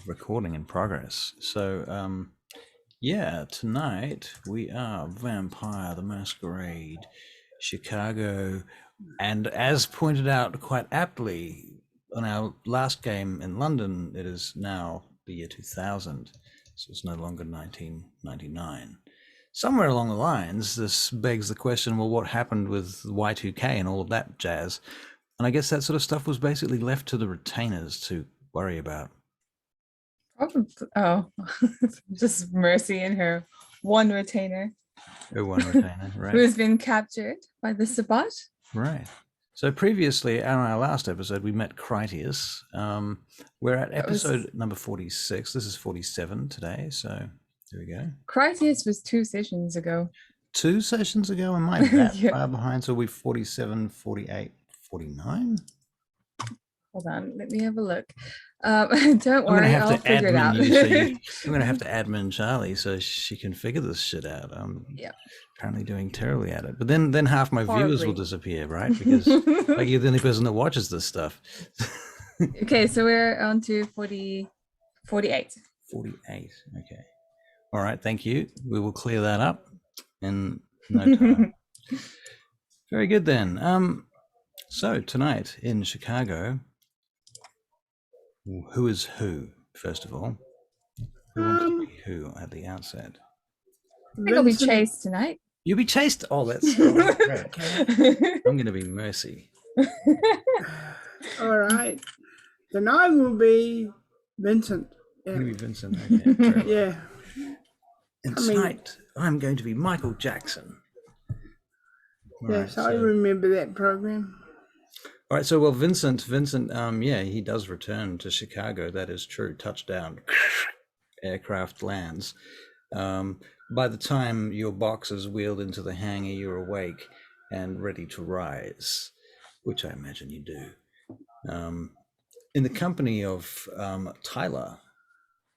Recording in progress. So, yeah, tonight we are Vampire the Masquerade, Chicago, and as pointed out quite aptly on our last game in London, it is now the year 2000, so it's no longer 1999. Somewhere along the lines, this begs the question, well, what happened with Y2K and all of that jazz? And I guess that sort of stuff was basically left to the retainers to worry about. Probably. Oh, just Mercy and her one retainer. One retainer, right? Who has been captured by the Sabbat. Right. So previously, on our last episode, we met Critias. We're at episode number 46. This is 47 today, so there we go. Critias was 2 sessions ago. 2 sessions ago? Am I that far behind? So we're 47, 48, 49? Hold on, let me have a look. Don't worry, I'll figure it out. I'm going to have to admin Charlie so she can figure this shit out. Yeah. Apparently doing terribly at it. But then half my viewers will disappear, right? Because like you're the only person that watches this stuff. Okay, so we're on to 48. 48, okay. All right, thank you. We will clear that up in no time. Very good then. So tonight in Chicago, who is who, first of all? Who wants to be who at the outset? I think I'll be Chased tonight. You'll be Chased? Oh, that's great. I'm going to be Mercy. All right. Then I will be Vincent. Yeah. You're going to be Vincent, okay. Yeah. And tonight, I'm going to be Michael Jackson. Yes, I remember that program. All right, so well, Vincent, yeah, he does return to Chicago. That is true. Touchdown, aircraft lands. By the time your box is wheeled into the hangar, you're awake and ready to rise, which I imagine you do. In the company of Tyler,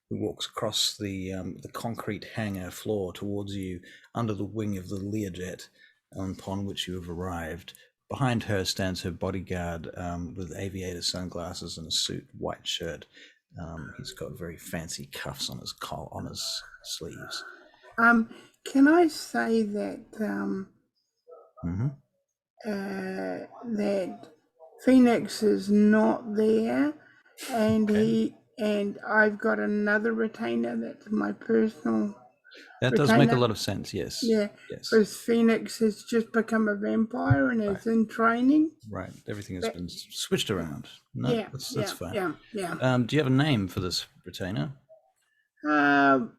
who walks across the concrete hangar floor towards you under the wing of the Learjet upon which you have arrived. Behind her stands her bodyguard with aviator sunglasses and a suit, white shirt. He's got very fancy cuffs on his sleeves. Can I say that that Phoenix is not there, and I've got another retainer that's my personal. That does make a lot of sense, yes. Yeah, because Phoenix has just become a vampire and is in training. Right, everything has been switched around. No, yeah, that's fine. Yeah. Do you have a name for this retainer? No.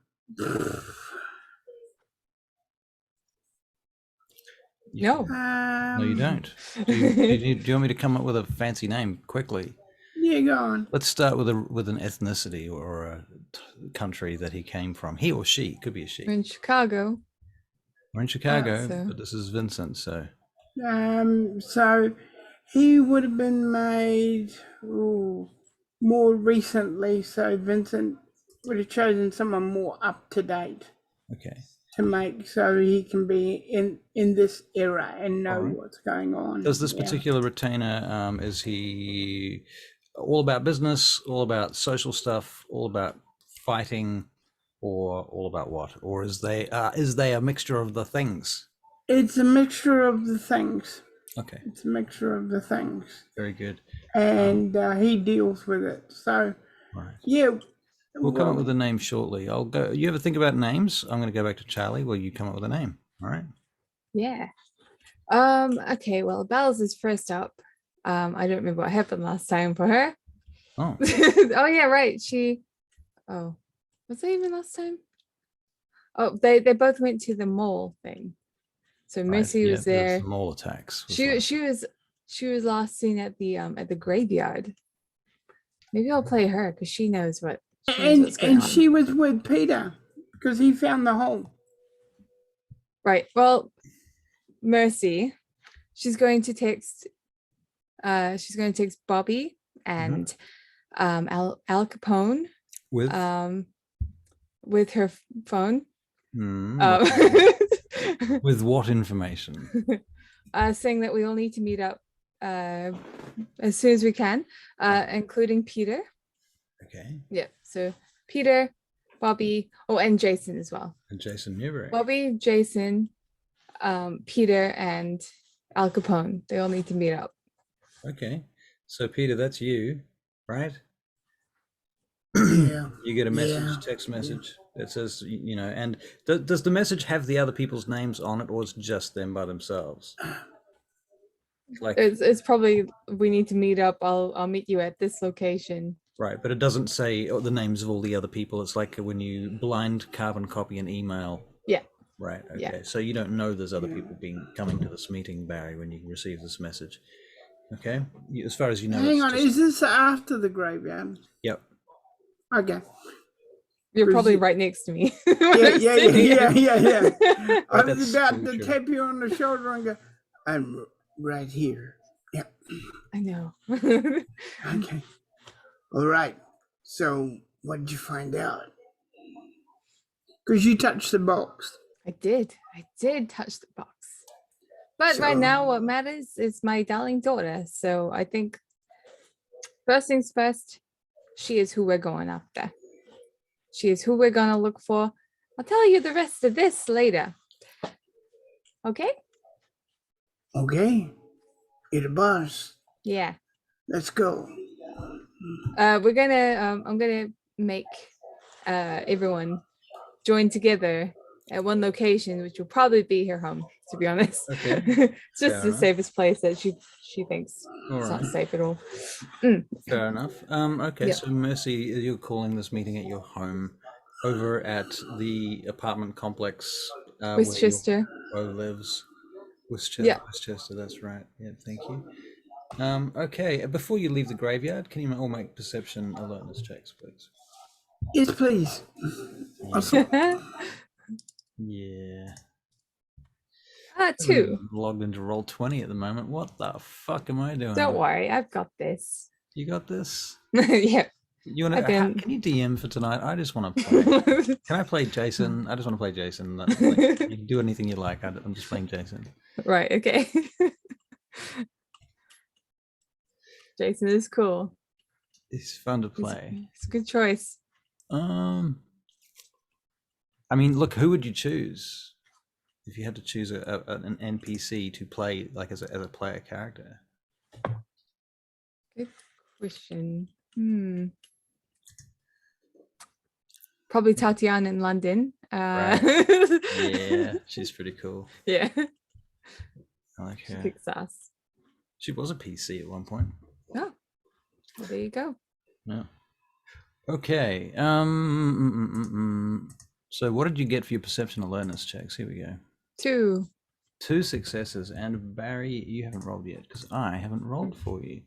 No, you don't. Do you want me to come up with a fancy name quickly? Yeah, go on. Let's start with an ethnicity or a country that he came from. He or she, could be a she. We're in Chicago. We're in Chicago, but this is Vincent, so. So he would have been made more recently, so Vincent would have chosen someone more up to date. Okay. To make so he can be in this era and know what's going on. Does this particular retainer, is he all about business, all about social stuff, all about fighting, or all about what? Or is they a mixture of the things? It's a mixture of the things. Okay. It's a mixture of the things. Very good. And he deals with it. So, yeah. We'll come up with a name shortly. I'll go. You ever think about names? I'm going to go back to Charlie. Will you come up with a name? All right. Yeah. Okay. Well, Bells is first up. I don't remember what happened last time for her. Oh. Oh yeah, right. Was that even last time? Oh, they both went to the mall thing. So Mercy was there. Mall attacks. She was last seen at the graveyard. Maybe I'll play her because she knows what. And she was with Peter because he found the hole. Right. Well, Mercy, she's going to text Bobby and Al Capone with her phone. With what information? Saying that we all need to meet up as soon as we can, including Peter. Okay. Yeah. So Peter, Bobby, and Jason as well. And Jason Newbury. Bobby, Jason, Peter, and Al Capone. They all need to meet up. Okay. So Peter, that's you, right? Yeah. You get a message, Yeah. text message that says, you know, and does the message have the other people's names on it, or it's just them by themselves? Like, It's probably we need to meet up. I'll meet you at this location. right, but it doesn't say the names of all the other people. It's like when you blind carbon copy an email. Yeah. Right. Okay. Yeah. So you don't know there's other people coming to this meeting, Barry, when you receive this message. Okay. As far as you know. Hang on, is this after the graveyard? Yep. Okay. You're probably right next to me. Yeah. I That's was about to true. tap you on the shoulder and go, I'm right here. Yeah. I know. Okay. All right. So what did you find out? Because you touched the box. I did touch the box. But right now what matters is my darling daughter. So I think first things first, she is who we're going after. She is who we're gonna look for. I'll tell you the rest of this later. Okay? Okay. You're the boss. Yeah. Let's go. We're gonna I'm gonna make everyone join together at one location, which will probably be her home, to be honest. Okay. It's just the safest place that she thinks it's not safe at all. Fair enough. Okay, Yep. so Mercy, you're calling this meeting at your home over at the apartment complex Westchester. where your lives. Westchester, Yeah. Westchester, that's right. Yeah, thank you. Okay, before you leave the graveyard, can you all make perception alertness checks, please? Yes, please. Yeah. 2. I'm logged into Roll20 at the moment. What the fuck am I doing? Don't worry, I've got this. You got this? Yeah. You want to? Can you DM for tonight? I just want to play. Can I play Jason? I just want to play Jason. Like, you can do anything you like. I'm just playing Jason. Right. Okay. Jason is cool. It's fun to play. It's a good choice. I mean, look, who would you choose if you had to choose an NPC to play, like as a player character? Good question. Probably Tatiana in London. Right. Yeah, she's pretty cool. Yeah. I like her. She kicks ass. She was a PC at one point. Oh, well, there you go. Yeah. Okay. So what did you get for your perception alertness checks? Here we go. 2. 2 successes, and Barry, you haven't rolled yet because I haven't rolled for you.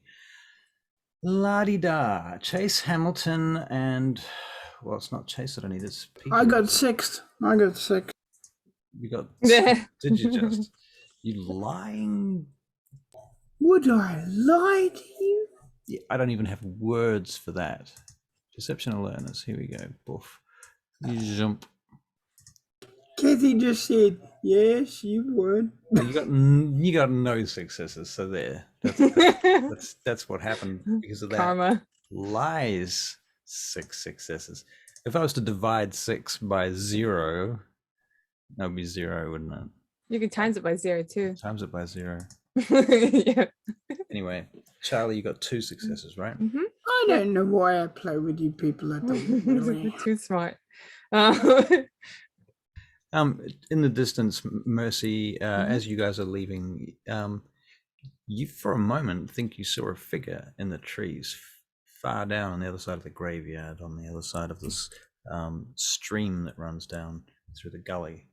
La-di-da. Chase Hamilton and, well, it's not Chase that I need, it's Peter. I got 6. You got 6. Did you just? You lying? Would I lie to you? Yeah, I don't even have words for that. Perception alertness. Here we go. Boof. You jump. Kathy just said, yes, you would. You got no successes, so there. That's what happened because of that. Karma. Lies. 6 successes. If I was to divide 6 by 0, that would be 0, wouldn't it? You can times it by 0 too. Times it by 0. Yeah. Anyway, Charlie, you got 2 successes, right? Mm-hmm. I don't know why I play with you people at the moment. Too smart. In the distance, Mercy, as you guys are leaving, you for a moment think you saw a figure in the trees far down on the other side of the graveyard, on the other side of this stream that runs down through the gully.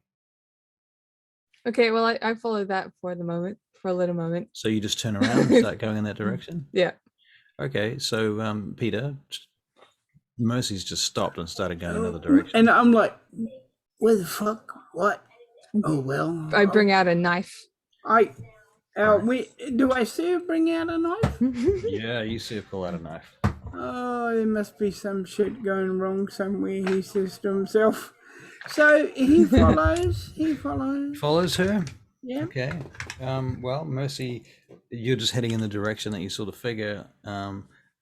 Okay, well, I followed that for a little moment. So you just turn around and start going in that direction? Yeah. Okay, so Peter, Mercy's just stopped and started going another direction. And I'm like, where the fuck? What? Oh, well. I bring out a knife. Do I see her bring out a knife? Yeah, you see her pull out a knife. Oh, there must be some shit going wrong somewhere, he says to himself. So he follows. Follows her? Yeah. Okay. Well, Mercy, you're just heading in the direction that you saw the figure.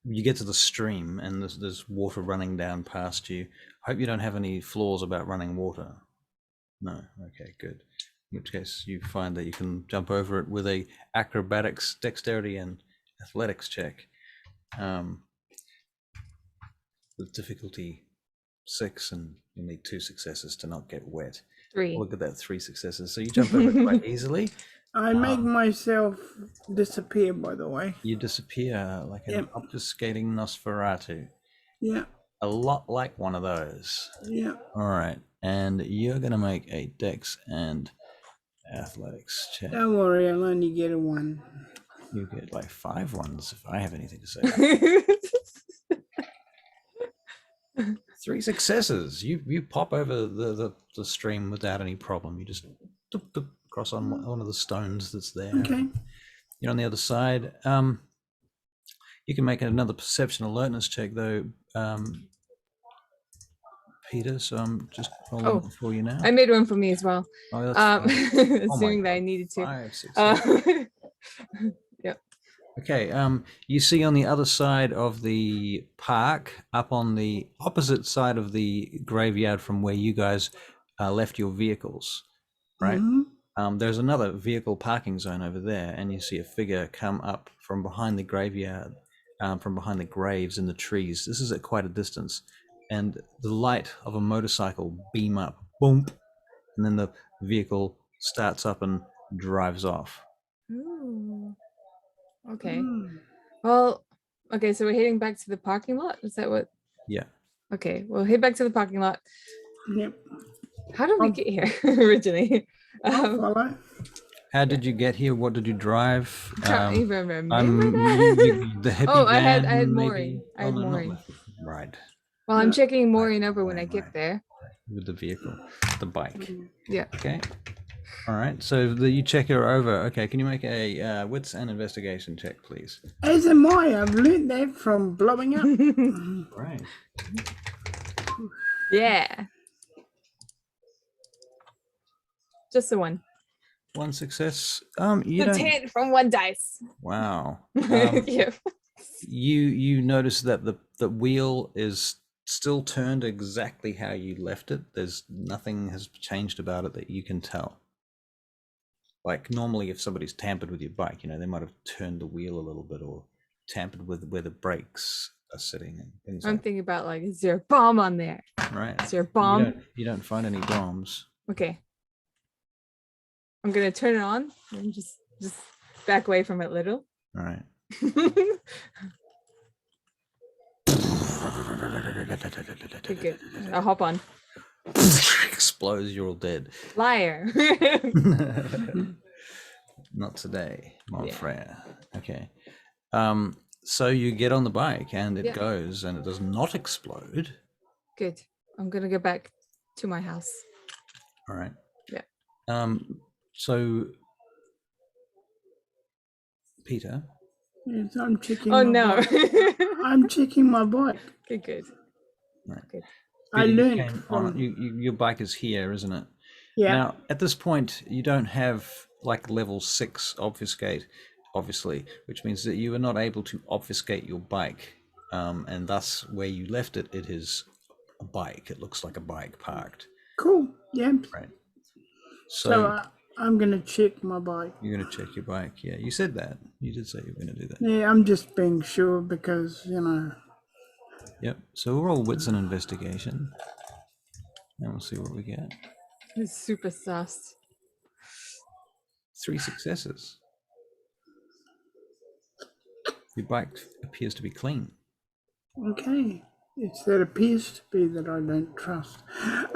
you get to the stream and there's water running down past you. I hope you don't have any flaws about running water. No, okay, good. In which case you find that you can jump over it with a acrobatics, dexterity, and athletics check. With difficulty 6, and you need 2 successes to not get wet. 3. Look at that, 3 successes. So you jump over it quite easily. I make myself disappear, by the way. You disappear like an obfuscating Nosferatu. Yeah. A lot like one of those. Yeah. All right, and you're gonna make a dex and athletics check. Don't worry, I'll only get a 1. You get like 5 ones if I have anything to say. 3 successes. You pop over the stream without any problem. You just cross on one of the stones that's there. Okay. You're on the other side. You can make another perception alertness check though, Peter. So I'm just rolling it for you now. I made one for me as well. Oh, that's Assuming that I needed to. 5 successes. Yep. Okay, you see on the other side of the park, up on the opposite side of the graveyard from where you guys left your vehicles, right? Mm-hmm. There's another vehicle parking zone over there, and you see a figure come up from behind the graveyard, from behind the graves in the trees. This is at quite a distance, and the light of a motorcycle beam up, boom, and then the vehicle starts up and drives off. Ooh. Okay. Well, okay, so we're heading back to the parking lot. Is that what? Yeah. Okay, we'll head back to the parking lot. Yep. How did we get here originally? Follow. How did you get here? What did you drive? Can't even remember that. The hippie I had van, mooring. I had no, not mooring. right. Well, I'm checking mooring over when I get there. With the vehicle, the bike. Yeah. Okay. All right. So you check her over. Okay. Can you make a wits and investigation check, please? As am I. I've learned that from blowing up. Right. Yeah. Just the one. 1 success. The 10 from 1 dice. Wow. Yeah. You notice that the wheel is still turned exactly how you left it. There's nothing has changed about it that you can tell. Like normally if somebody's tampered with your bike, they might have turned the wheel a little bit or tampered with where the brakes are sitting and things I'm like thinking about like, is there a bomb on there? that. Right. Is there a bomb? You don't find any bombs. Okay. I'm gonna turn it on and just back away from it a little. All right. Okay, good. I'll hop on. Explodes, you're all dead. Liar. Not today, mon Yeah. frere. Okay. So you get on the bike and it Yeah. goes and it does not explode. Good. I'm gonna go back to my house. All right. Yeah. So Peter. Yes, I'm checking. Oh my no. bike. I'm checking my bike. Okay, good. Right. Good. I Peter, you learned came on it. Your bike is here, isn't it? Yeah. Now, at this point, you don't have like level 6 obfuscate, obviously, which means that you are not able to obfuscate your bike. And thus, where you left it, it is a bike. It looks like a bike parked. Cool. Yeah. Right. So I'm gonna check my bike. You're going to check your bike. Yeah, you said that. You did say you were going to do that. Yeah, I'm just being sure because Yep. So we'll roll wits and investigation. And we'll see what we get. It's super sus. 3 successes. Your bike appears to be clean. Okay. It's that appears to be that I don't trust.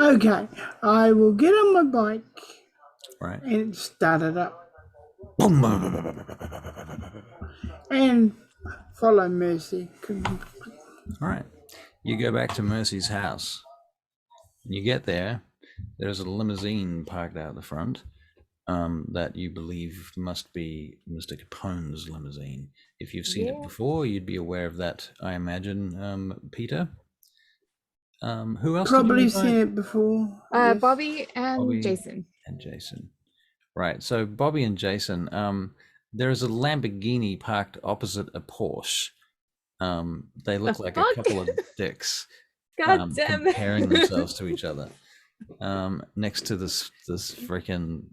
Okay, I will get on my bike Right. and start it up Boom. and follow Mercy. All right. You go back to Mercy's house. When you get there, there's a limousine parked out the front that you believe must be Mr. Capone's limousine. If you've seen it before, you'd be aware of that, I imagine, Peter. Who else? Probably seen it before. Yes. Bobby and Bobby Jason. and Jason. Right. So Bobby and Jason, there is a Lamborghini parked opposite a Porsche. They look The like fuck? a couple of dicks God damn it. comparing themselves to each other next to this freaking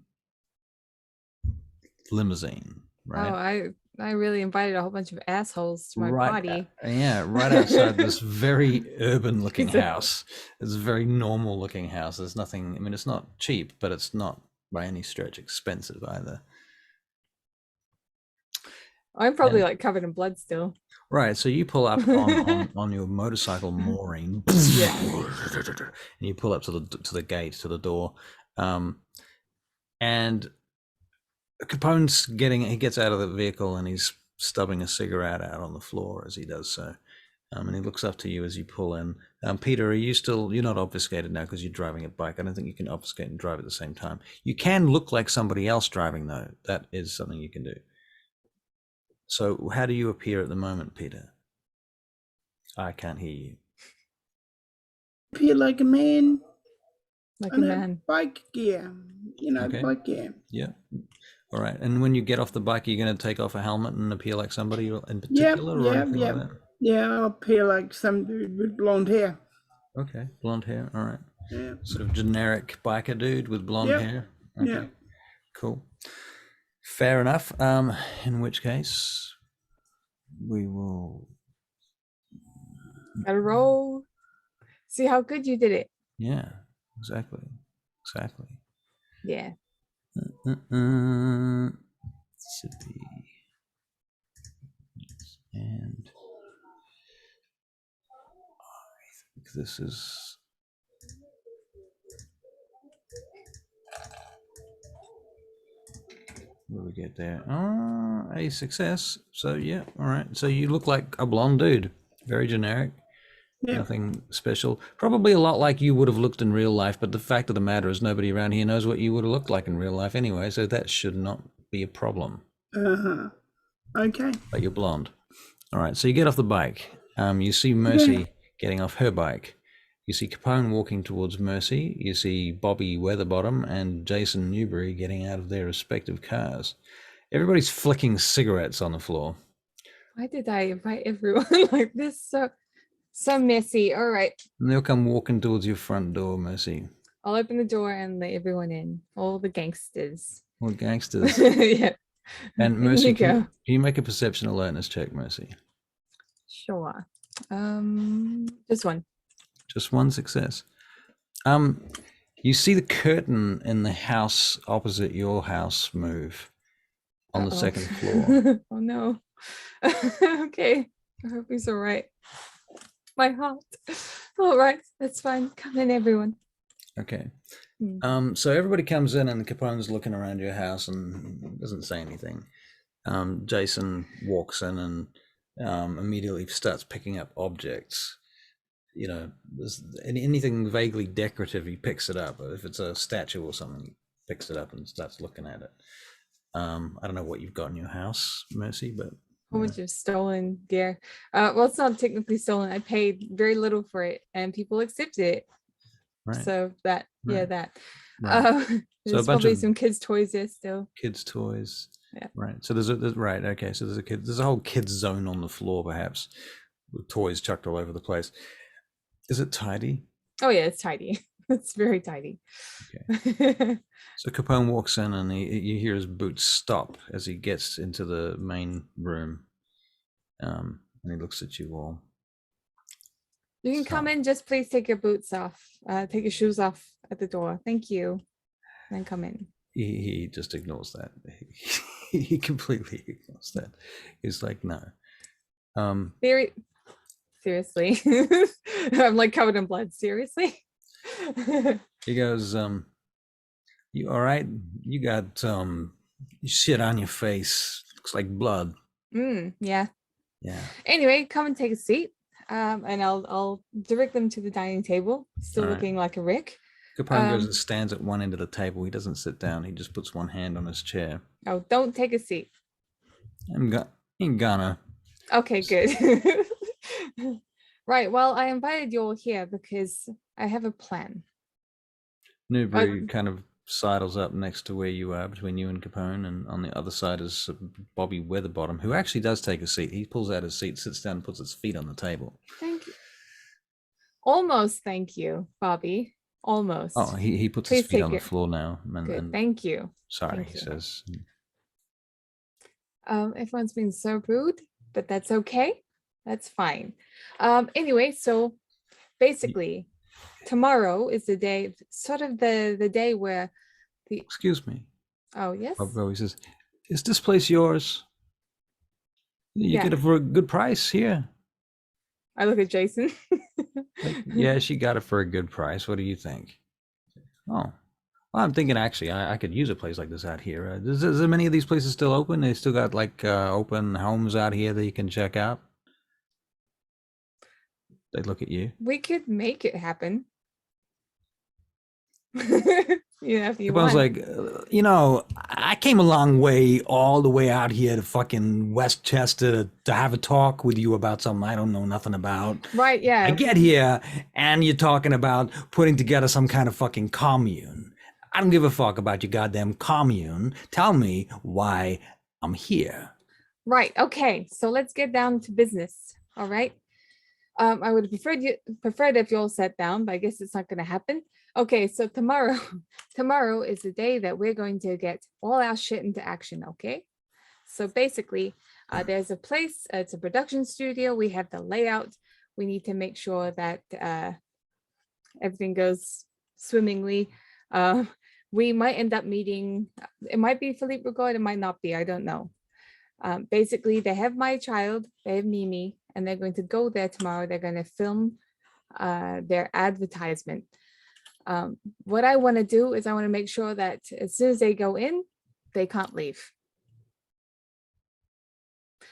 limousine, right? Oh, I really invited a whole bunch of assholes to my party. Right outside this very urban looking Jesus. house. It's a very normal looking house. There's nothing, I mean, it's not cheap, but it's not by any stretch expensive either. I'm probably like covered in blood still. Right, so you pull up on your motorcycle mooring, Yeah. and you pull up to the gate, to the door, and Capone's he gets out of the vehicle and he's stubbing a cigarette out on the floor as he does so, and he looks up to you as you pull in. Peter, you're not obfuscated now because you're driving a bike. I don't think you can obfuscate and drive at the same time. You can look like somebody else driving though. That is something you can do. So how do you appear at the moment, Peter? I can't hear you. Appear like a man. Like on a man. Bike gear. Okay. Bike gear. Yeah. All right. And when you get off the bike, you're going to take off a helmet and appear like somebody in particular, or anything like that? Yeah, I'll appear like some dude with blonde hair. Okay, blonde hair. All right. Yeah. Sort of generic biker dude with blonde hair. Okay. Yeah. Cool. Fair enough. In which case, we will. Gotta roll. See how good you did it. Yeah. Exactly. Yeah. City. And I think this is. What do we get there? A success. So yeah, all right. So you look like a blonde dude. Very generic. Yeah. Nothing special. Probably a lot like you would have looked in real life, but the fact of the matter is nobody around here knows what you would have looked like in real life anyway, so that should not be a problem. Okay. But you're blonde. All right, so you get off the bike. You see Mercy getting off her bike. You see Capone walking towards Mercy. You see Bobby Weatherbottom and Jason Newbury getting out of their respective cars. Everybody's flicking cigarettes on the floor. Why did I invite everyone like this? So messy. All right. And they'll come walking towards your front door, Mercy. I'll open the door and let everyone in. All the gangsters. All gangsters. Yeah. And Mercy, can you make a perception alertness check, Mercy? Sure. Just one. Just one success. You see the curtain in the house opposite your house move on the second floor. Oh no. Okay. I hope he's all right. My heart. All right, that's fine. Come in, everyone. Okay. So everybody comes in and Capone's looking around your house and doesn't say anything. Jason walks in and immediately starts picking up objects. You know, anything vaguely decorative, he picks it up. If it's a statue or something, he picks it up and starts looking at it. I don't know what you've got in your house, Mercy, but a whole bunch of stolen gear. Well, it's not technically stolen. I paid very little for it, and people accepted it. Right. So that, yeah, that. Right. There's probably some kids' toys there still. Kids' toys. Yeah. Right. So there's right. Okay. So there's a whole kids zone on the floor, perhaps, with toys chucked all over the place. Is it tidy? Oh yeah, it's tidy. It's very tidy. Okay. So Capone walks in and you hear his boots stop as he gets into the main room. And he looks at you all. You can come in, just please take your boots off. Take your shoes off at the door. Thank you. Then come in. He just ignores that. He completely ignores that. He's like, no. Seriously. I'm like covered in blood. Seriously. He goes, you all right? You got shit on your face. Looks like blood. Yeah. Yeah. Anyway, come and take a seat. And I'll direct them to the dining table, still looking like a wreck. Capone goes and stands at one end of the table. He doesn't sit down. He just puts one hand on his chair. Oh, don't take a seat. I'm gonna. Okay, good. Right. Well, I invited you all here because I have a plan. Newbury kind of sidles up next to where you are, between you and Capone, and on the other side is Bobby Weatherbottom, who actually does take a seat. He pulls out his seat, sits down, and puts his feet on the table. Thank you. Almost, thank you, Bobby. Almost. Oh, he puts Please his feet take on the it. floor now. Good, thank you. Sorry, Thank he you. says. Everyone's been so rude, but that's okay. That's fine. Anyway, so basically, tomorrow is the day, sort of the day where the. Excuse me. Oh yes. Bobby says, "Is this place yours? You Yeah. get it for a good price here." I look at Jason. Yeah, she got it for a good price. What do you think? Oh, well, I'm thinking actually I could use a place like this out here. Is there many of these places still open? They still got like open homes out here that you can check out? They look at you. We could make it happen. If you I was want. like, I came a long way, all the way out here to fucking Westchester to have a talk with you about something I don't know nothing about. Right, yeah. I get here and you're talking about putting together some kind of fucking commune. I don't give a fuck about your goddamn commune. Tell me why I'm here. Right. Okay. So let's get down to business. All right. I would have preferred if you all sat down, but I guess it's not going to happen. Okay. So tomorrow is the day that we're going to get all our shit into action. Okay. So basically, there's a place. It's a production studio. We have the layout. We need to make sure that everything goes swimmingly. We might end up meeting. It might be Philippe Rigaud. It might not be. I don't know. Basically, they have my child, they have Mimi, and they're going to go there tomorrow. They're going to film their advertisement. What I want to do is I want to make sure that as soon as they go in, they can't leave.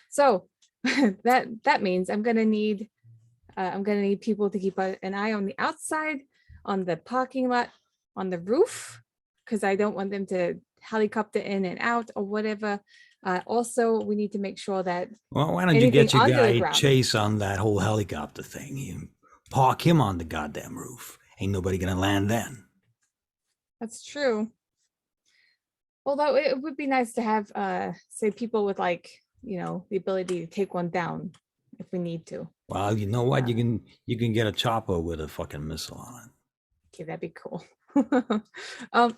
So that means I'm going to need people to keep an eye on the outside, on the parking lot, on the roof, because I don't want them to helicopter in and out or whatever. Also, we need to make sure that. Well, why don't you get anything your under the guy ground. Chase on that whole helicopter thing? You park him on the goddamn roof. Ain't nobody gonna land then. That's true. Although it would be nice to have, say, people with the ability to take one down if we need to. Well, you know what? You can get a chopper with a fucking missile on it. Okay, that'd be cool.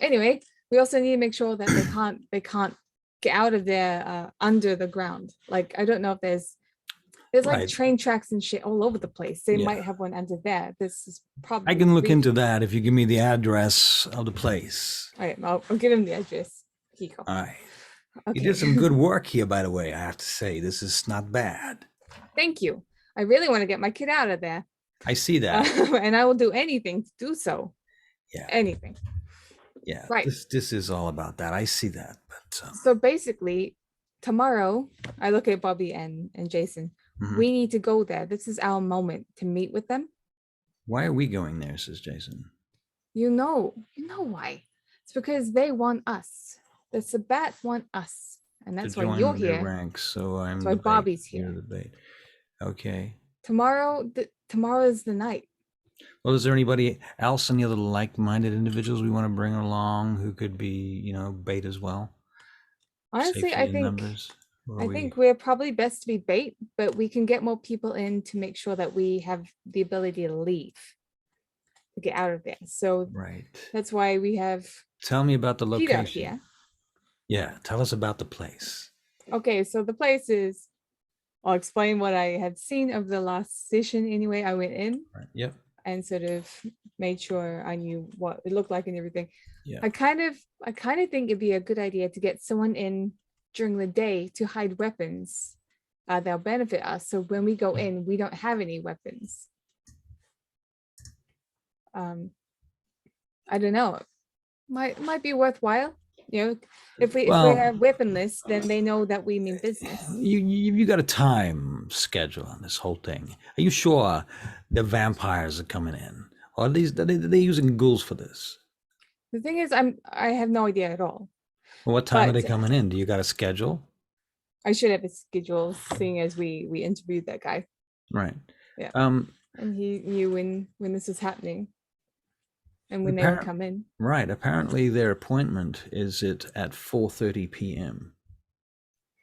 Anyway, we also need to make sure that they can't get out of there under the ground. Like, I don't know if there's like Right. train tracks and shit all over the place. They Yeah. might have one under there. This is probably. I can look into that if you give me the address of the place. All right, I'll give him the address. Here you go. All right. Okay. You did some good work here, by the way. I have to say, this is not bad. Thank you. I really want to get my kid out of there. I see that. And I will do anything to do so. Yeah. Anything. Yeah. Right. This is all about that. I see that. But so basically, tomorrow, I look at Bobby and Jason. Mhm. We need to go there. This is our moment to meet with them. Why are we going there, says Jason? You know why. It's because they want us. The Sabat want us. And that's To why join you're their here. ranks, so I'm That's why the bait. Bobby's You're here. the bait. Okay. Tomorrow is the night. Well, is there anybody else, any other like-minded individuals we want to bring along who could be, bait as well? Honestly, Safety I in think numbers? Or are think we're probably best to be bait, but we can get more people in to make sure that we have the ability to leave, to get out of there. So right. that's why we have Tell me about the Peter location. here. Yeah, tell us about the place. Okay, so the place is, I'll explain what I had seen of the last session anyway. I went in Right. Yep. and sort of made sure I knew what it looked like and everything. Yeah. I kind of think it'd be a good idea to get someone in during the day to hide weapons that'll benefit us. So when we go in, we don't have any weapons. I don't know. Might be worthwhile. If we are weaponless, then they know that we mean business. You got a time schedule on this whole thing. Are you sure the vampires are coming in, or are they using ghouls for this? The thing is, I have no idea at all. Well, what time are they coming in? Do you got a schedule? I should have a schedule, seeing as we interviewed that guy. Right. Yeah. And he knew when this was happening. and when they would come in. Right. Apparently, their appointment is at 4:30 p.m.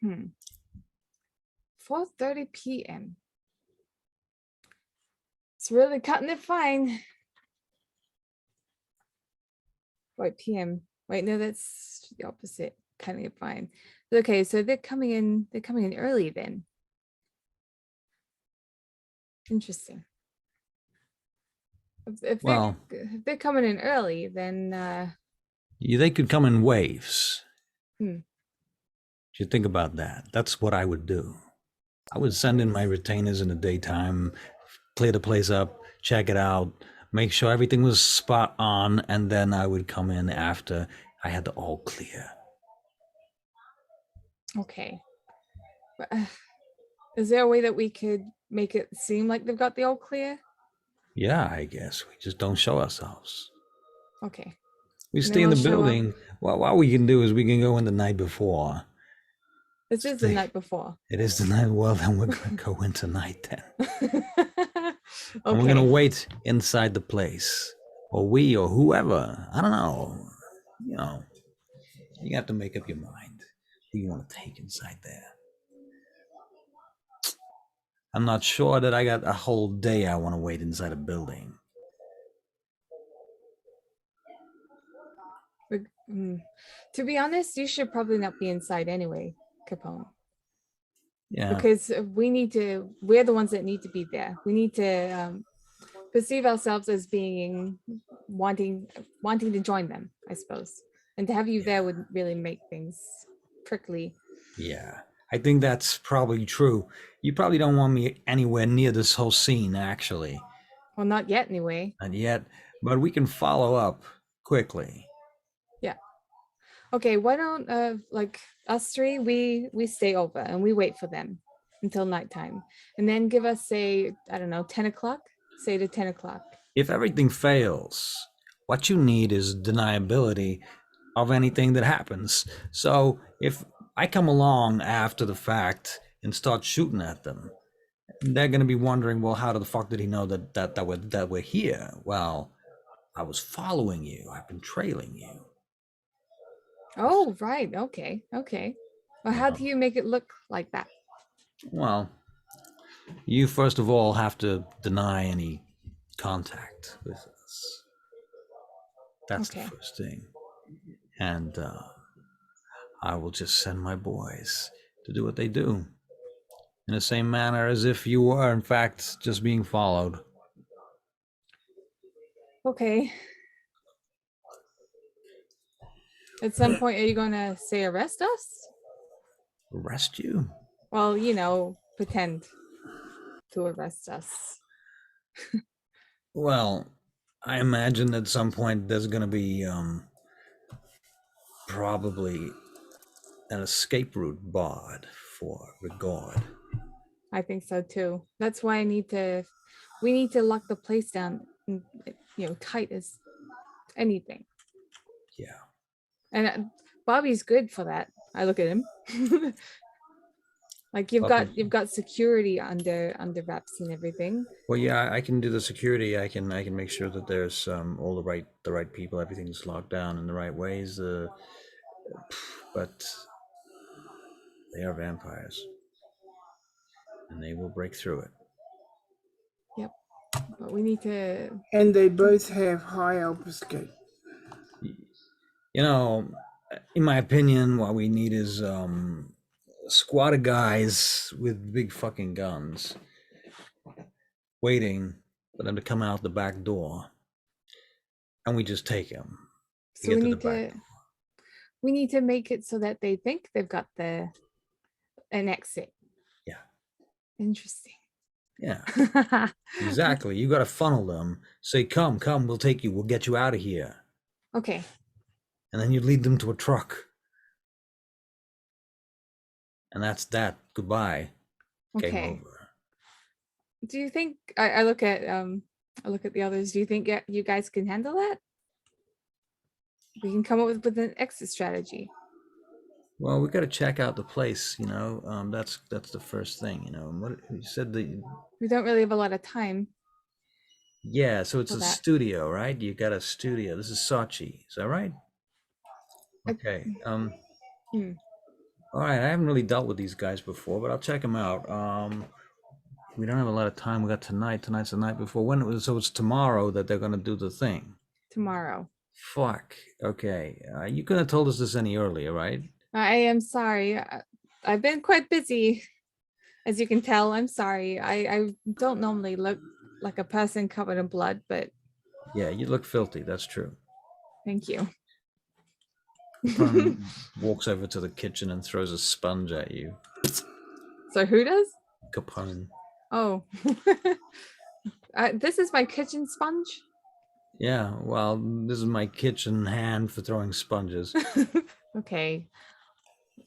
4:30 p.m. It's really cutting it fine. Wait, p.m. Wait, no, that's the opposite. Cutting it fine. Okay, so they're coming in. They're coming in early then. Interesting. If they're coming in early, then they could come in waves. Hmm. You think about that. That's what I would do. I would send in my retainers in the daytime, clear the place up, check it out, make sure everything was spot on, and then I would come in after I had the all clear. Okay. But, is there a way that we could make it seem like they've got the all clear? Yeah, I guess. We just don't show ourselves. Okay. We stay in the building. Well, what we can do is we can go in the night before. This is the night before. It is the night. Well, then we're going to go in tonight then. Okay. And we're going to wait inside the place. Or we or whoever. I don't know. You know, you have to make up your mind who you want to take inside there. I'm not sure that I got a whole day I want to wait inside a building. To be honest, you should probably not be inside anyway, Capone. Yeah. Because we're the ones that need to be there. We need to perceive ourselves as being wanting to join them, I suppose. And to have you there would really make things prickly. Yeah, I think that's probably true. You probably don't want me anywhere near this whole scene, actually. Well, not yet anyway. Not yet, but we can follow up quickly. Yeah. Okay, why don't like us three, we stay over and we wait for them until nighttime. And then give us, say, I don't know, 10 o'clock? Say to 10 o'clock. If everything fails, what you need is deniability of anything that happens. So if I come along after the fact and start shooting at them, they're going to be wondering, well, how the fuck did he know that we're here? Well, I was following you. I've been trailing you. Oh, right. Okay. Well, how do you make it look like that? Well, you first of all have to deny any contact with us. That's the first thing. And I will just send my boys to do what they do in the same manner as if you were, in fact, just being followed. Okay. At some point, are you going to say arrest us? Arrest you? Well, pretend to arrest us. Well, I imagine at some point there's going to be probably an escape route barred for regard. I think so too. That's why we need to lock the place down, tight as anything. Yeah. And Bobby's good for that. I look at him. Like you've got security under wraps and everything. Well, yeah, I can do the security. I can make sure that there's all the right people. Everything's locked down in the right ways. But they are vampires, and they will break through it. Yep, but we need to. And they both have high escape. In my opinion, what we need is a squad of guys with big fucking guns waiting for them to come out the back door, and we just take them. So we need to make it so that they think they've got an exit. Yeah. Interesting. Yeah. Exactly. You got to funnel them. Say, come, we'll take you. We'll get you out of here. Okay. And then you lead them to a truck. And that's that. Goodbye. Okay. Game over. Do you think I look at the others? Do you think you guys can handle that? We can come up with an exit strategy. Well, we got to check out the place. That's the first thing. What you said that we don't really have a lot of time. Yeah, so it's for a that. studio, right? You got a studio. This is Sachi. Is that right? Okay. Hmm. All right. I haven't really dealt with these guys before, but I'll check them out. We don't have a lot of time. We got tonight. Tonight's the night before. When it was, so it's tomorrow that they're gonna do the thing. Tomorrow. Fuck. Okay. You couldn't have told us this any earlier, right? I am sorry. I've been quite busy, as you can tell. I'm sorry. I don't normally look like a person covered in blood, but Yeah, you look filthy. That's true. thank you. Capone walks over to the kitchen and throws a sponge at you. So who does? Capone. Oh, this is my kitchen sponge. Yeah, well, this is my kitchen hand for throwing sponges. Okay.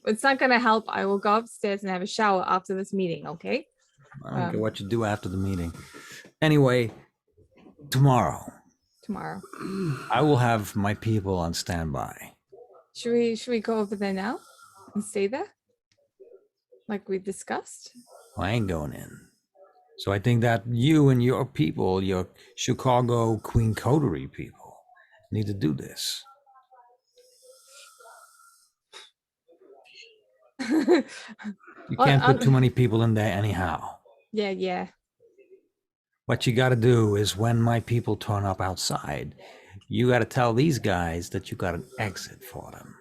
It's not gonna help. I will go upstairs and have a shower after this meeting, okay? I don't care what you do after the meeting. Anyway, tomorrow Tomorrow. I will have my people on standby. Should we go over there now and stay there? Like we discussed? I ain't going in. So I think that you and your people, your Chicago Queen Coterie people, need to do this. You can't put too many people in there anyhow. Yeah. What you got to do is when my people turn up outside, you got to tell these guys that you got an exit for them.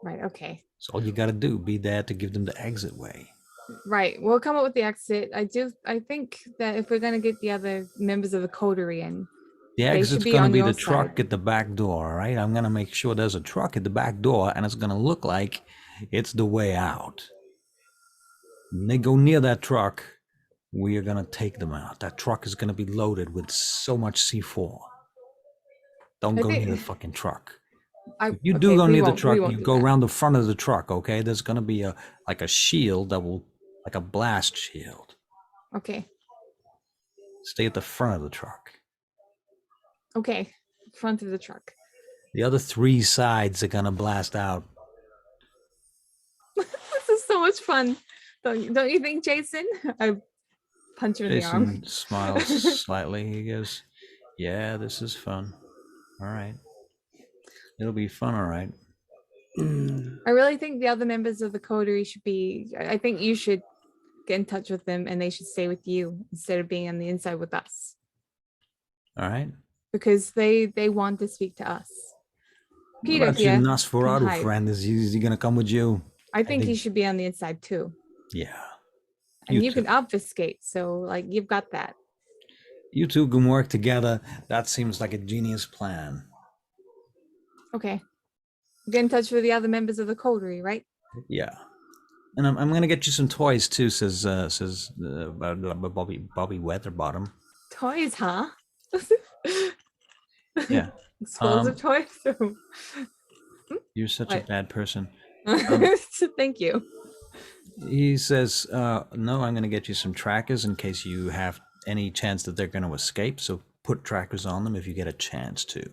Right, okay. So all you got to do, be there to give them the exit way. Right, we'll come up with the exit. I think that if we're gonna get the other members of the coterie in, The they exit's should be going to on be your the truck side. at the back door, all right? I'm going to make sure there's a truck at the back door, and it's going to look like it's the way out. When they go near that truck, we are going to take them out. That truck is going to be loaded with so much C4. Don't go near the fucking truck. If you do go near the truck, you go around the front of the truck, okay? There's going to be a shield that will, like a blast shield. Okay. Stay at the front of the truck. Okay, front of the truck. The other 3 sides are going to blast out. This is so much fun. Don't you think, Jason? I punch him in the arm. Jason smiles slightly. He goes, yeah, this is fun. All right. It'll be fun, all right. I really think the other members of the coterie should be, I think you should get in touch with them and they should stay with you instead of being on the inside with us. All right. Because they want to speak to us. Peter what about here. Your Nosferatu friend? Is he going to come with you? I think he should be on the inside too. Yeah. And you can obfuscate, so like you've got that. You two can work together. That seems like a genius plan. Okay. Get in touch with the other members of the coterie, right? Yeah. And I'm gonna get you some toys too, says Bobby Weatherbottom. Toys, huh? Yeah. Explosive toys. You're such a bad person. Thank you. He says, no, I'm going to get you some trackers in case you have any chance that they're going to escape. So put trackers on them if you get a chance to.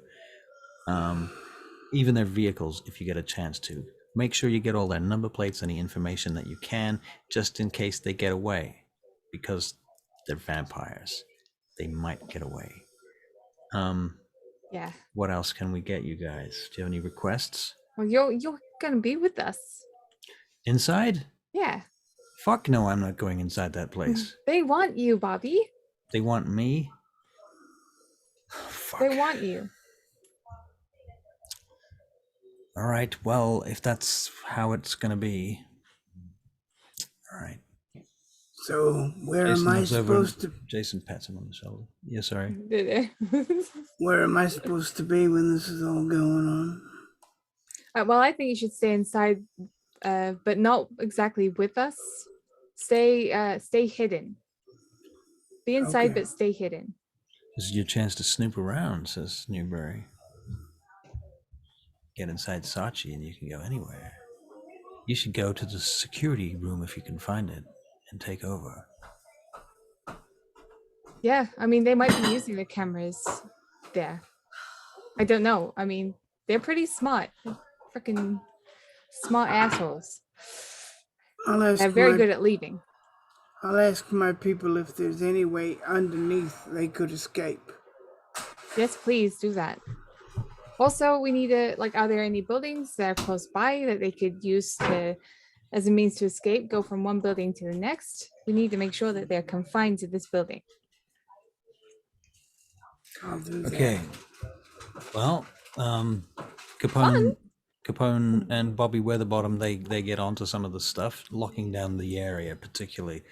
Even their vehicles, if you get a chance to. Make sure you get all their number plates, any information that you can, just in case they get away. Because they're vampires. They might get away. Yeah. What else can we get you guys? Do you have any requests? Well, you're going to be with us. Inside? Yeah. Fuck no, I'm not going inside that place. They want you, Bobby. They want me? Fuck. They want you. All right, well, if that's how it's going to be. All right. So where am I supposed to... Jason pats him on the shoulder. Yeah, sorry. Where am I supposed to be when this is all going on? Well, I think you should stay inside, but not exactly with us. Stay hidden. Be inside, but stay hidden. This is your chance to snoop around, says Newberry. Get inside Sachi and you can go anywhere. You should go to the security room if you can find it and take over. Yeah, I mean, they might be using the cameras there. I don't know. I mean, they're pretty smart. Freaking smart assholes. They're very good at leaving. I'll ask my people if there's any way underneath they could escape. Yes, please do that. Also, we need to, like, are there any buildings that are close by that they could use to, as a means to escape, go from one building to the next? We need to make sure that they're confined to this building. I'll do that. Okay. Well, Capone and Bobby Weatherbottom, they get onto some of the stuff, locking down the area particularly.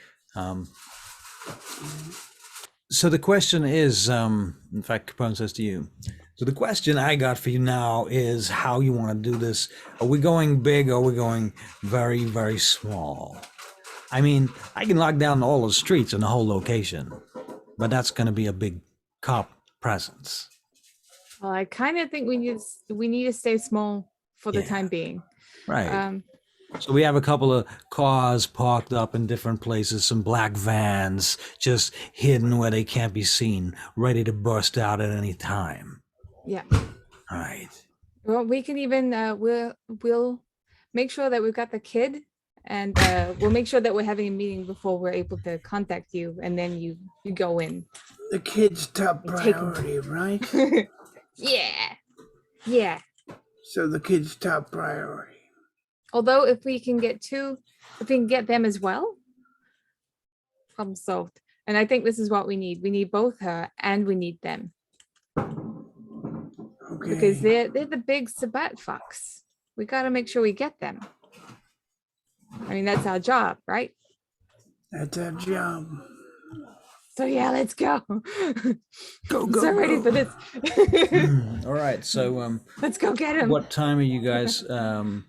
So the question is, in fact, Capone says to you, so the question I got for you now is how you want to do this. Are we going big or are we going very, very small? I mean, I can lock down all the streets in the whole location, but that's going to be a big cop presence. Well, I kind of think we need to stay small for the Yeah. time being. Right. So we have a couple of cars parked up in different places, some black vans just hidden where they can't be seen, ready to burst out at any time. Yeah. All right. Well, we can even we'll make sure that we've got the kid, and we'll make sure that we're having a meeting before we're able to contact you, and then you go in. The kid's top Take 'em. priority, right? Yeah. So the kid's top priority. Although if we can get them as well, problem solved. And I think this is what we need. We need both her and we need them. Okay. Because they're the big Sabat fucks. We got to make sure we get them. I mean, that's our job, right? That's our job. So yeah, let's go. Go, I'm so ready for this. All right. So Let's go get him. what time are you guys,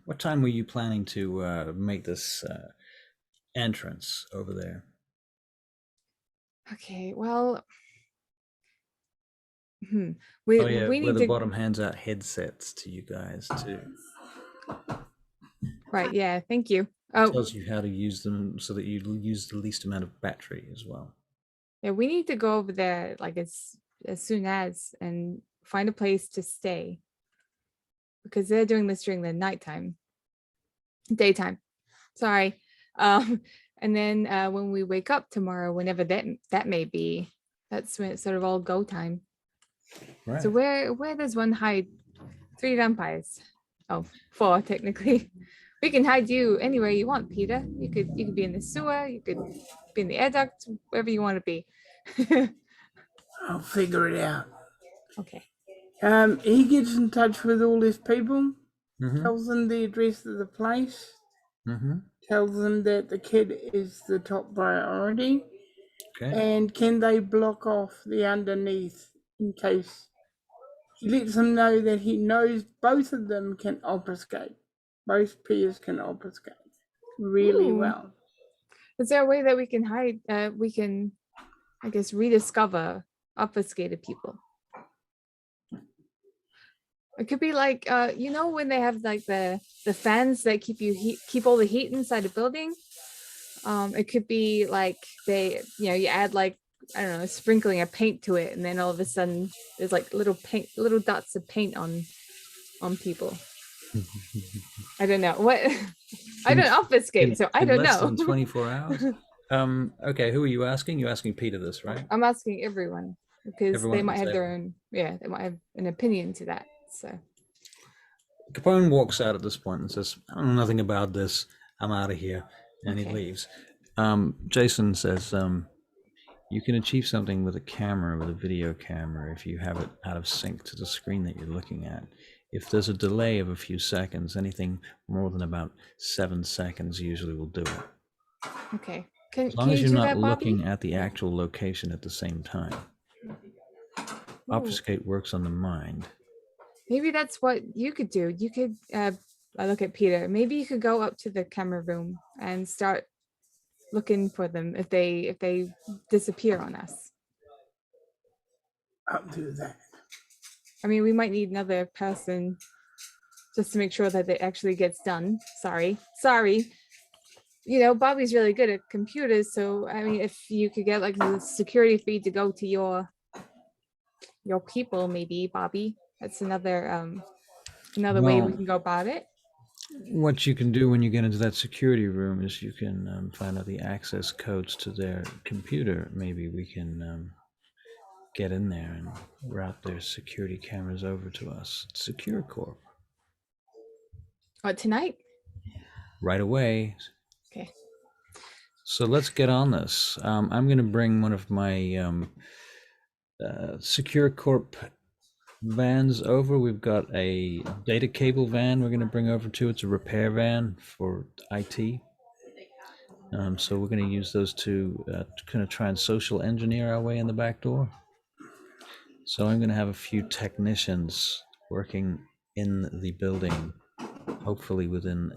what time were you planning to make this entrance over there? Okay, well, Oh we yeah, need where the to, bottom hands out headsets to you guys too. right, yeah, thank you. Oh, Tells you how to use them so that you use the least amount of battery as well. yeah, we need to go over there like as soon as and find a place to stay. Because they're doing this during the daytime. Sorry. And then when we wake up tomorrow, whenever that may be, that's when it's sort of all go time. Right. So where does one hide 3 vampires? Oh, 4 technically. We can hide you anywhere you want, Peter. You could be in the sewer, you could be in the air duct, wherever you want to be. I'll figure it out. Okay. He gets in touch with all his people, Mm-hmm. tells them the address of the place, Mm-hmm. tells them that the kid is the top priority, Okay. and can they block off the underneath in case he lets them know that he knows both of them can obfuscate. Both peers can obfuscate really Ooh. well. Is there a way that we can hide, we can, I guess, rediscover obfuscated people? It could be like, you know, when they have like the fans that keep all the heat inside a building. It could be like you add like, I don't know, sprinkling a paint to it, and then all of a sudden there's like little dots of paint on people. I don't know what. I don't obfuscate, so I don't less know. than 24 hours. Okay, who are you asking? You're asking Peter this, right? I'm asking everyone because Everyone they at might the have their table. own. Yeah, they might have an opinion to that. So Capone walks out at this point and says, I don't know nothing about this. I'm out of here. And he Okay. leaves. Jason says, you can achieve something with a camera, with a video camera, if you have it out of sync to the screen that you're looking at. If there's a delay of a few seconds, anything more than about 7 seconds usually will do it. okay, can As long as you you're do not that, Bobby? looking at the actual location at the same time. Ooh. Obfuscate works on the mind. Maybe that's what you could do. You could, I look at Peter, maybe you could go up to the camera room and start looking for them if they disappear on us. I'll do that. I mean, we might need another person just to make sure that it actually gets done. Sorry. You know, Bobby's really good at computers, so I mean, if you could get like the security feed to go to your people, maybe, Bobby. That's another way we Well, can go about it. What you can do when you get into that security room is you can find out the access codes to their computer. Maybe we can get in there and route their security cameras over to us. Secure Corp. What, tonight? Right away. Okay. So let's get on this. I'm going to bring one of my Secure Corp vans over. We've got a data cable van we're going to bring over too. It's a repair van for IT. So we're going to use those two to kind of try and social engineer our way in the back door. So I'm going to have a few technicians working in the building, hopefully within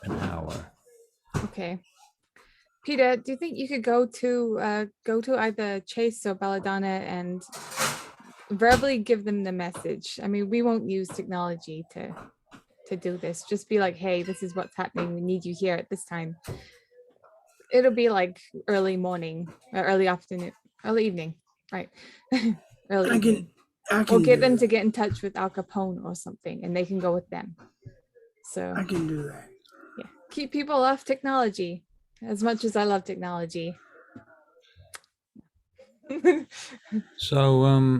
an hour. Okay. Peter, do you think you could go to either Chase or Belladonna and verbally give them the message? I mean, we won't use technology to do this. Just be like, hey, this is what's happening. We need you here at this time. It'll be like early morning, or early afternoon, early evening, right? Early evening. Or get them to get in touch with Al Capone or something, and they can go with them. So I can do that. yeah, keep people off technology. As much as I love technology. So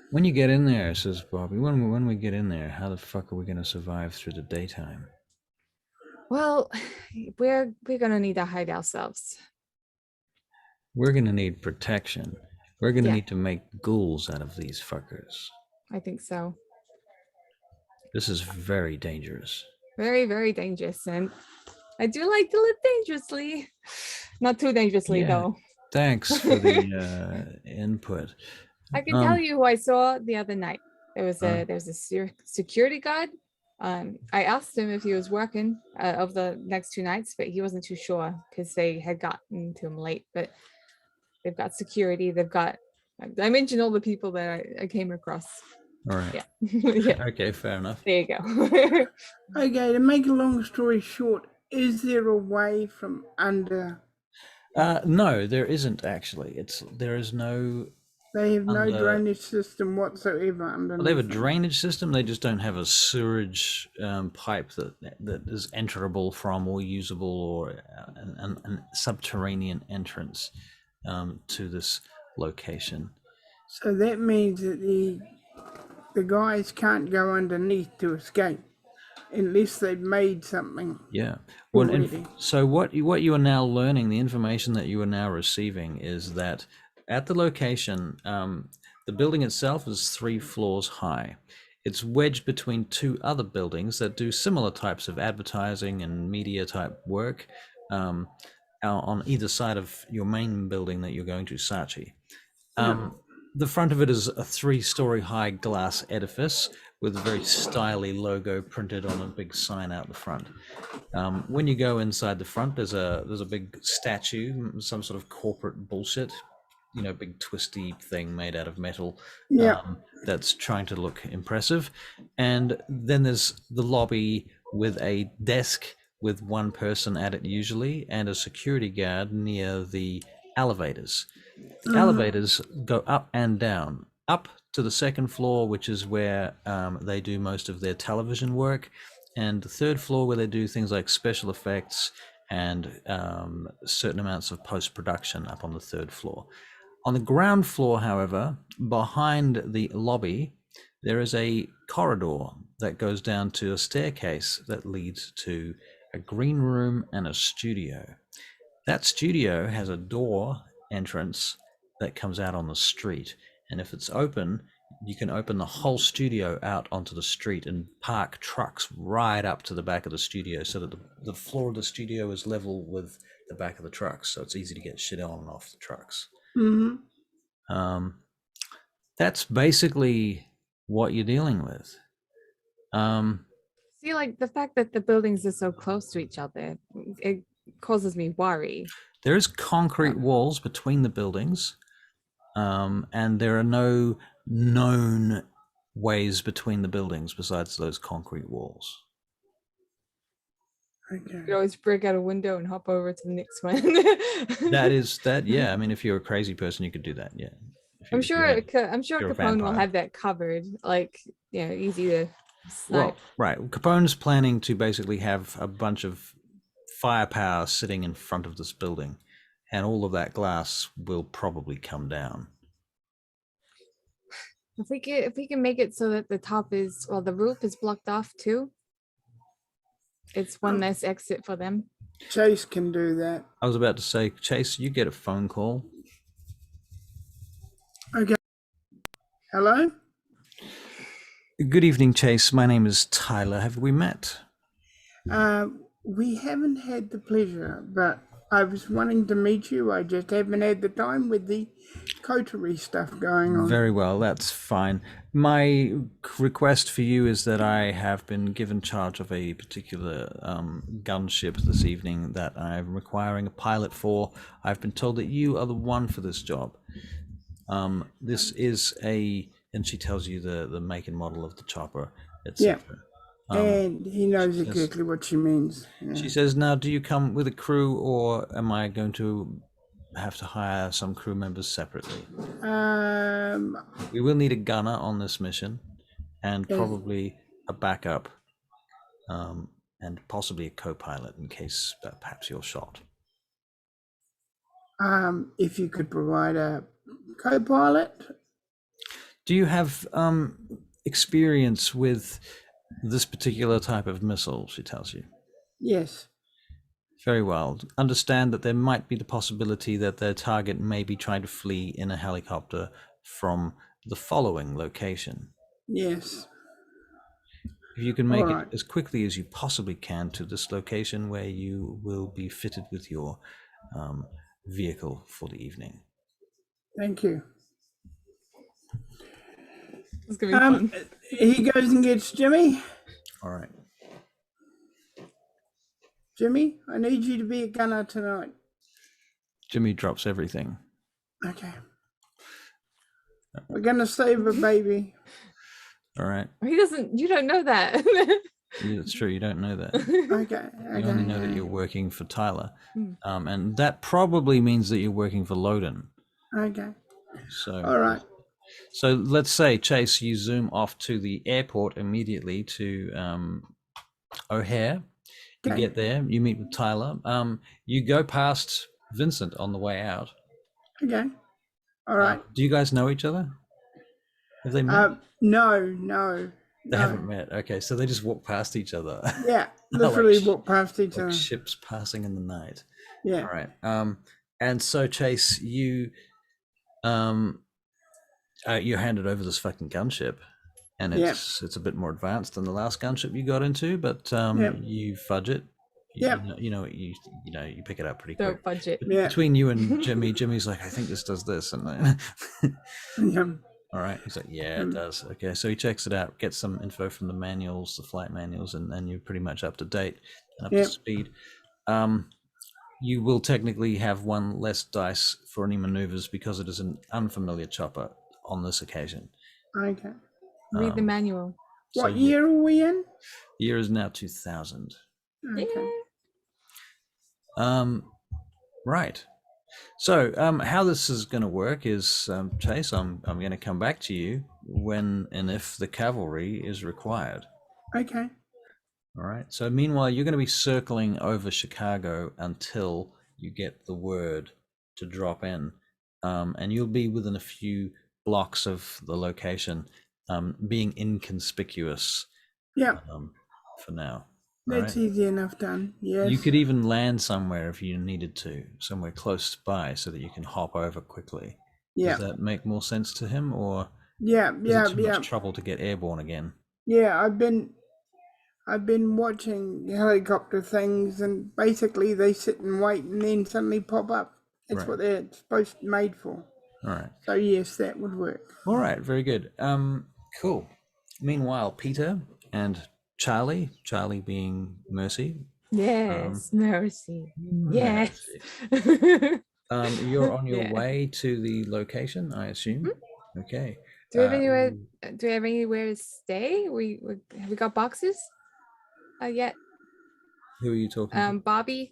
when you get in there, says Bobby, when we get in there, how the fuck are we going to survive through the daytime? Well, we're gonna need to hide ourselves. We're going to need protection. We're going to Yeah. need to make ghouls out of these fuckers. I think so. This is very dangerous. Very, very dangerous. And I do like to live dangerously. Not too dangerously, though. Thanks for the input. I can tell you who I saw the other night. There was a security guard. I asked him if he was working of the next 2 nights, but he wasn't too sure because they had gotten to him late. But they've got security. They've got. I mentioned all the people that I came across. All right. Yeah. Yeah. Okay, fair enough. There you go. Okay, to make a long story short, is there a way from under? No, there isn't actually. There is no. They have no drainage system whatsoever underneath. They have a drainage system. They just don't have a sewerage pipe that is enterable from or usable, or an subterranean entrance to this location. So that means that the guys can't go underneath to escape unless they've made something. Yeah. Well, already. So what you are now learning, the information that you are now receiving, is that at the location, the building itself is 3 floors high. It's wedged between 2 other buildings that do similar types of advertising and media type work on either side of your main building that you're going to, Sachi. The front of it is a 3-story high glass edifice with a very stylish logo printed on a big sign out the front. When you go inside the front, there's a big statue, some sort of corporate bullshit, big twisty thing made out of metal. That's trying to look impressive. And then there's the lobby with a desk with 1 person at it usually, and a security guard near the elevators. The elevators go up and down, up to the 2nd floor, which is where they do most of their television work, and the 3rd floor where they do things like special effects and certain amounts of post-production up on the 3rd floor. On the ground floor, however, behind the lobby, there is a corridor that goes down to a staircase that leads to a green room and a studio. That studio has a door entrance that comes out on the street, and if it's open, you can open the whole studio out onto the street and park trucks right up to the back of the studio, so that the floor of the studio is level with the back of the trucks, so it's easy to get shit on and off the trucks. That's basically what you're dealing with. See, like the fact that the buildings are so close to each other, it causes me worry. There is concrete walls between the buildings, and there are no known ways between the buildings besides those concrete walls. Okay. You could always break out a window and hop over to the next one. Yeah. I mean, if you're a crazy person, you could do that. Yeah. I'm sure you're a Capone will vampire. have that covered. Like, easy to Well, right. Capone's planning to basically have a bunch of firepower sitting in front of this building, and all of that glass will probably come down. If we can make it so that the top is, well, the roof is blocked off too. It's one less exit for them. Chase can do that. I was about to say, Chase, you get a phone call. Okay. Hello? Good evening, Chase. My name is Tyler. Have we met? We haven't had the pleasure, but I was wanting to meet you. I just haven't had the time with the coterie stuff going on. Very well, that's fine. My request for you is that I have been given charge of a particular gunship this evening that I'm requiring a pilot for. I've been told that you are the one for this job. This is and she tells you the make and model of the chopper, etc. And he knows exactly what she means. Yeah. She says, now, do you come with a crew, or am I going to have to hire some crew members separately? We will need a gunner on this mission, and probably a backup, and possibly a co-pilot in case perhaps you're shot. If you could provide a co-pilot. Do you have experience with this particular type of missile, she tells you? Yes. Very well. Understand that there might be the possibility that their target may be trying to flee in a helicopter from the following location. Yes. If you can make it as quickly as you possibly can to this location where you will be fitted with your vehicle for the evening. Thank you. It's gonna be fun. He goes and gets Jimmy. All right. Jimmy, I need you to be a gunner tonight. Jimmy drops everything. Okay. We're gonna save a baby. All right. He doesn't. You don't know that. Yeah, that's true. You don't know that. Okay. You only know that you're working for Tyler, and that probably means that you're working for Loden. Okay. So. All right. So let's say, Chase, you zoom off to the airport immediately to O'Hare. You get there, you meet with Tyler. You go past Vincent on the way out. Okay. All right. Do you guys know each other? Have they met? No. They haven't met. Okay, so they just walk past each other. Yeah, literally walk past each like other. Ships passing in the night. Yeah. All right. And so, Chase, you're handed over this fucking gunship, and it's a bit more advanced than the last gunship you got into, but you fudge it. You pick it up pretty quick. Don't fudge it. Between you and Jimmy's like, I think this does this, and Yeah. all right, he's like, yeah, it does. Okay, so he checks it out, gets some info from the manuals, the flight manuals, and you're pretty much up to date and up to speed. You will technically have one less dice for any maneuvers because it is an unfamiliar chopper on this occasion. Okay. Read the manual. What year are we in? The year is now 2000. Okay. Right. So how this is going to work is, Chase, I'm going to come back to you when and if the cavalry is required. Okay. All right. So meanwhile, you're going to be circling over Chicago until you get the word to drop in, and you'll be within a few blocks of the location, being inconspicuous. Yeah. For now. That's easy enough done. Yes. You could even land somewhere if you needed to, somewhere close by, so that you can hop over quickly. Yeah. Does that make more sense to him, or is it too much trouble to get airborne again? Yeah, I've been watching helicopter things, and basically they sit and wait and then suddenly pop up. That's what they're supposed to be made for. All right. So yes, that would work. All right, very good. Cool. Meanwhile, Peter and Charlie being Mercy. Yes, Mercy. Yes. You're on your way to the location, I assume. Okay. Do we have anywhere to stay? Have we got boxes? Yet? Who are you talking to? Bobby.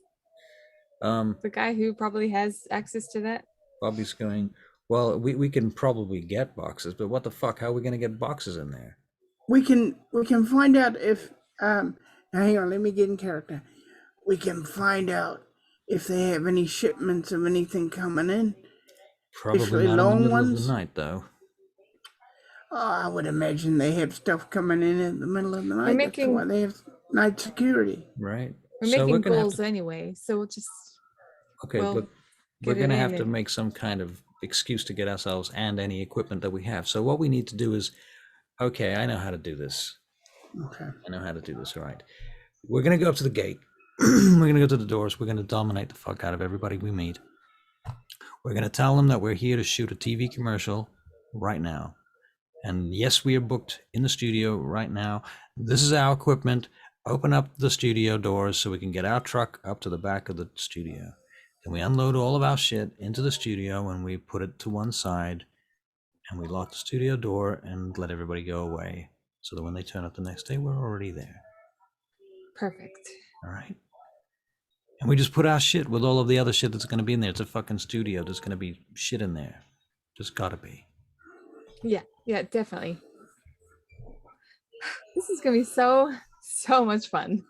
The guy who probably has access to that. Bobby's going, well, we can probably get boxes, but what the fuck? How are we going to get boxes in there? we can find out if now hang on, let me get in character. We can find out if they have any shipments of anything coming in. Probably Especially not in the long middle of ones. the night, though. Oh, I would imagine they have stuff coming in the middle of the night. That's making- why they have night security. Right. We're So making gonna have goals to, anyway, so we'll just okay, we'll but we're get going it to have in to and- make some kind of excuse to get ourselves and any equipment that we have. So what we need to do is, okay, I know how to do this. Okay. I know how to do this. All right. We're going to go up to the gate. We're going to go to the doors. We're going to dominate the fuck out of everybody we meet. We're going to tell them that we're here to shoot a TV commercial right now. And yes, we are booked in the studio right now. This is our equipment. Open up the studio doors so we can get our truck up to the back of the studio. Then we unload all of our shit into the studio and we put it to one side and we lock the studio door and let everybody go away so that when they turn up the next day, we're already there. Perfect. All right. And we just put our shit with all of the other shit that's going to be in there. It's a fucking studio. There's going to be shit in there. Just gotta be. Yeah, definitely. This is gonna be so much fun.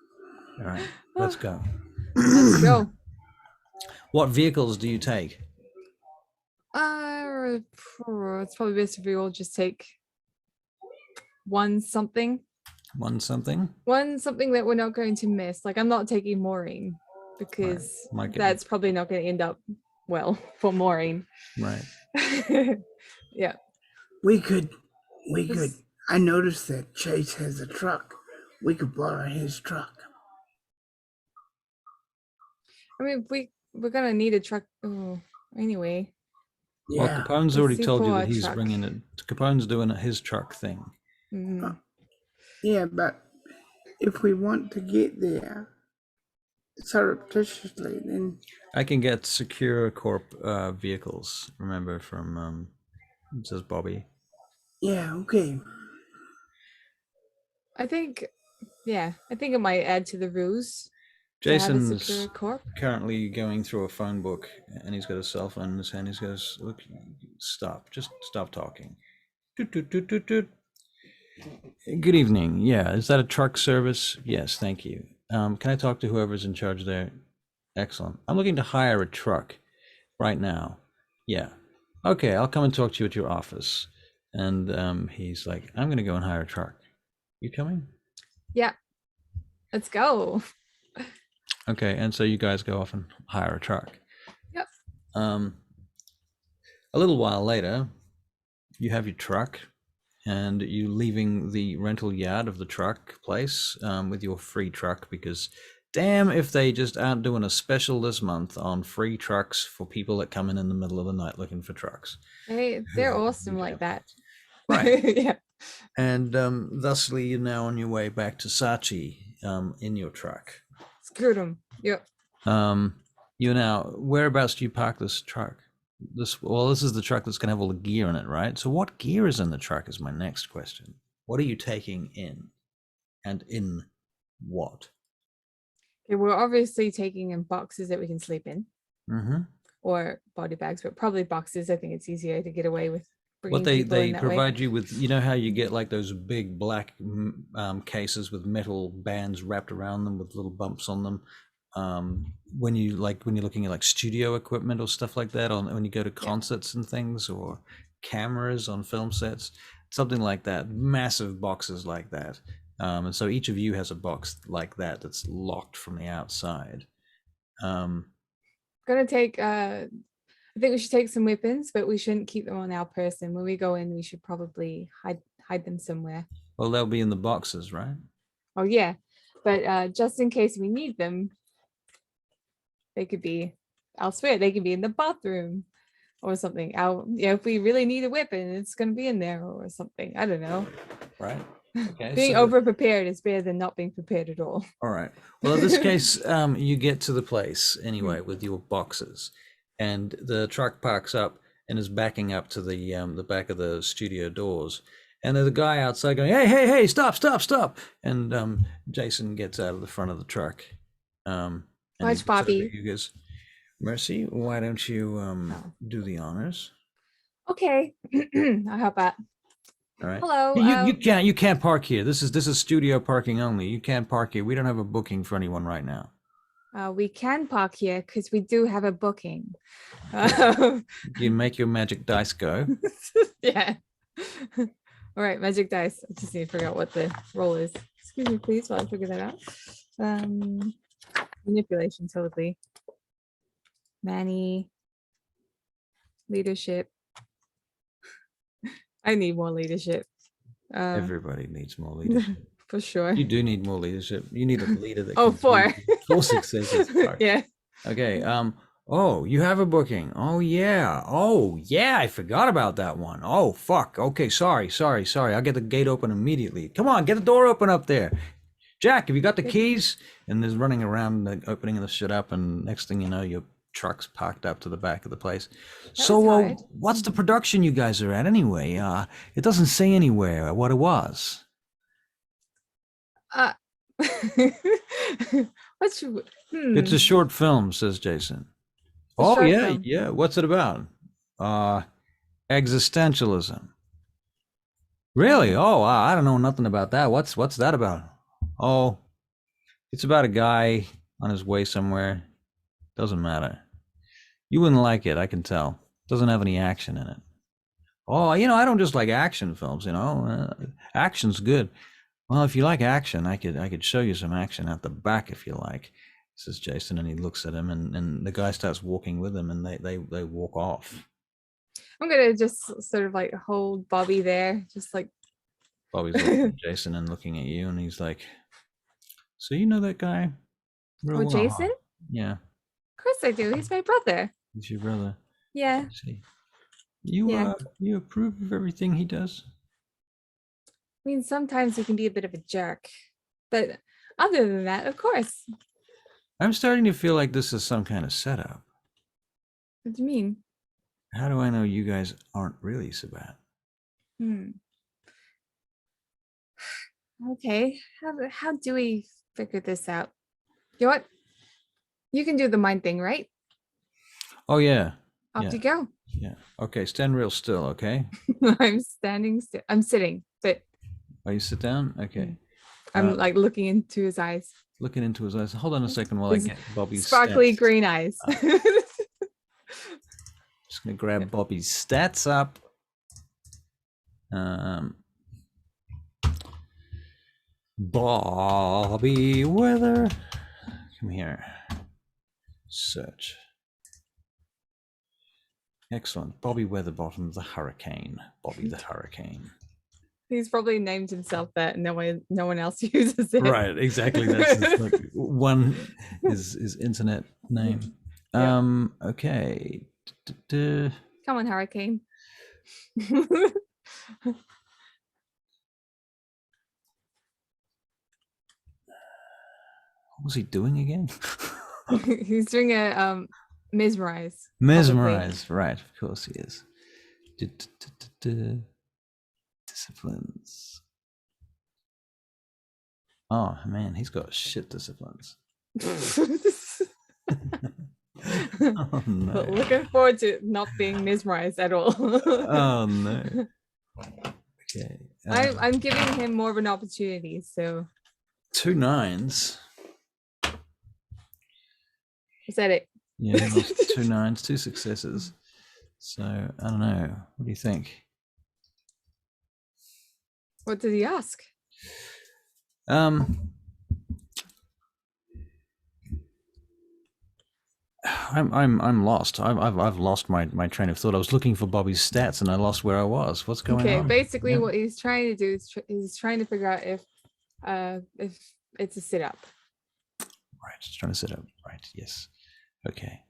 All right. Let's go. Let's go. What vehicles do you take? It's probably best if we all just take one something Something? that we're not going to miss. Like, I'm not taking Maureen because Might get- that's probably not going to end up well for Maureen. Right. Yeah. We could. This- I noticed that Chase has a truck. We could borrow his truck. I mean, we're gonna need a truck. Oh, anyway. Well, Yeah. Capone's Let's already see told you for that a he's truck. bringing it. Capone's doing his truck thing. Mm. Yeah, but if we want to get there surreptitiously, then I can get Secure Corp vehicles. Remember from it says Bobby. yeah, okay. I think it might add to the ruse to have a secure Jason's corp. currently going through a phone book, and he's got a cell phone in his hand. He goes, "Look, stop. Just stop talking." Toot, toot, toot, toot, toot. Good evening. Yeah, is that a truck service? Yes, thank you. Can I talk to whoever's in charge there? Excellent. I'm looking to hire a truck right now. Yeah. Okay, I'll come and talk to you at your office. And he's like, I'm going to go and hire a truck. You coming? Yeah. Let's go. Okay, and so you guys go off and hire a truck. Yep. A little while later, you have your truck and you leaving the rental yard of the truck place with your free truck, because damn if they just aren't doing a special this month on free trucks for people that come in the middle of the night looking for trucks. Hey, they're Yeah, awesome yeah. like that. Right. Yeah. And thusly, you're now on your way back to Sachi in your truck. Screwed them. Yep. You're now, whereabouts do you park this truck? This is the truck that's going to have all the gear in it, right? So what gear is in the truck is my next question. What are you taking in? And in what? Okay, we're obviously taking in boxes that we can sleep in, Mm-hmm. or body bags, but probably boxes. I think it's easier to get away with bringing What they people in that way. provide you with, you know how you get like those big black cases with metal bands wrapped around them with little bumps on them. When you're looking at like studio equipment or stuff like that, when you go to concerts and things, or cameras on film sets, something like that, massive boxes like that. And so each of you has a box like that that's locked from the outside. Gonna take I think we should take some weapons, but we shouldn't keep them on our person. When we go in, we should probably hide them somewhere. Well, they'll be in the boxes, right? Oh yeah, but just in case we need them, they could be elsewhere. They could be in the bathroom or something. If we really need a weapon, it's gonna be in there or something. I don't know. Right. Okay. Being so- over prepared is better than not being prepared at all. All right. Well, in this case, you get to the place anyway with your boxes, and the truck parks up and is backing up to the back of the studio doors, and there's a guy outside going, "Hey, stop, stop, stop!" And Jason gets out of the front of the truck. And he Watch looks over Bobby. at you, goes, "Mercy, why don't you do the honors?" Okay, I'll help out. All right. Hello. You can't park here. This is studio parking only. You can't park here. We don't have a booking for anyone right now. We can park here because we do have a booking. You make your magic dice go. Yeah. All right, magic dice. I just need to figure out what the roll is. Excuse me, please, while I figure that out. Manipulation, totally. Manny. Leadership. I need more leadership. Everybody needs more leadership. For sure. You do need more leadership. You need a leader that. Oh, can 4. lead you. 4 successes. Yeah. Okay. Oh, you have a booking. Oh yeah. I forgot about that one. Oh fuck. Okay. Sorry. I'll get the gate open immediately. Come on, get the door open up there. Jack, have you got the keys? And there's running around, opening the shit up, and next thing you know, your truck's parked up to the back of the place. So, what's the production you guys are at anyway? It doesn't say anywhere what it was. It's a short film, says Jason. Oh yeah, film. Yeah. What's it about? Existentialism. Really? Oh, I don't know nothing about that. What's that about? Oh, it's about a guy on his way somewhere. Doesn't matter. You wouldn't like it, I can tell. Doesn't have any action in it. Oh, I don't just like action films. Action's good. Well, if you like action, I could show you some action at the back if you like, says Jason, and he looks at him, and the guy starts walking with him, and they walk off. I'm gonna just sort of like hold Bobby there, just like. Bobby's looking at Jason and looking at you, and he's like, "So you know that guy?" Oh, Jason? Yeah. Of course I do. He's my brother. He's your brother. Yeah. See, you approve of everything he does? I mean, sometimes he can be a bit of a jerk, but other than that, of course. I'm starting to feel like this is some kind of setup. What do you mean? How do I know you guys aren't really so bad? Okay. How do we figure this out? You know what? You can do the mind thing, right? Oh yeah. Off you go. Yeah. Okay. Stand real still. Okay. I'm standing still. I'm sitting, but. Oh, you sit down. Okay. I'm like looking into his eyes. Looking into his eyes. Hold on a second while I get Bobby's sparkly stats. Green eyes. Just gonna grab Bobby's stats up. Bobby Weather. Come here. Search. Excellent. Bobby Weatherbottom, the Hurricane. Bobby the Hurricane. He's probably named himself that, and no one else uses it. Right, exactly. That's like one is internet name. Okay. Come on, Hurricane. What was he doing again? He's doing a mesmerize. Mesmerize, probably. Right? Of course he is. Disciplines. Oh man, he's got shit disciplines. Oh no! Looking forward to not being mesmerized at all. Oh no! Okay. I'm giving him more of an opportunity. So 2 9s. Is that it? Yeah, 2 9s, 2 successes. So I don't know. What do you think? What did he ask? I'm lost. I've lost my train of thought. I was looking for Bobby's stats and I lost where I was. What's going on? Okay, basically what he's trying to do is he's trying to figure out if it's a sit up. Right, just trying to sit up. Right, yes. Okay.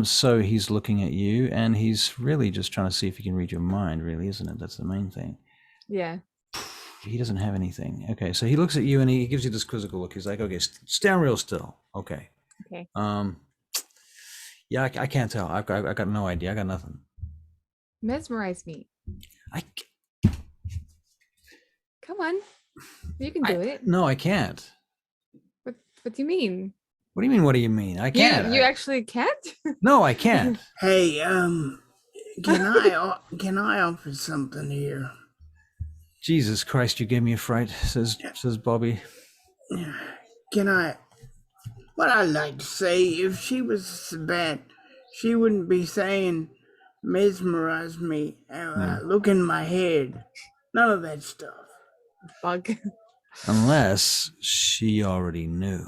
So he's looking at you and he's really just trying to see if he can read your mind, really, isn't it? That's the main thing. Yeah. He doesn't have anything. Okay, so he looks at you and he gives you this quizzical look. He's like, okay, stand real still. Okay. Okay. Yeah, I can't tell. I got no idea. I got nothing. Mesmerize me. Come on. You can do it. No, I can't. What do you mean? What do you mean? What do you mean? I can't. You actually can't? No, I can't. Hey, can I offer something here? Jesus Christ, you gave me a fright, says Bobby. Can I? What I'd like to say, if she was Sabat, she wouldn't be saying, mesmerize me, look in my head. None of that stuff. Bug. Unless she already knew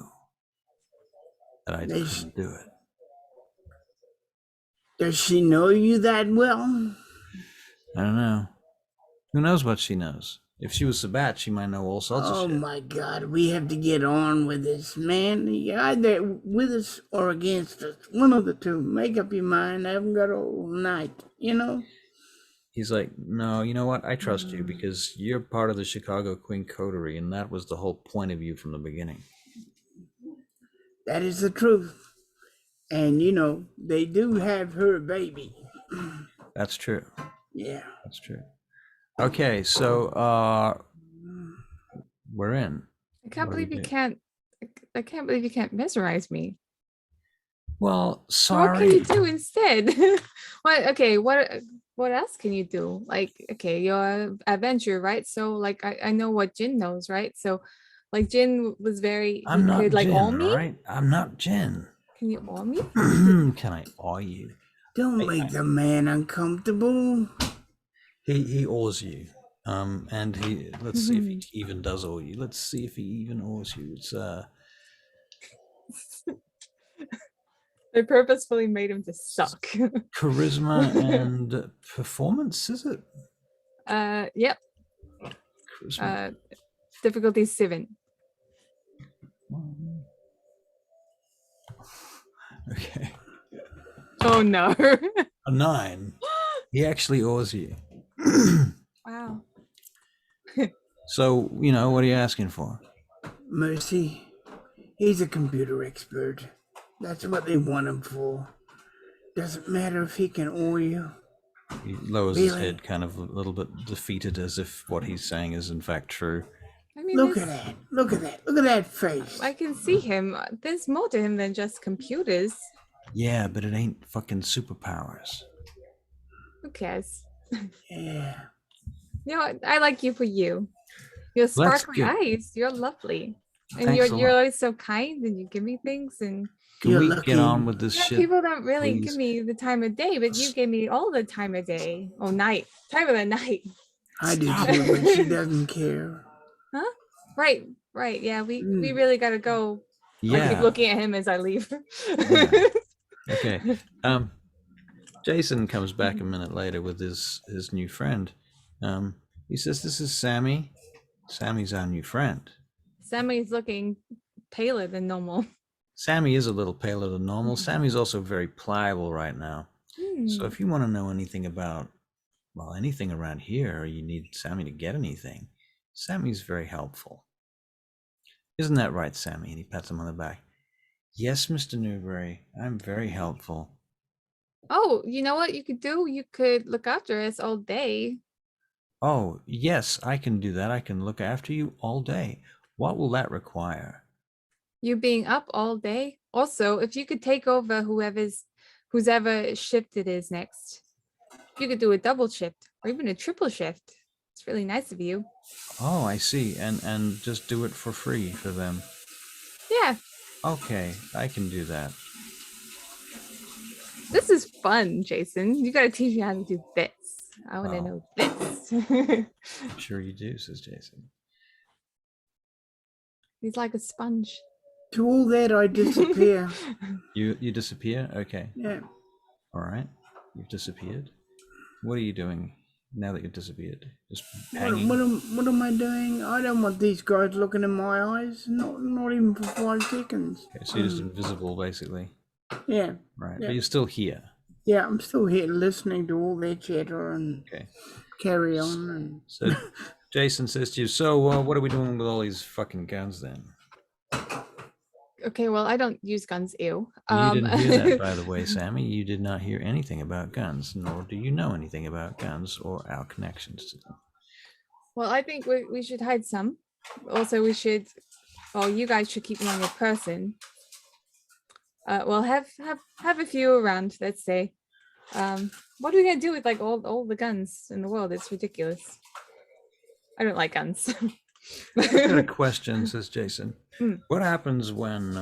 that I They- couldn't do it. Does she know you that well? I don't know. Who knows what she knows? If she was Sabat, she might know all sorts Oh of shit. my God, we have to get on with this, man. You're either with us or against us. One of the two. Make up your mind. I haven't got all night, you know? He's like, no, you know what? I trust you because you're part of the Chicago Queen Coterie, and that was the whole point of you from the beginning. That is the truth. And, you know, they do have her baby. That's true. Yeah. That's true. Okay, so we're in. I can't What do we believe you do? can't. I can't believe you can't mesmerize me. Well, So what can you sorry. do instead? What? Okay. What else can you do? Like, okay, you're an adventure, right? So, like, I know what Jin knows, right? So, like, Jin was very. I'm He not could like Jin, awe me. right? I'm not Jin. Can you awe me? Can I awe you? Don't make the man uncomfortable. He awes you. And let's see if he even does awe you. Let's see if he even awes you. It's I purposefully made him to suck. charisma and performance, is it? Yep. Charisma. Difficulty 7. Okay. Oh no. A 9. He actually awes you. Wow. So, you know, what are you asking for? Mercy, he's a computer expert. That's what they want him for. Doesn't matter if he can awe you. He lowers his Really? head, kind of a little bit defeated, as if what he's saying is in fact true. I mean, Look at that. Look at that. Look at that face. I can see him. There's more to him than just computers. Yeah, but it ain't fucking superpowers. Who cares? Yeah. You know what? I like you for you. Your Well, that's sparkly good. eyes. You're lovely. And Thanks a you're lot. always so kind and you give me things and Can You're we lucky. get on with this yeah, shit? people don't really please? give me the time of day, but you gave me all the time of day. Oh, night. Time of the night. I do Stop too, it. but she doesn't care. Huh? Right. Yeah, we Mm. really gotta go. I keep Yeah. looking at him as I leave. Yeah. Okay. Jason comes back a minute later with his new friend. He says, "This is Sammy. Sammy's our new friend." Sammy's looking paler than normal. Sammy is a little paler than normal. Sammy's also very pliable right now. So if you want to know anything about, well, anything around here, or you need Sammy to get anything, Sammy's very helpful. Isn't that right, Sammy? And he pats him on the back. Yes, Mr. Newberry, I'm very helpful. Oh, you know what you could do? You could look after us all day. Oh, yes, I can do that. I can look after you all day. What will that require? You being up all day. Also, if you could take over whose ever shift it is next. You could do a double shift or even a triple shift. It's really nice of you. Oh, I see. And just do it for free for them. Yeah, Okay, I can do that. this is fun, Jason. You gotta teach me how to do this. I want to Oh. know this. I'm sure you do, says Jason. He's like a sponge. To all that, I disappear. You disappear? Okay. Yeah. All right. You've disappeared. What are you doing now that you've disappeared? Just What, hanging? what am I doing? I don't want these guys looking in my eyes. Not even for 5 seconds. Okay, so you're just invisible, basically. Yeah. Right. Yeah. But you're still here. Yeah, I'm still here listening to all their chatter and Okay. carry on. And So Jason says to you, so what are we doing with all these fucking guns then? Okay, well, I don't use guns, ew. You didn't hear that, by the way, Sammy. You did not hear anything about guns, nor do you know anything about guns or our connections to them. Well, I think we should hide some. Also, we should, well, you guys should keep me on your person. Well, have a few around, let's say. What are we gonna do with like all the guns in the world? It's ridiculous. I don't like guns. I've got a question, says Jason. Mm. What happens when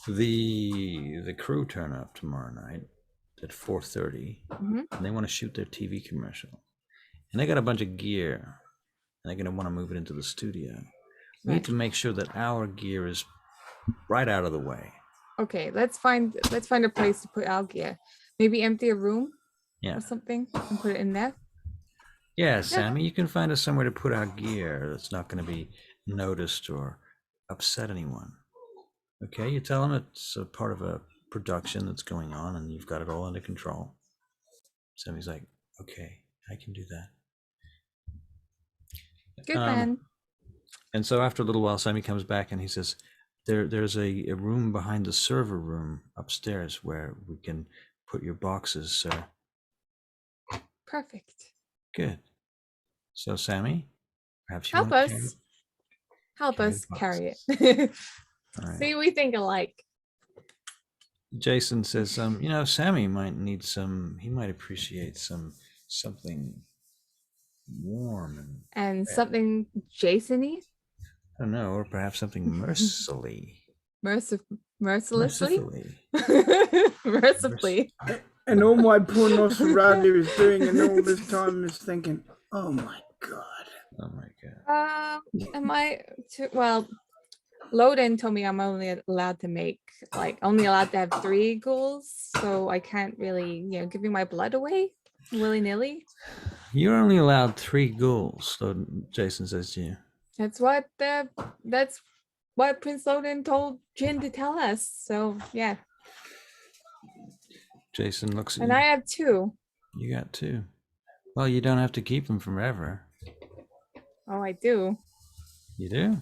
the crew turn up tomorrow night at 4:30 Mhm. and they want to shoot their TV commercial, and they got a bunch of gear, and they're going to want to move it into the studio? We need to make sure that our gear is right out of the way. Okay, let's find a place to put our gear. Maybe empty a room Yeah. or something and put it in there. Yeah, Sammy, you can find us somewhere to put our gear that's not going to be noticed or upset anyone. Okay, you tell them it's a part of a production that's going on and you've got it all under control. Sammy's like, okay, I can do that. Good plan. And so after a little while, Sammy comes back and he says, there's a room behind the server room upstairs where we can put your boxes, sir. Perfect. Good. So Sammy, perhaps you Help want to us. Help carry us the carry boxes. it. All right. See, we think alike. Jason says, Sammy might need he might appreciate something warm And something Jason-y? I don't know, or perhaps something mercilessly. Mercilessly? Mercifully. And all my poor Nosferatu is doing in all this time is thinking, oh my God. Oh my God. Am I well, Loden told me I'm only allowed to make only allowed to have 3 ghouls, so I can't really, giving my blood away willy-nilly. You're only allowed 3 ghouls, so Jason says to you. That's what Prince Loden told Jin to tell us. So yeah. Jason looks at and you. I have 2. You got 2. Well, you don't have to keep them forever. Oh, I do. You do?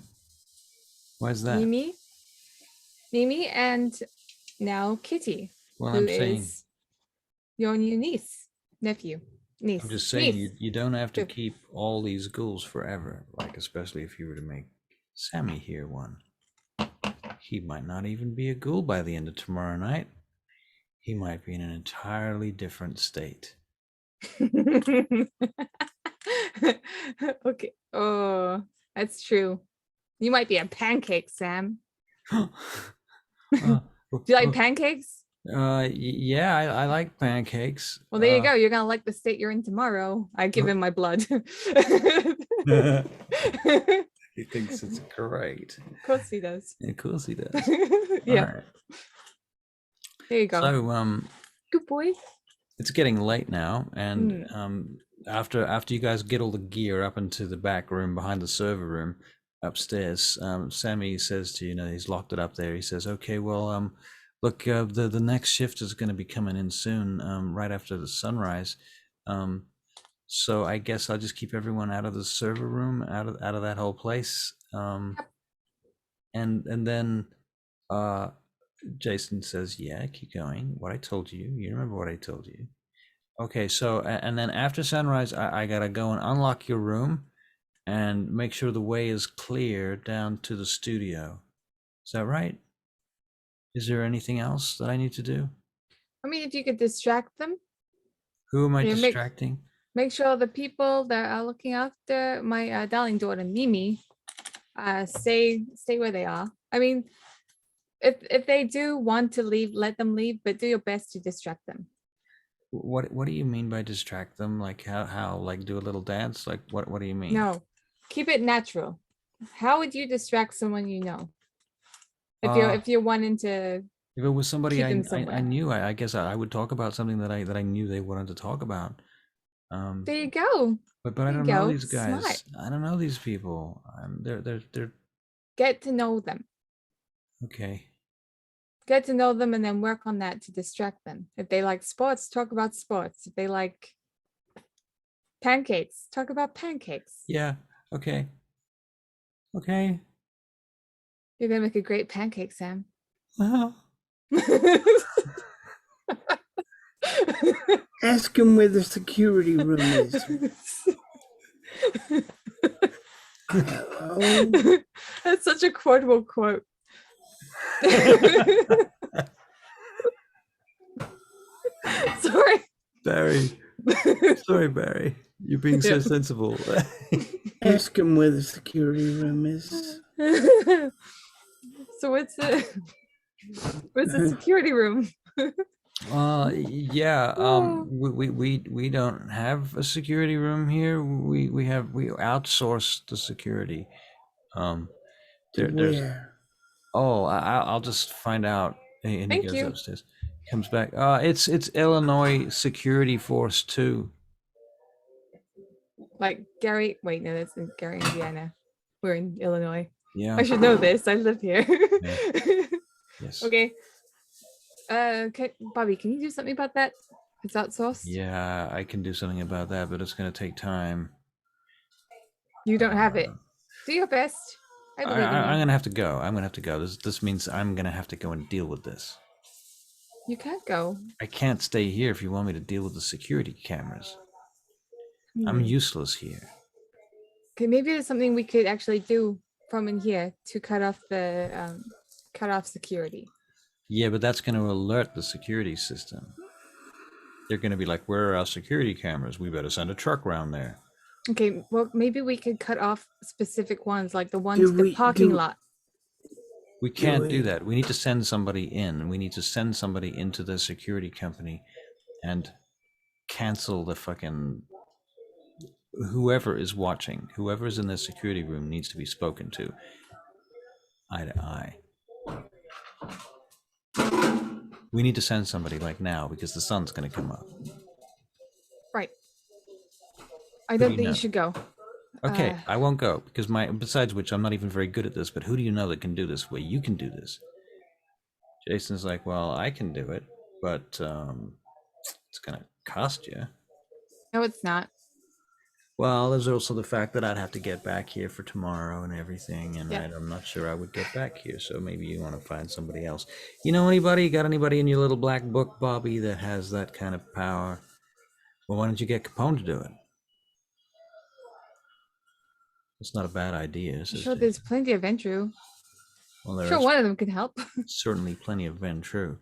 Why's that? Mimi, and now Kitty. Well, who I'm saying is your new niece. I'm just saying you don't have to keep all these ghouls forever. Especially if you were to make Sammy here one. He might not even be a ghoul by the end of tomorrow night. He might be in an entirely different state. Okay. Oh, that's true. You might be a pancake, Sam. Do you like pancakes? Yeah, I like pancakes. Well, there you go. You're gonna like the state you're in tomorrow. I give him my blood. He thinks it's great. Of course he does. Of course he does. Yeah. All right. There you go. So good boy. It's getting late now, and after you guys get all the gear up into the back room behind the server room upstairs, Sammy says to he's locked it up there. He says, "Okay, well, look, the next shift is going to be coming in soon, right after the sunrise. So I guess I'll just keep everyone out of the server room, out of that whole place. And then Jason says, yeah, keep going. What I told you. You remember what I told you. Okay, so, and then after sunrise, I gotta go and unlock your room and make sure the way is clear down to the studio. Is that right? Is there anything else that I need to do? I mean, if you could distract them. Who am I distracting? Make sure the people that are looking after my darling daughter, Mimi, stay where they are. I mean, if they do want to leave, let them leave, but do your best to distract them. What do you mean by distract them? Like how like do a little dance? Like what do you mean? No, keep it natural. How would you distract someone you know? If you're wanting to. If it was somebody I knew, I guess I would talk about something that I knew they wanted to talk about. There you go. But I don't know these guys. Smart. I don't know these people. They're Get to know them. Okay. Get to know them and then work on that to distract them. If they like sports, talk about sports. If they like pancakes, talk about pancakes. Yeah. Okay. Okay. You're gonna make a great pancake, Sam. Ask him where the security room is. That's such a quotable quote. Sorry. Barry. Sorry, Barry. You're being so sensible. Ask him where the security room is. So where's the security room? Yeah. We don't have a security room here. We outsource the security. There's. Where? Oh, I'll just find out. And he Thank goes you. upstairs. Comes back. It's Illinois Security Force 2. Like Gary. Wait, no, that's in Gary, Indiana. We're in Illinois. Yeah. I should know this. I live here. Yes. Okay. Bobby, can you do something about that? It's outsourced. Yeah, I can do something about that, but it's going to take time. You don't have it. Do your best. I believe in I'm you. gonna have to go. I'm gonna have to go. This means I'm gonna have to go and deal with this. You can't go. I can't stay here if you want me to deal with the security cameras. I'm useless here. Okay, maybe there's something we could actually do from in here to cut off the security. Yeah, but that's gonna alert the security system. They're gonna be like, "Where are our security cameras? We better send a truck around there." Okay, well maybe we could cut off specific ones, like the ones in the parking lot. We can't do that. We need to send somebody in. We need to send somebody into the security company and cancel the fucking whoever is watching. Whoever is in the security room needs to be spoken to eye to eye. We need to send somebody like now because the sun's going to come up. Right. I don't think you should go. Okay, I won't go because besides which I'm not even very good at this, but who do you know that can do this way? You can do this. Jason's like, well, I can do it, but it's going to cost you. No, it's not. Well, there's also the fact that I'd have to get back here for tomorrow and everything, and I'm not sure I would get back here, so maybe you want to find somebody else. You know anybody? You got anybody in your little black book, Bobby, that has that kind of power? Well, why don't you get Capone to do it? It's not a bad idea. Sure, there's plenty of Ventru. Well, Sure, one of them could help. Certainly plenty of Ventru.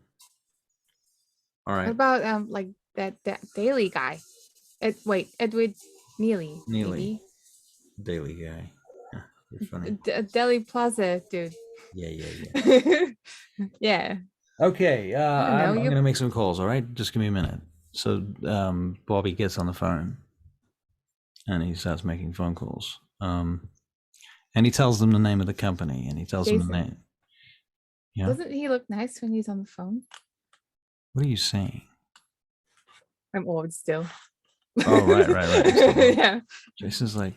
All right. What about like that Daily guy? Edward Neely. Neely. Daily guy. Yeah, you're funny. Deli Plaza dude. Yeah. Yeah. Okay. I'm gonna make some calls. All right, just give me a minute. So Bobby gets on the phone, and he starts making phone calls. And he tells them the name of the company, and he tells them the name. Yeah. Doesn't he look nice when he's on the phone? What are you saying? I'm old still. Oh, right. Yeah. Jason's like,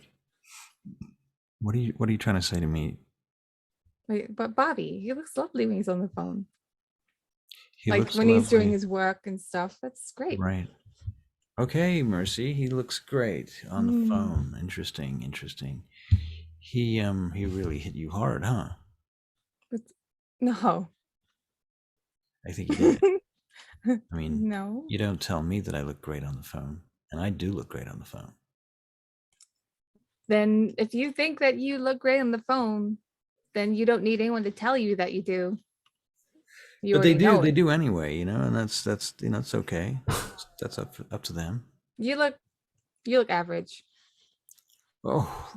what are you trying to say to me? Wait, but Bobby, he looks lovely when he's on the phone. He like when he's doing his work and stuff. That's great. Right. Okay, Mercy. He looks great on the phone. Interesting. He really hit you hard, huh? But no. I think he did. I mean, no. You don't tell me that I look great on the phone, and I do look great on the phone. Then if you think that you look great on the phone, then you don't need anyone to tell you that you do. But they do anyway, and that's it's okay. That's up to them. You look average. Oh.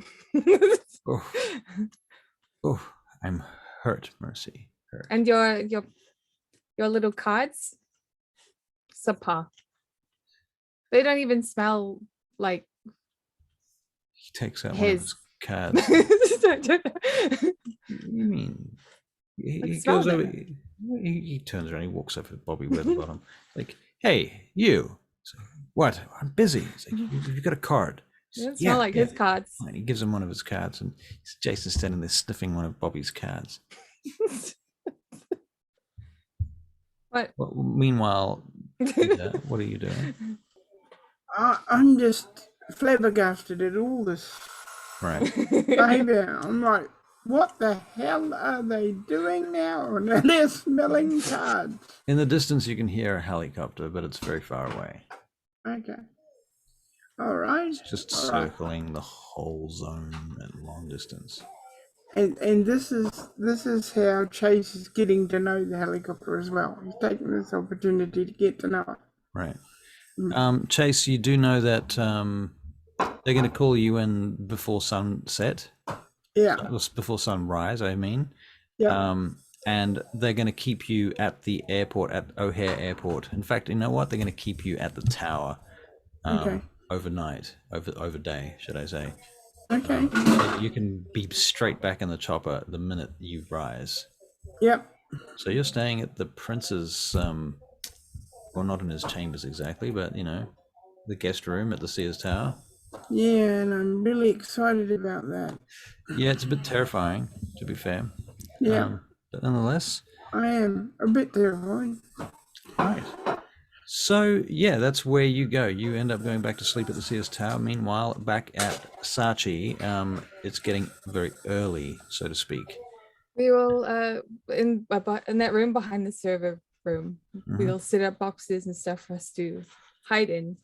I'm hurt, Mercy. Hurt. And your little cards, subpar. They don't even smell like. He takes out one of his cards. You mean he goes over? He turns around. He walks over to Bobby Weatherbottom. Like, hey, you. Like, what? I'm busy. He's like, you've got a card. It smell like his cards. And he gives him one of his cards, and Jason's standing there sniffing one of Bobby's cards. What? Well, meanwhile, what are you doing? I'm just flabbergasted at all this behavior. I'm like, what the hell are they doing now? And they're smelling cards. In the distance, you can hear a helicopter, but it's very far away. Okay. All right. It's just circling the whole zone at long distance. And this is how Chase is getting to know the helicopter as well. He's taking this opportunity to get to know it. Right. Chase, you do know that They're going to call you in before sunset, Yeah. before sunrise, I mean. Yeah. And they're going to keep you at the airport, at O'Hare Airport. In fact, you know what? They're going to keep you at the tower Okay. overnight, over day, should I say. Okay. So you can be straight back in the chopper the minute you rise. Yep. So you're staying at the prince's, well, not in his chambers exactly, but, you know, the guest room at the Sears Tower. Yeah, and I'm really excited about that. Yeah, it's a bit terrifying, to be fair. Yeah. But nonetheless. I am a bit terrified. Right. So, yeah, that's where you go. You end up going back to sleep at the Sears Tower. Meanwhile, back at Sachi, it's getting very early, so to speak. We will in that room behind the server room. We'll set up boxes and stuff for us to hide in,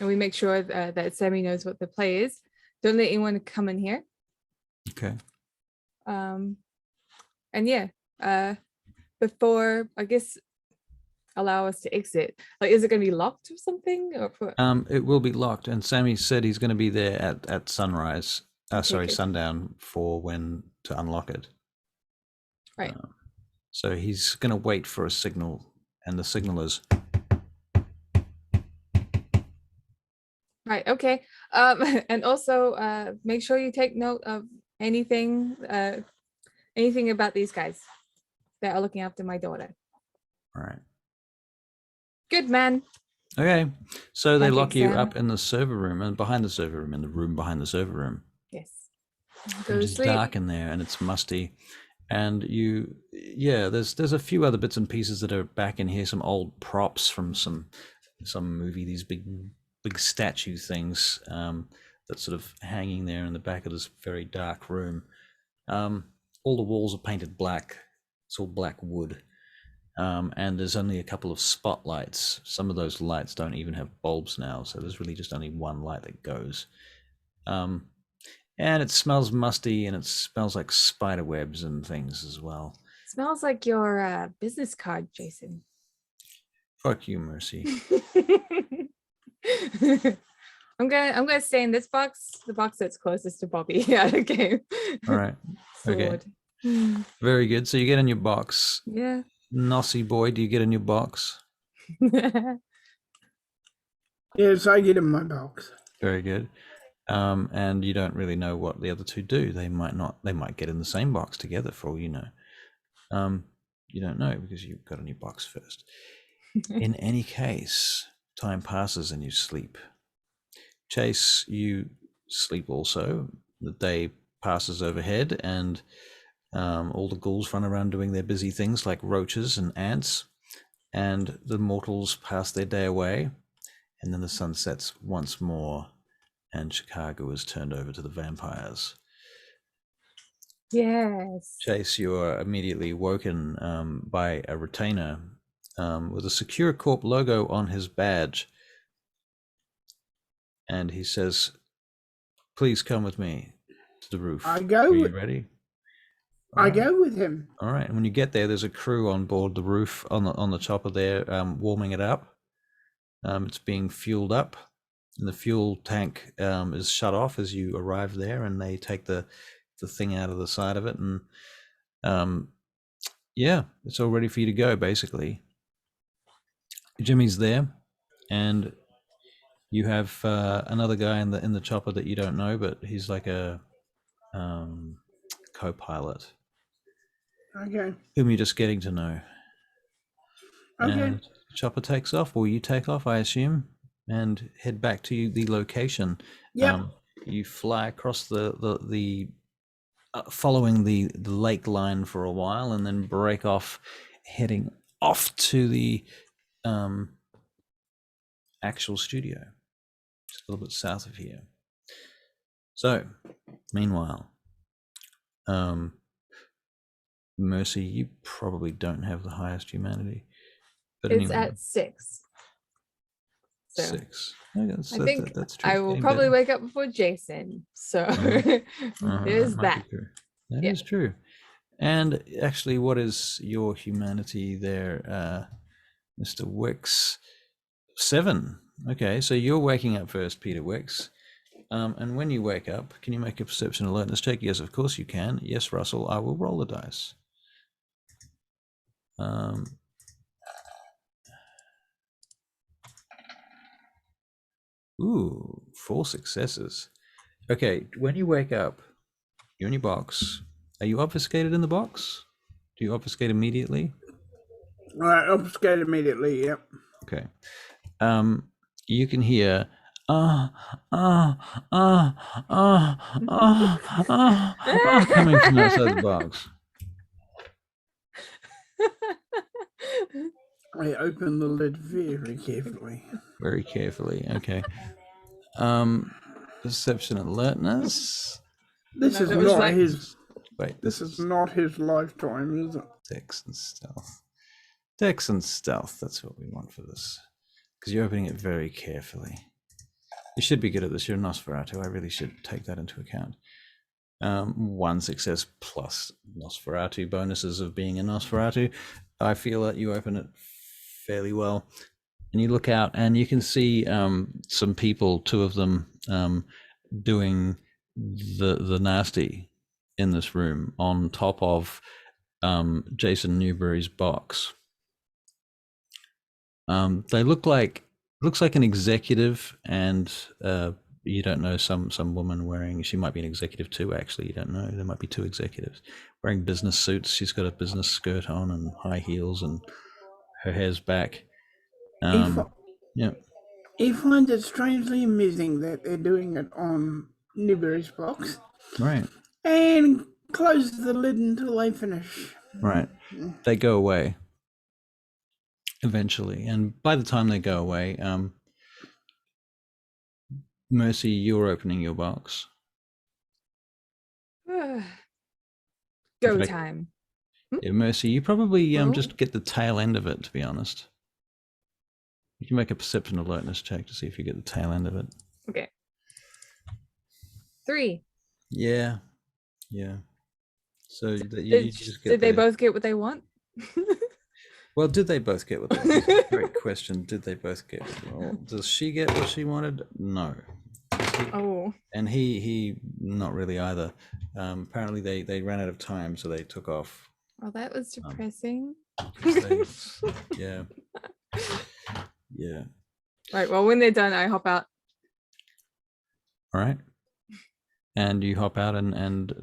and we make sure that Sammy knows what the play is. Don't let anyone come in here. Okay. And yeah, before, I guess, allow us to exit. Like, is it going to be locked or something? Or it will be locked, and Sammy said he's going to be there at sunrise. Sorry, good. sundown, for when to unlock it. Right. So he's going to wait for a signal, and the signal is. Right. Okay. And also, make sure you take note of anything about these guys that are looking after my daughter. All right. Good man. Okay. So they Pancake lock you Sam. up in the server room, and behind the server room, in the room behind the server room. Yes. Go to It's sleep. dark in there, and it's musty. And there's a few other bits and pieces that are back in here. Some old props from some movie. These big statue things that's sort of hanging there in the back of this very dark room. All the walls are painted black. It's all black wood. And there's only a couple of spotlights. Some of those lights don't even have bulbs now, so there's really just only one light that goes. And it smells musty, and it smells like spider webs and things as well. Smells like your business card, Jason. Fuck you, Mercy. I'm gonna stay in this box, the box that's closest to Bobby. Yeah, okay. All right. Okay. Very good. So you get in your box. Yeah. Nossie boy, do you get in your box? Yes, I get in my box. Very good. And you don't really know what the other two do. They might get in the same box together, for all you know. You don't know because you got in your box first. In any case, time passes and you sleep. Chase, you sleep also. The day passes overhead, and all the ghouls run around doing their busy things like roaches and ants, and the mortals pass their day away, and then the sun sets once more, and Chicago is turned over to the vampires. Yes. Chase, you are immediately woken by a retainer with a Secure Corp logo on his badge. And he says, "Please come with me to the roof." I go. Are you ready? I go with him. All right. And when you get there, there's a crew on board the roof on the chopper there, warming it up. It's being fueled up, and the fuel tank is shut off as you arrive there, and they take the thing out of the side of it, and it's all ready for you to go. Basically, Jimmy's there, and you have another guy in the chopper that you don't know, but he's like a co-pilot. Okay. Whom you're just getting to know. Okay. And the chopper takes off, or you take off, I assume, and head back to the location. Yeah. You fly across the following the lake line for a while, and then break off, heading off to the actual studio, just a little bit south of here. So, meanwhile, Mercy, you probably don't have the highest humanity, but It's anyway, at 6. So 6. Okay, I think that's true. I will Getting probably better. wake up before Jason. So there's that. That is true. And actually, what is your humanity there, Mr. Wicks? 7. Okay, so you're waking up first, Peter Wicks. And when you wake up, can you make a perception alertness check? Yes, of course you can. Yes, Russell, I will roll the dice. Ooh, 4 successes. Okay, when you wake up, you're in your box. Are you obfuscated in the box? Do you obfuscate immediately? Right, obfuscate immediately, yep. Okay. You can hear coming from outside the box. I open the lid very carefully. Very carefully. Okay. Perception alertness. This No, is that was not like- his. Wait, This is not his lifetime, is it? Dex and stealth. Dex and stealth. That's what we want for this. Because you're opening it very carefully. You should be good at this. You're a Nosferatu. I really should take that into account. 1 success plus Nosferatu bonuses of being a Nosferatu. I feel that you open it fairly well. And you look out and you can see some people, 2 of them, doing the nasty in this room on top of Jason Newberry's box. They looks like an executive, and you don't know, some woman wearing, she might be an executive too, actually, you don't know, there might be 2 executives wearing business suits. She's got a business skirt on and high heels and her hair's back. Yeah. He finds it strangely amusing that they're doing it on Newberry's box. Right. And closes the lid until they finish. Right. They go away eventually, and by the time they go away, Mercy, you're opening your box. Go time. Yeah, Mercy, you probably Well? just get the tail end of it, to be honest. You can make a perception alertness check to see if you get the tail end of it. Okay. 3. Yeah. So you Did, just get did they both get what they want? Well, did they both get what they wanted? Great question. Did they both get what they wanted? Does she get what she wanted? No. Oh. And he not really either. Apparently they ran out of time, so they took off. Well, that was depressing. Yeah. Right. Well, when they're done, I hop out. All right. And you hop out and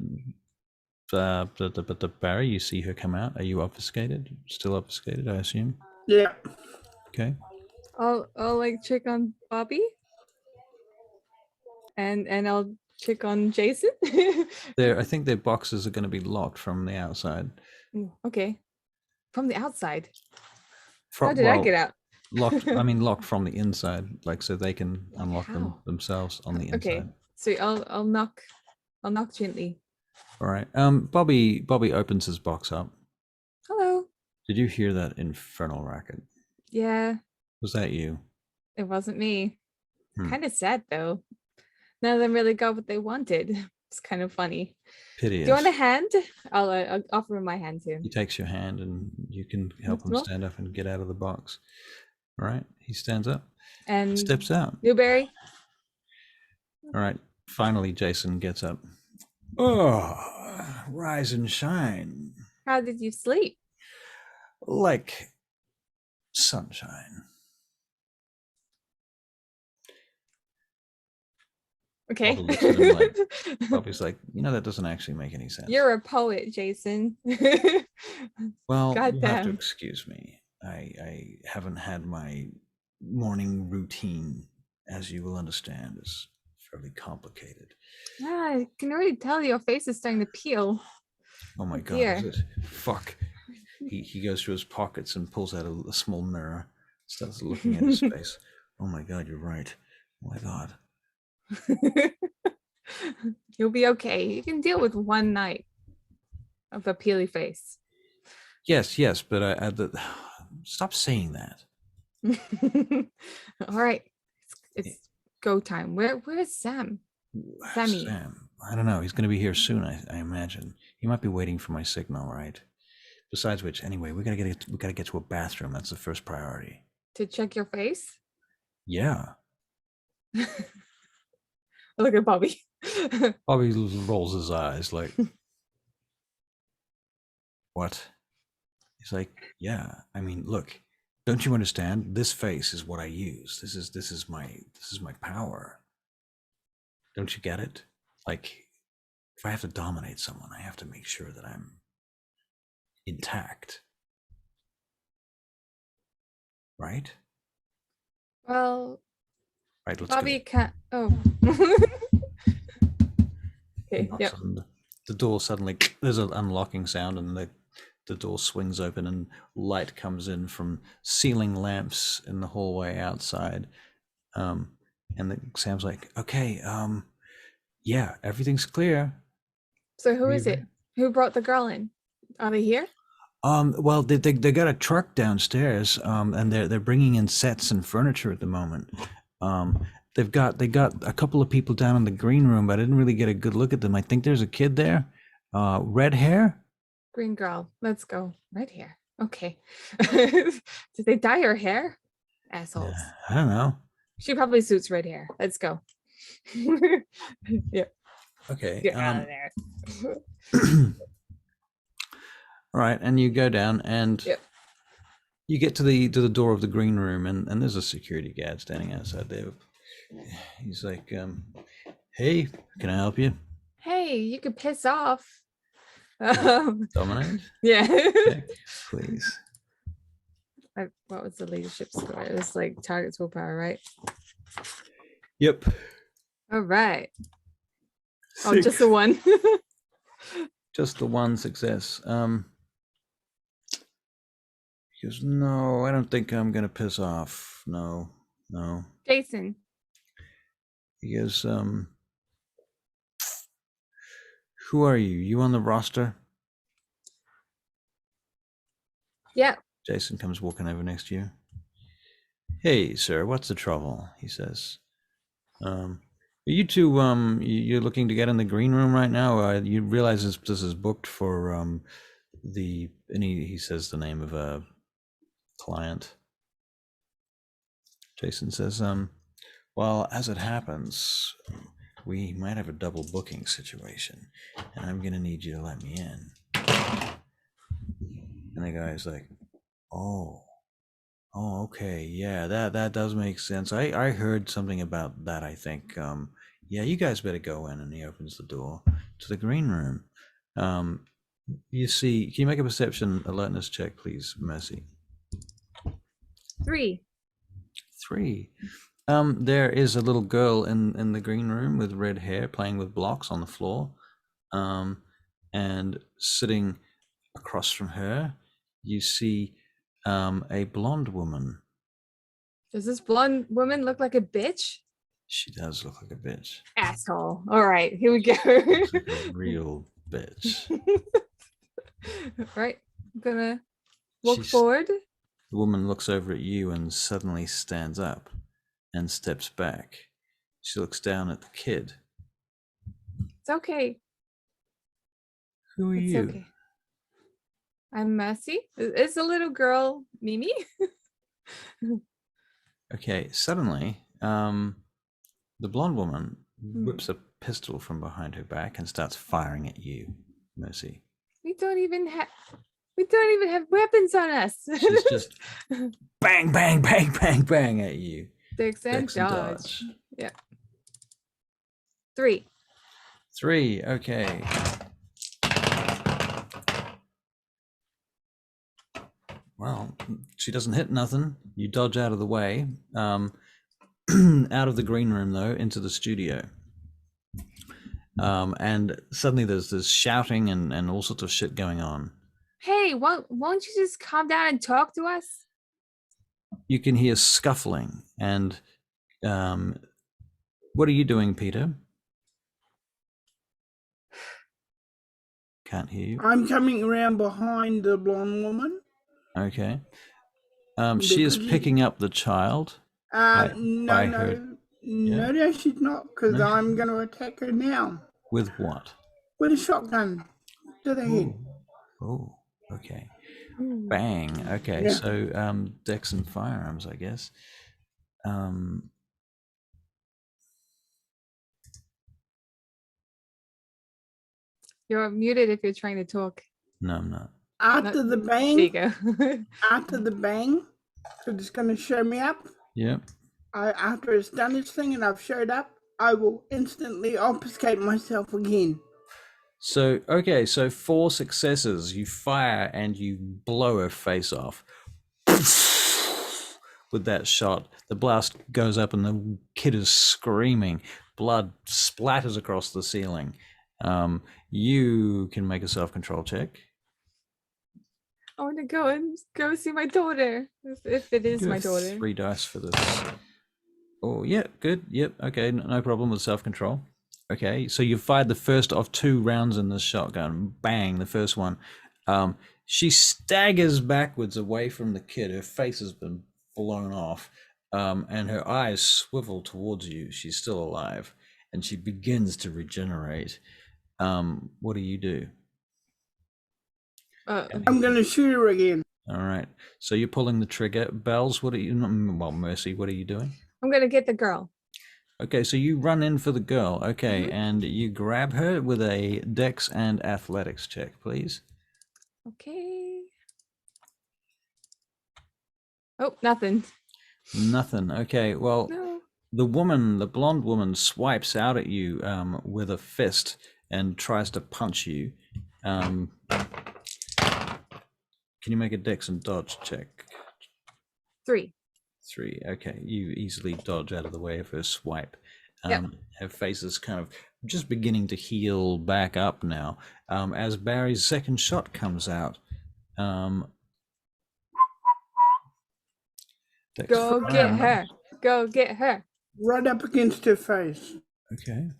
Barry, you see her come out. Are you obfuscated? Still obfuscated, I assume. Yeah. Okay. I'll like check on Bobby. And I'll check on Jason. I think their boxes are going to be locked from the outside. Okay. From the outside. How did I get out? Locked. I mean, locked from the inside, like so they can unlock them themselves on the inside. Okay. So I'll knock. I'll knock gently. All right. Bobby opens his box up. Hello. Did you hear that infernal racket? Yeah. Was that you? It wasn't me. Kind of sad though. None of them really got what they wanted. It's kind of funny. Piteous. Do you want a hand? I'll offer him my hand too. He takes your hand and you can help him stand up and get out of the box. All right. He stands up and steps out. Newberry. All right. Finally, Jason gets up. Oh, rise and shine. How did you sleep? Like sunshine. Okay. Bobby's like, that doesn't actually make any sense. You're a poet, Jason. Well, God you have to damn. excuse me. I haven't had my morning routine, as you will understand, is fairly complicated. I can already tell your face is starting to peel. Oh my God, dear. is it? Fuck. He goes to his pockets and pulls out a small mirror, starts looking at his face. Oh my God, you're right. Oh my God. You'll be okay. You can deal with one night of a peely face. Yes, but stop saying that. All right. It's go time. Where's Sam? Sammy. Sam. I don't know. He's going to be here soon, I imagine. He might be waiting for my signal, right? Besides which, anyway, we gotta get to a bathroom. That's the first priority. To check your face? Yeah. I look at Bobby. Bobby rolls his eyes like, what? He's like, yeah, I mean, look, don't you understand? This face is what I use. This is my power. Don't you get it? Like, if I have to dominate someone, I have to make sure that I'm intact. Right? Well, Right, let's Bobby go. can't. Oh. Okay. Knocks Yep. on the door suddenly, there's an unlocking sound, and the door swings open and light comes in from ceiling lamps in the hallway outside. And Sam's like, okay, yeah, everything's clear. So who is it? Who brought the girl in? Are they here? Well, they got a truck downstairs, and they're bringing in sets and furniture at the moment. They got a couple of people down in the green room, but I didn't really get a good look at them. I think there's a kid there, red hair. Green girl. Let's go. Red hair. Okay. Did they dye her hair? Assholes. I don't know. She probably suits red hair. Let's go. Yeah. Okay. Get out of there. All right, and you go down and Yep. you get to the door of the green room, and there's a security guard standing outside there. He's like, hey, can I help you? Hey, you could piss off. Dominate? Yeah. Check, please. What was the leadership score? It was like target's willpower, right? Yep. All right. Oh, Six. just the one. Just the one success. He goes, no, I don't think I'm gonna piss off. No. Jason. He goes, who are you? You on the roster? Yeah. Jason comes walking over next to you. Hey, sir, what's the trouble? He says. Are you two, you're looking to get in the green room right now? You realize this is booked for and he says the name of a client. Jason says, well, as it happens, we might have a double booking situation, and I'm gonna need you to let me in. And the guy's like, oh, okay, yeah, that does make sense. I heard something about that, I think. Yeah, you guys better go in. And he opens the door to the green room. You see, can you make a perception alertness check, please, Mercy? 3. 3. There is a little girl in the green room with red hair playing with blocks on the floor. And sitting across from her, you see a blonde woman. Does this blonde woman look like a bitch? She does look like a bitch. Asshole. All right, here we go. Looks like a real bitch. Right, I'm gonna walk She's- forward. The woman looks over at you and suddenly stands up and steps back. She looks down at the kid. It's okay. Who are It's you? okay. I'm Mercy. Is the little girl Mimi? Okay, suddenly, the blonde woman whips a pistol from behind her back and starts firing at you, Mercy. We don't even have weapons on us. She's just bang, bang, bang, bang, bang at you. Dex and Dex and dodge. dodge. Yeah. 3. 3, okay. Well, she doesn't hit nothing. You dodge out of the way. Out of the green room, though, into the studio. And suddenly there's this shouting and all sorts of shit going on. Hey, won't you just calm down and talk to us? You can hear scuffling. And what are you doing, Peter? Can't hear you. I'm coming around behind the blonde woman. Okay. She is picking up the child. No, she's not, because No, I'm going to attack her now. With what? With a shotgun to the head. Oh, okay. Bang. Okay, Yeah. so Dex and firearms, I guess. You're muted if you're trying to talk. No, I'm not. After the There you bang, go. after the bang, so it's gonna show me up. Yep. After it's done its thing and I've showed up, I will instantly obfuscate myself again. So, okay, so 4 successes. You fire and you blow her face off. With that shot, the blast goes up and the kid is screaming. Blood splatters across the ceiling. You can make a self-control check. I want to go and go see my daughter. If it is You my have daughter. 3 dice for this. Oh, yeah, good. Yep, okay, no problem with self-control. Okay, so you fired the first of 2 rounds in this shotgun. Bang, the first one. She staggers backwards away from the kid. Her face has been blown off, and her eyes swivel towards you. She's still alive, and she begins to regenerate. What do you do? I'm gonna shoot her again. All right, so you're pulling the trigger. Bells, what are you? Well, Mercy, what are you doing? I'm gonna get the girl. Okay, so you run in for the girl. Okay, and you grab her with a dex and athletics check, please. Okay. Oh, nothing. Nothing. Okay, well, No. the woman, the blonde woman, swipes out at you with a fist and tries to punch you. Can you make a dex and dodge check? 3. 3. Okay, you easily dodge out of the way of her swipe. Yep. Her face is kind of just beginning to heal back up now. As Barry's second shot comes out. Go get her. Go get her. Right up against her face. Okay.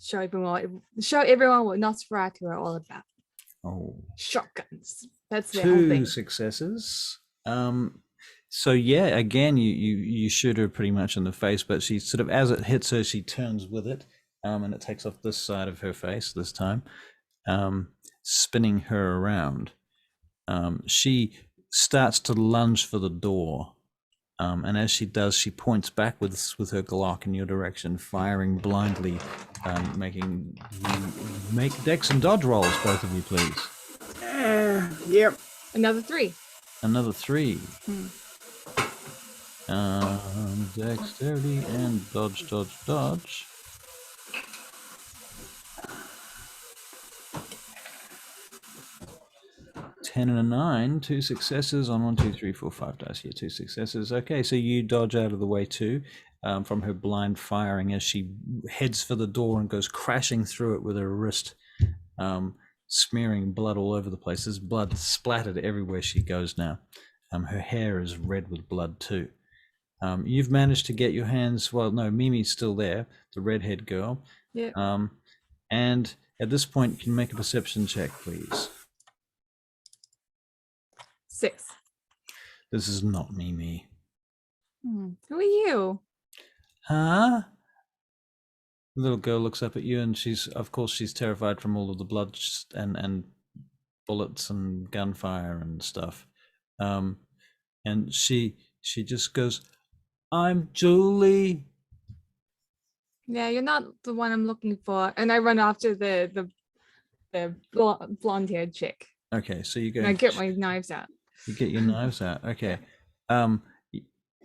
Show everyone what Nosferatu are all about. Oh. Shotguns. That's their whole 2 thing. successes. So yeah, again, you shoot her pretty much in the face, but she sort of, as it hits her, she turns with it, and it takes off this side of her face this time, spinning her around. She starts to lunge for the door, and as she does, she points backwards with her Glock in your direction, firing blindly, making you make dex and dodge rolls, both of you, please. Yep. Another 3. Another 3. Dexterity and dodge, dodge, dodge. 10 and a 9, 2 successes on 1, 2, 3, 4, 5 dice here, 2 successes. Okay, so you dodge out of the way too, from her blind firing as she heads for the door and goes crashing through it with her wrist, smearing blood all over the place. There's blood splattered everywhere she goes now. Her hair is red with blood too. You've managed to get your hands, well, no, Mimi's still there, the redhead girl. Yeah. And at this point, can you make a perception check, please? 6. This is not Mimi. Who are you? Huh? The little girl looks up at you, and of course, she's terrified from all of the blood and bullets and gunfire and stuff. And she just goes, "I'm Julie." Yeah, you're not the one I'm looking for. And I run after the blonde-haired chick. Okay, so you go. And I get my knives out. You get your knives out. Okay.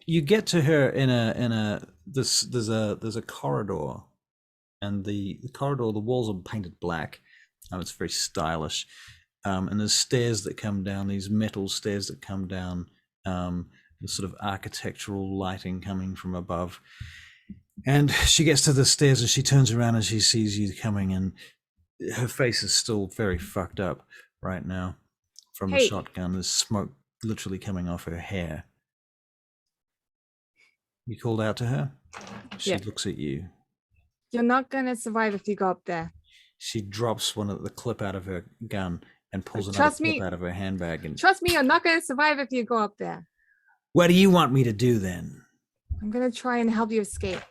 You get to her in a there's a corridor, and the corridor, the walls are painted black. It's very stylish. And there's stairs that come down, these metal stairs that come down, the sort of architectural lighting coming from above. And she gets to the stairs and she turns around and she sees you coming, and her face is still very fucked up right now from the shotgun. There's smoke literally coming off her hair. You called out to her? She looks at you. You're not gonna survive if you go up there. She drops the clip out of her gun and pulls another clip out of her handbag. And trust me, you're not gonna survive if you go up there. What do you want me to do then? I'm gonna try and help you escape.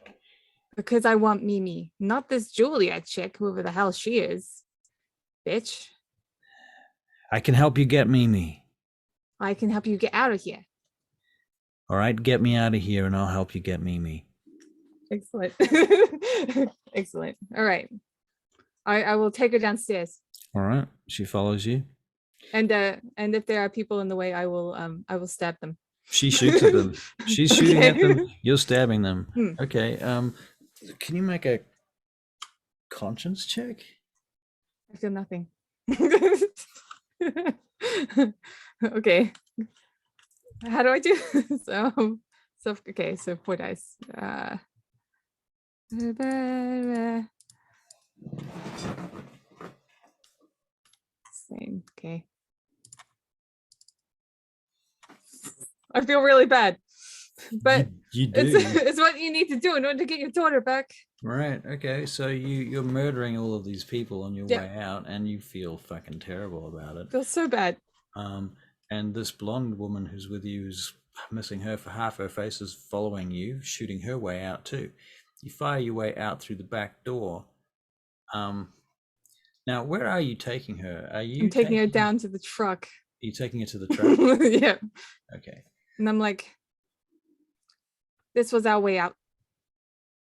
Because I want Mimi, not this Julia chick, whoever the hell she is. Bitch. I can help you get Mimi. I can help you get out of here. All right, get me out of here and I'll help you get Mimi. Excellent. Excellent. All right. I will take her downstairs. All right. She follows you. And if there are people in the way, I will stab them. She shoots at them. She's shooting at them. You're stabbing them. Hmm. Okay. Can you make a conscience check? I feel nothing. Okay. How do I do this? Okay, so 4 dice. Same. Okay. I feel really bad, but you do. it's what you need to do in order to get your daughter back. Right. Okay. So you're murdering all of these people on your way out, and you feel fucking terrible about it. I feel so bad. And this blonde woman who's with you, who's missing her for half her face, is following you, shooting her way out too. You fire your way out through the back door. Now, where are you taking her? I'm taking her down to the truck. Are you taking her to the truck? Yeah. Okay. And I'm like, this was our way out.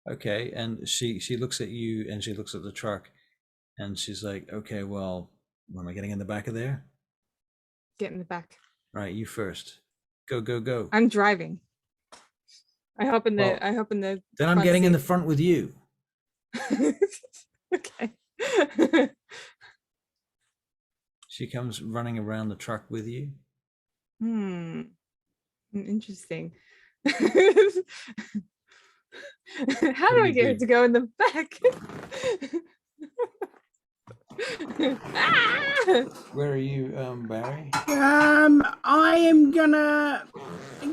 Okay. And she looks at you and she looks at the truck and she's like, okay, well, when am I getting in the back of there? Get in the back. Right, you first. Go, go, go. I'm driving. I hop in the Then I'm getting in the front with you. Okay. She comes running around the truck with you. Interesting. How do I get her to go in the back? Where are you, Barry? I am gonna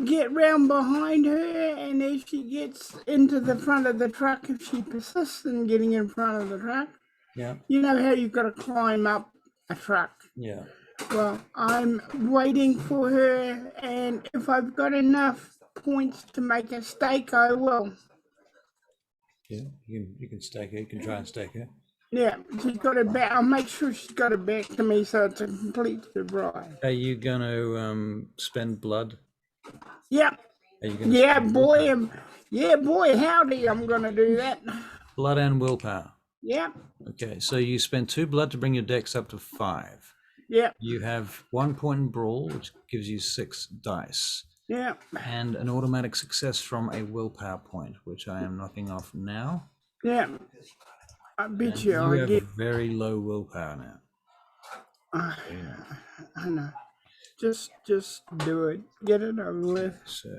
get round behind her, and if she gets into the front of the truck, if she persists in getting in front of the truck, you know how you've got to climb up a truck. Yeah. Well, I'm waiting for her, and if I've got enough points to make a stake, I will. Yeah, you can stake her. You can try and stake her. Yeah, she's got her back. I'll make sure she's got her back to me, so it's a complete surprise. Are you going to spend blood? Yep. Are you gonna boy, howdy, I'm going to do that. Blood and willpower. Yep. Okay, so you spend 2 blood to bring your dex up to 5. Yep. You have 1 point in brawl, which gives you 6 dice. Yep. And an automatic success from a willpower point, which I am knocking off now. Yeah. I bet You I have get very low willpower now. I know. Just do it. Get it over with. So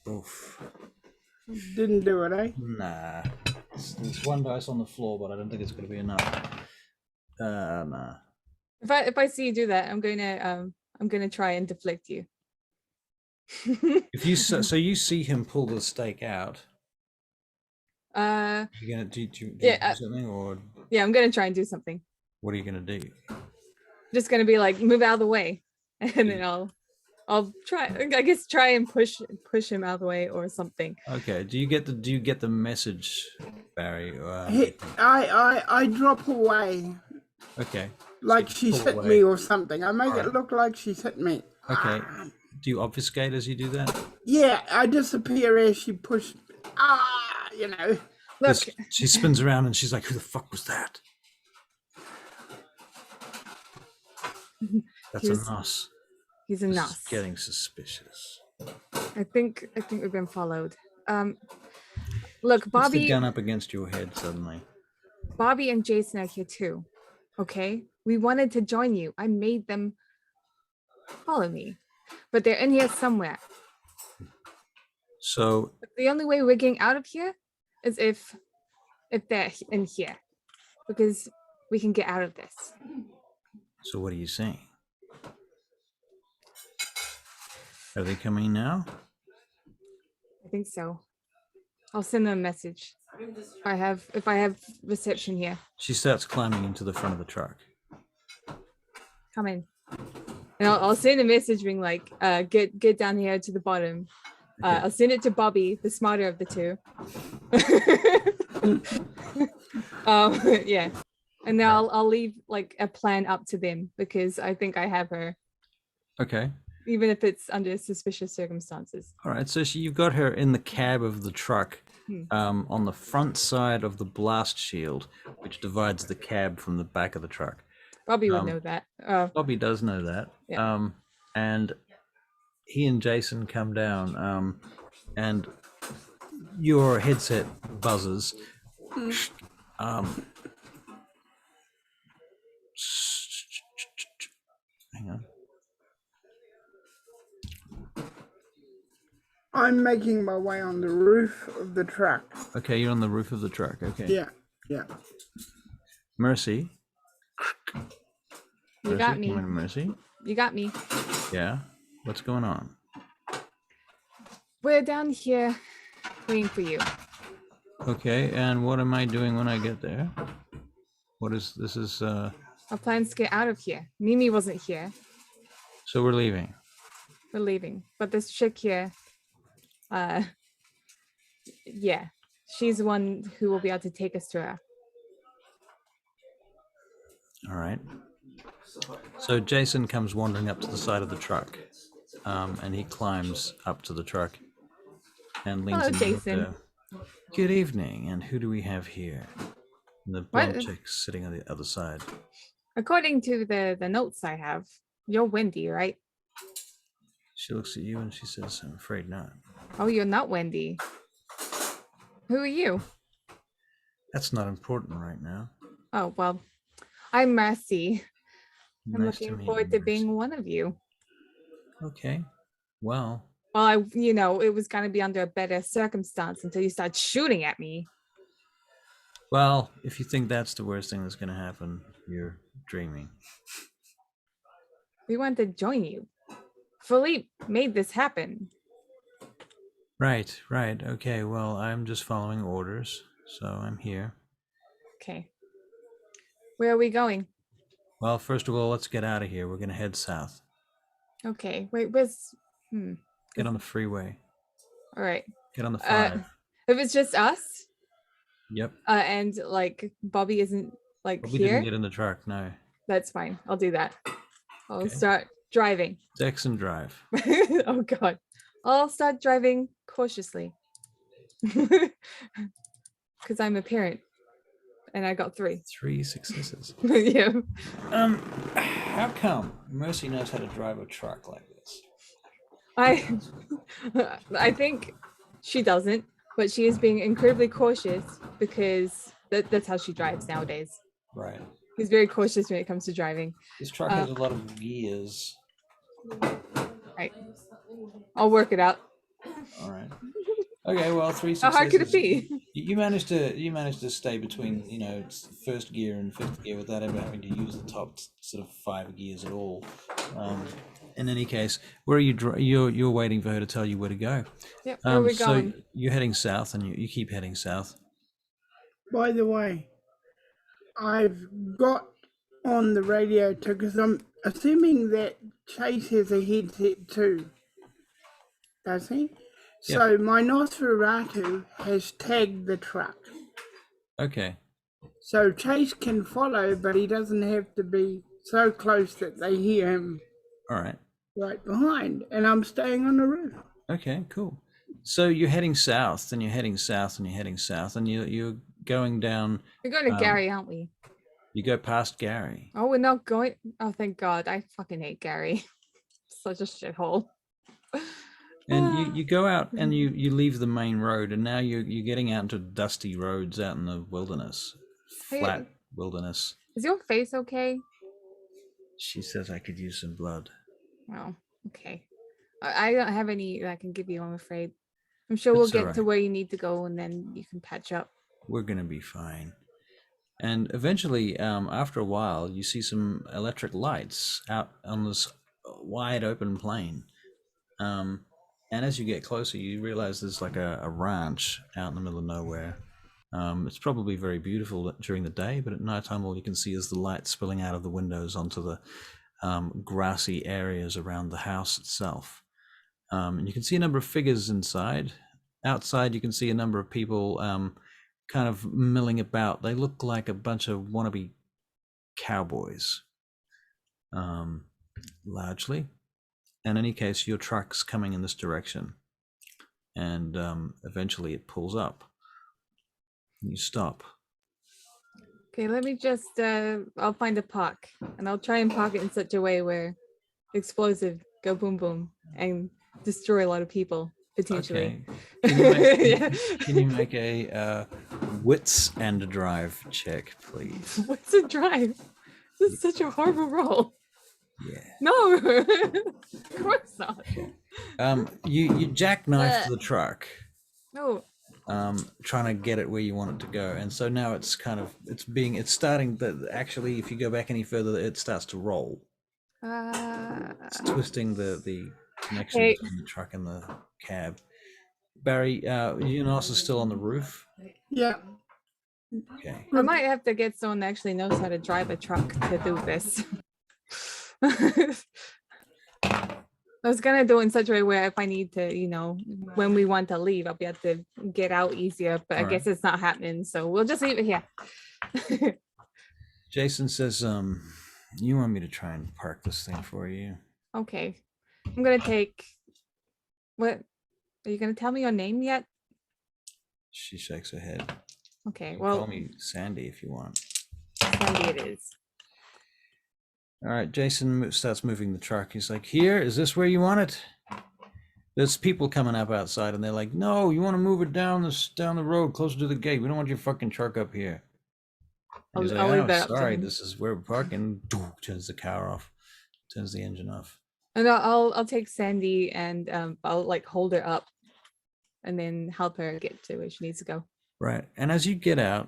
oof. Didn't do it, eh? Nah. There's 1 dice on the floor, but I don't think it's going to be enough. Nah. If I see you do that, I'm gonna try and deflect you. If you so you see him pull the stake out. You're gonna do something, or I'm gonna try and do something. what are you gonna do? Just gonna be like, move out of the way, and then I'll try. I guess try and push him out of the way or something. Okay. Do you get the message, Barry? I drop away. Okay. Like she's hit me or something. I make it look like she's hit me. Okay. Do you obfuscate as you do that? Yeah, I disappear as she pushed. You know. Look, she spins around and she's like, "Who the fuck was that?" That's a nos. He's a nos. Getting suspicious. I think we've been followed. Look, Bobby. Puts the gun up against your head suddenly. Bobby and Jason are here too. Okay, we wanted to join you. I made them follow me, but they're in here somewhere. So the only way we're getting out of here is if they're in here, because we can get out of this. So what are you saying? Are they coming now? I think so. I'll send them a message. If I have reception here. She starts climbing into the front of the truck. Come in. And I'll send a message being like, get down here to the bottom. Okay. I'll send it to Bobby, the smarter of the two. Yeah. And then I'll leave like a plan up to them because I think I have her. Okay. even if it's under suspicious circumstances. All right, so you've got her in the cab of the truck, on the front side of the blast shield, which divides the cab from the back of the truck. Bobby would know that. Bobby does know that. Yeah. And he and Jason come down, and your headset buzzes. Hang on. I'm making my way on the roof of the truck. Okay, you're on the roof of the truck. Okay. Yeah. Mercy. You got me. Come in, Mercy. You got me. Yeah. What's going on? We're down here waiting for you. Okay, and what am I doing when I get there? What is this? Is Our plan's to get out of here. Mimi wasn't here. so we're leaving. We're leaving. But this chick here, yeah, she's the one who will be able to take us to her. All right. So Jason comes wandering up to the side of the truck, and he climbs up to the truck and leans Hello, in the Jason. window. Good evening, and who do we have here? And the blonde chick's sitting on the other side. According to the notes I have, you're Wendy, right? She looks at you and she says, "I'm afraid not." Oh, you're not Wendy. Who are you? That's not important right now. Oh, well, I'm Mercy. I'm Nice to looking meet forward you, to being Mercy. one of you. Okay. Well, Well, it was going to be under a better circumstance until you start shooting at me. well, if you think that's the worst thing that's going to happen, you're dreaming. We wanted to join you. Philippe made this happen. Right. Okay, well, I'm just following orders, so I'm here. Okay. Where are we going? Well, first of all, let's get out of here. We're going to head south. Okay. Wait, where's... Get on the freeway. All right. Get on the 5. If it's just us, Yep. and like Bobby isn't like But we here, didn't get in the truck, no. that's fine. I'll do that. I'll Okay. start driving. Dex and drive. Oh God. I'll start driving cautiously. Because I'm a parent. And I got 3. 3 successes. Yeah. How come Mercy knows how to drive a truck like this? I think she doesn't, but she is being incredibly cautious because that's how she drives nowadays. Right. She's very cautious when it comes to driving. This truck has a lot of gears. Right. I'll work it out. All right. Okay, well, 3 successes. How hard could it be? You managed to stay between, first gear and 5th gear without ever having to use the top sort of 5 gears at all. In any case, where are you? You're waiting for her to tell you where to go. Yep. Where are we going? So you're heading south, and you keep heading south. By the way, I've got on the radio too, because I'm assuming that Chase has a headset too. Does he? Yeah. So my Nosferatu has tagged the truck. Okay. So Chase can follow, but he doesn't have to be so close that they hear him All right. right behind. And I'm staying on the roof. Okay, cool. So you're heading south, and you're heading south, and you're heading south, and you're going down. We're going to Gary, aren't we? You go past Gary. Oh, we're not going. Oh, thank God. I fucking hate Gary. Such a shithole. And you go out and you leave the main road, and now you're getting out into dusty roads out in the wilderness, flat wilderness. Is your face okay? She says I could use some blood. Oh, okay. I don't have any that I can give you, I'm afraid. I'm sure we'll That's all get to right. where you need to go, and then you can patch up. We're gonna be fine. And eventually, after a while, you see some electric lights out on this wide open plain. And as you get closer, you realize there's like a ranch out in the middle of nowhere. It's probably very beautiful during the day, but at nighttime, all you can see is the light spilling out of the windows onto the grassy areas around the house itself. And you can see a number of figures inside. Outside, you can see a number of people kind of milling about. They look like a bunch of wannabe cowboys, largely. in any case, your truck's coming in this direction, and eventually it pulls up. And you stop. Okay, let me just, I'll find a park and I'll try and park it in such a way where explosive go boom boom and destroy a lot of people potentially. Okay. Can you make a wits and a drive check, please? What's a drive? This is such a horrible roll. Yeah. No, of course not. Okay. You jackknife the truck, No. trying to get it where you want it to go, and so now it's kind of it's starting. Actually, if you go back any further, it starts to roll. It's twisting the connection between the truck and the cab. Barry, Eunice is still on the roof. Yeah. Okay. I might have to get someone that actually knows how to drive a truck to do this. I was gonna do it in such a way where if I need to, when we want to leave, I'll be able to get out easier, but I guess it's not happening, so we'll just leave it here. Jason says, you want me to try and park this thing for you? Okay. I'm gonna take, what, are you gonna tell me your name yet? She shakes her head. Okay, You well, call me Sandy if you want. Sandy it is. All right, Jason starts moving the truck. He's like, here, is this where you want it? There's people coming up outside and they're like, no, you want to move it down the road closer to the gate. We don't want your fucking truck up here. And he's like, I'll leave oh, that up to sorry, him. this is where we're parking. Turns the car off, turns the engine off. And I'll take Sandy and I'll like hold her up and then help her get to where she needs to go. Right. And as you get out,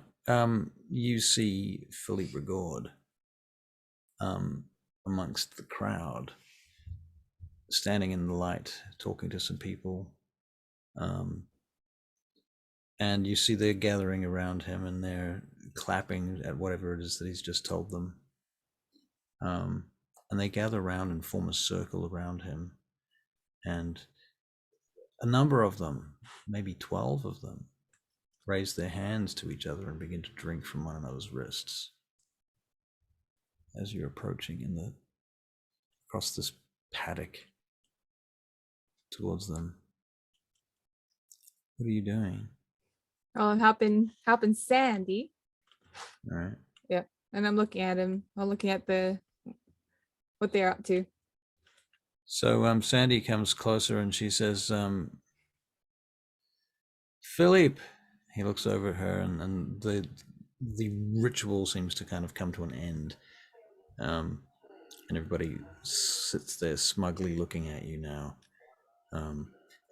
you see Philippe Rigaud amongst the crowd, standing in the light, talking to some people. And you see they're gathering around him and they're clapping at whatever it is that he's just told them. And they gather around and form a circle around him. And a number of them, maybe 12 of them, raise their hands to each other and begin to drink from one another's wrists as you're approaching across this paddock towards them. What are you doing? I'll helping Sandy. All right. Yeah, and I'm looking at him. I'm looking at what they're up to. So Sandy comes closer and she says, Philippe. He looks over at her and the ritual seems to kind of come to an end. And everybody sits there smugly looking at you now.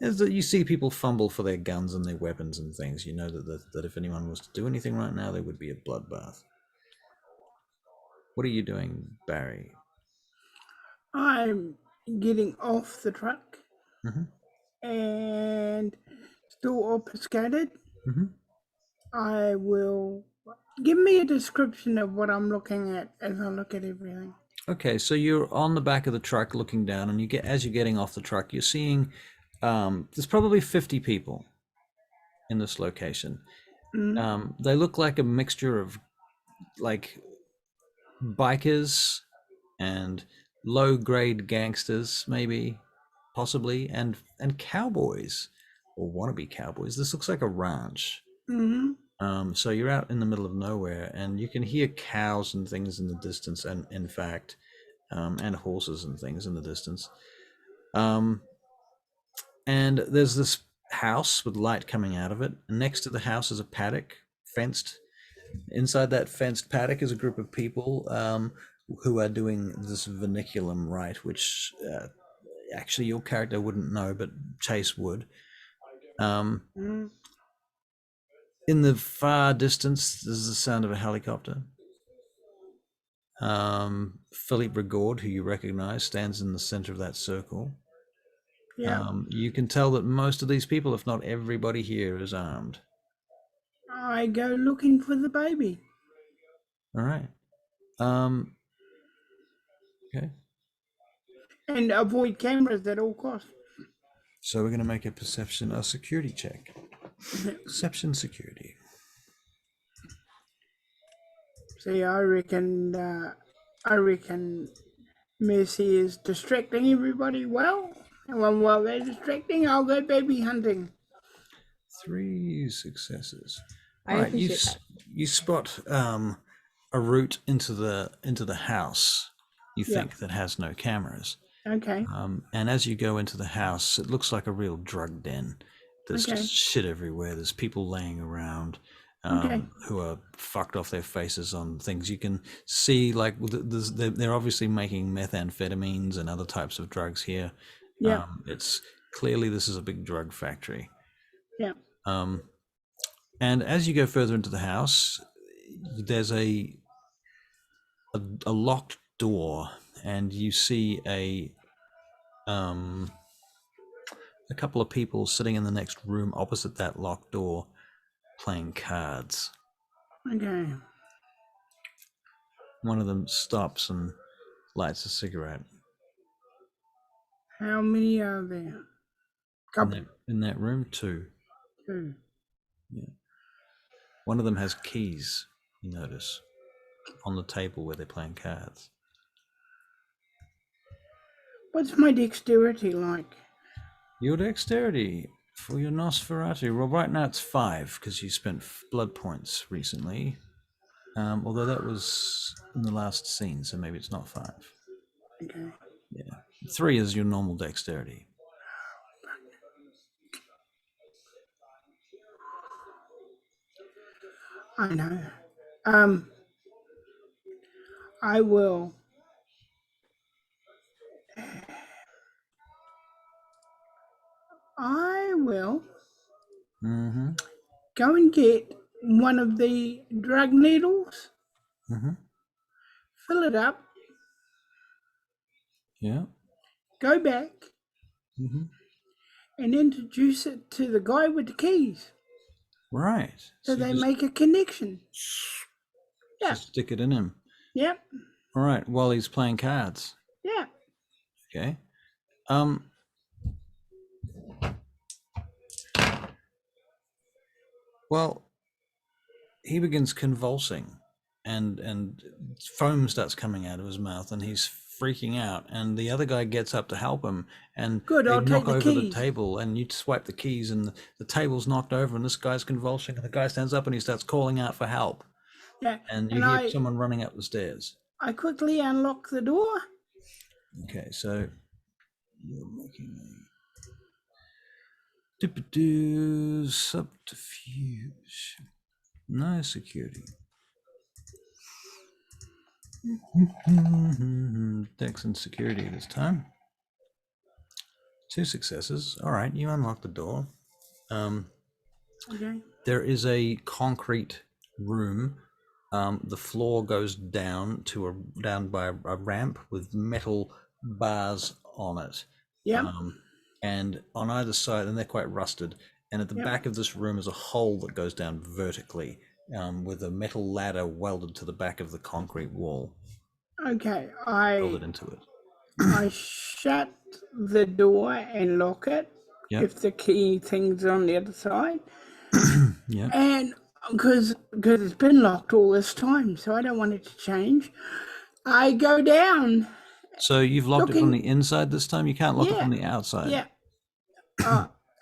As you see people fumble for their guns and their weapons and things, you know that if anyone was to do anything right now, there would be a bloodbath. What are you doing, Barry? I'm getting off the truck and still obfuscated. I will give me a description of what I'm looking at as I look at everything. Okay, so you're on the back of the truck looking down, and as you're getting off the truck, you're seeing there's probably 50 people in this location. They look like a mixture of like bikers and low-grade gangsters, maybe, possibly, and cowboys or wannabe cowboys. This looks like a ranch. So you're out in the middle of nowhere, and you can hear cows and things in the distance, and in fact, and horses and things in the distance. And there's this house with light coming out of it. And next to the house is a paddock, fenced. Inside that fenced paddock is a group of people who are doing this verniculum rite, which actually your character wouldn't know, but Chase would. In the far distance, there's the sound of a helicopter. Philippe Rigaud, who you recognize, stands in the center of that circle. You can tell that most of these people, if not everybody here, is armed. I go looking for the baby. All right. Okay. And avoid cameras at all costs. So we're going to make a security check. Perception security. See, I reckon Mercy is distracting everybody well. And while they're distracting, I'll go baby hunting. 3 successes. I Right, appreciate that. you spot a route into the house. You Yeah. think that has no cameras. Okay. And as you go into the house, it looks like a real drug den. There's Okay. just shit everywhere. There's people laying around Okay. who are fucked off their faces on things. You can see, like, they're obviously making methamphetamines and other types of drugs here. Yeah. It's clearly this is a big drug factory. Yeah. And as you go further into the house, there's a locked door, and you see a couple of people sitting in the next room opposite that locked door playing cards. Okay. One of them stops and lights a cigarette. How many are there? Couple. In that room, 2. 2. Yeah. One of them has keys, you notice, on the table where they're playing cards. What's my dexterity like? Your dexterity for your Nosferatu, well, right now it's 5 because you spent blood points recently. Although that was in the last scene, so maybe it's not 5. Okay. Yeah. 3 is your normal dexterity. I know. I will. Mm-hmm. Go and get one of the drug needles, Mm-hmm. fill it up, Yeah. go back, Mm-hmm. and introduce it to the guy with the keys. Right. So they make a connection. Yeah. Just stick it in him. Yep. All right. While he's playing cards. Yeah. Okay. Well, he begins convulsing, and foam starts coming out of his mouth, and he's freaking out. And the other guy gets up to help him, and Good, they I'll knock take the over the keys. table, and you swipe the keys, and the table's knocked over, and this guy's convulsing, and the guy stands up and he starts calling out for help. Yeah. And you hear someone running up the stairs. I quickly unlock the door. Okay, so you're making a subterfuge. No security. Dex and security this time. 2 successes. All right, you unlock the door. Okay. There is a concrete room. The floor goes down by a ramp with metal bars on it. Yeah. And on either side, and they're quite rusted. And at the back of this room is a hole that goes down vertically, with a metal ladder welded to the back of the concrete wall. Okay. Welded into it. I shut the door and lock it. Yep. If the key thing's on the other side. Yeah. And because it's been locked all this time, so I don't want it to change. I go down. So you've locked it from the inside this time? You can't lock it from the outside? Yeah.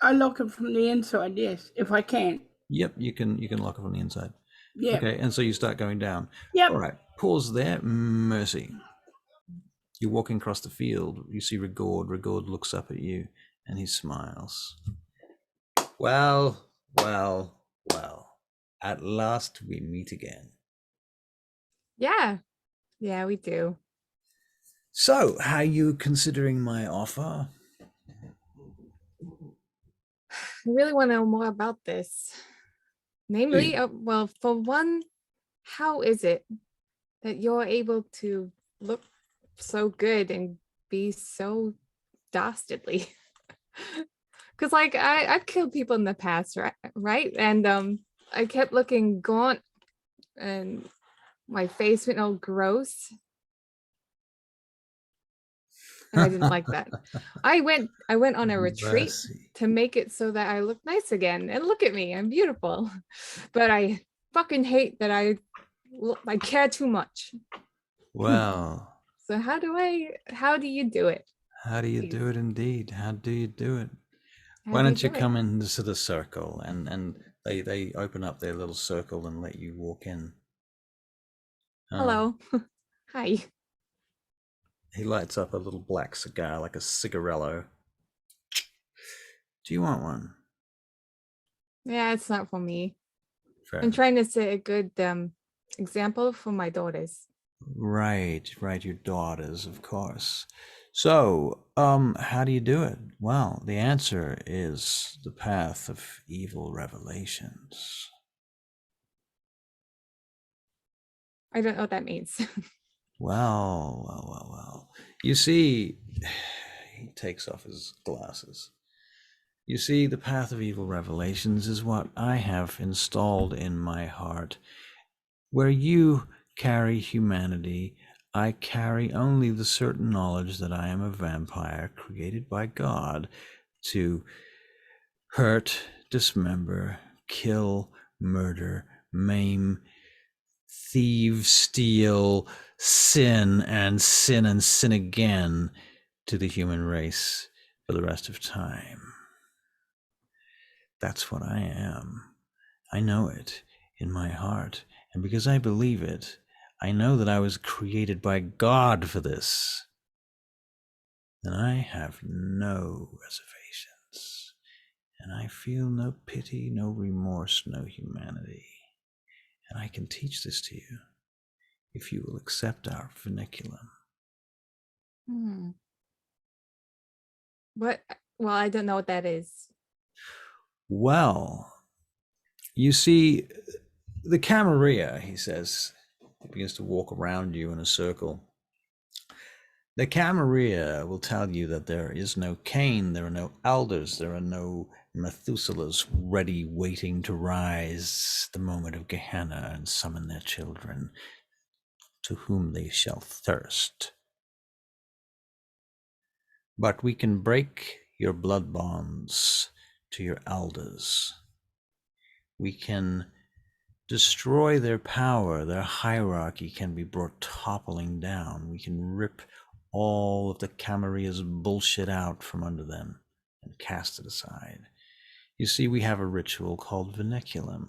I lock it from the inside, yes, if I can. Yep, you can lock it from the inside. Yeah. Okay, and so you start going down. Yep. All right, pause there. Mercy. You're walking across the field. You see Rigord. Rigord looks up at you, and he smiles. Well. At last we meet again. Yeah, we do. So, how are you considering my offer? I really want to know more about this. Namely, well, for one, how is it that you're able to look so good and be so dastardly? Because, like, I've killed people in the past, right? And I kept looking gaunt, and my face went all gross. And I didn't like that. I went on a retreat to make it so that I look nice again. And look at me, I'm beautiful. But I fucking hate that I care too much. Well, So how do you do it? How do you Please. do it indeed? How do you do it? How Why do don't you do it? come into the circle and they open up their little circle and let you walk in. Hello. Hi. He lights up a little black cigar, like a cigarello. Do you want one? Yeah, it's not for me. Fair. I'm trying to set a good example for my daughters. Right, your daughters, of course. So, how do you do it? Well, the answer is the path of evil revelations. I don't know what that means. Well. You see, he takes off his glasses. You see, the path of evil revelations is what I have installed in my heart. Where you carry humanity, I carry only the certain knowledge that I am a vampire created by God to hurt, dismember, kill, murder, maim, thieve, steal, sin, and sin again to the human race for the rest of time. That's what I am. I know it in my heart, and because I believe it, I know that I was created by God for this. And I have no reservations, and I feel no pity, no remorse, no humanity. And I can teach this to you if you will accept our vernaculum. What? Well, I don't know what that is. Well, you see, the Camarilla, he says, he begins to walk around you in a circle. The Camarilla will tell you that there is no Cain, there are no elders, there are no Methuselahs ready waiting to rise the moment of Gehenna and summon their children, to whom they shall thirst. But we can break your blood bonds to your elders. We can destroy their power, their hierarchy can be brought toppling down. We can rip all of the Camarilla's bullshit out from under them and cast it aside. You see, we have a ritual called vernaculum,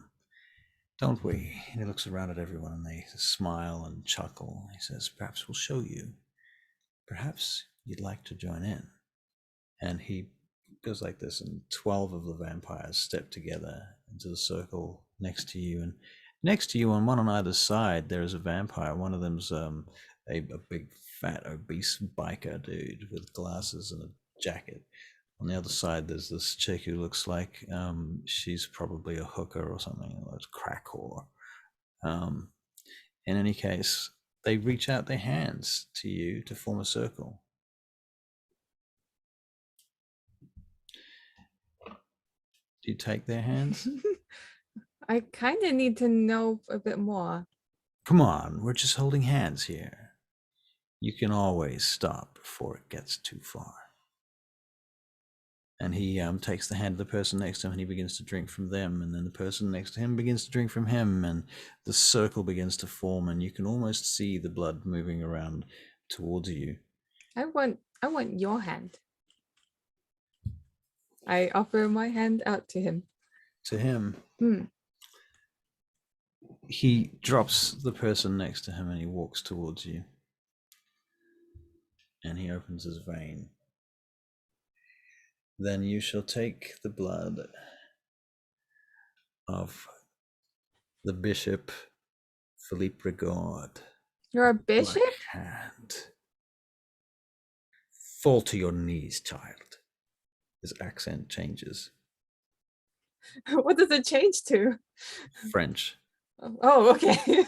don't we? And he looks around at everyone and they smile and chuckle. He says, perhaps we'll show you. Perhaps you'd like to join in. And he goes like this, and 12 of the vampires step together into the circle next to you. And next to you, on one on either side, there is a vampire. One of them's a big, fat, obese biker dude with glasses and a jacket. On the other side, there's this chick who looks like she's probably a hooker or something, or a crack whore. In any case, they reach out their hands to you to form a circle. Do you take their hands? I kind of need to know a bit more. Come on, we're just holding hands here. You can always stop before it gets too far. And he takes the hand of the person next to him and he begins to drink from them, and then the person next to him begins to drink from him, and the circle begins to form, and you can almost see the blood moving around towards you. I want your hand. I offer my hand out to him. To him, he drops the person next to him and he walks towards you. And he opens his vein. Then you shall take the blood of the Bishop Philippe Rigord. You're a bishop? Black hand. Fall to your knees, child. His accent changes. What does it change to? French. Oh, okay.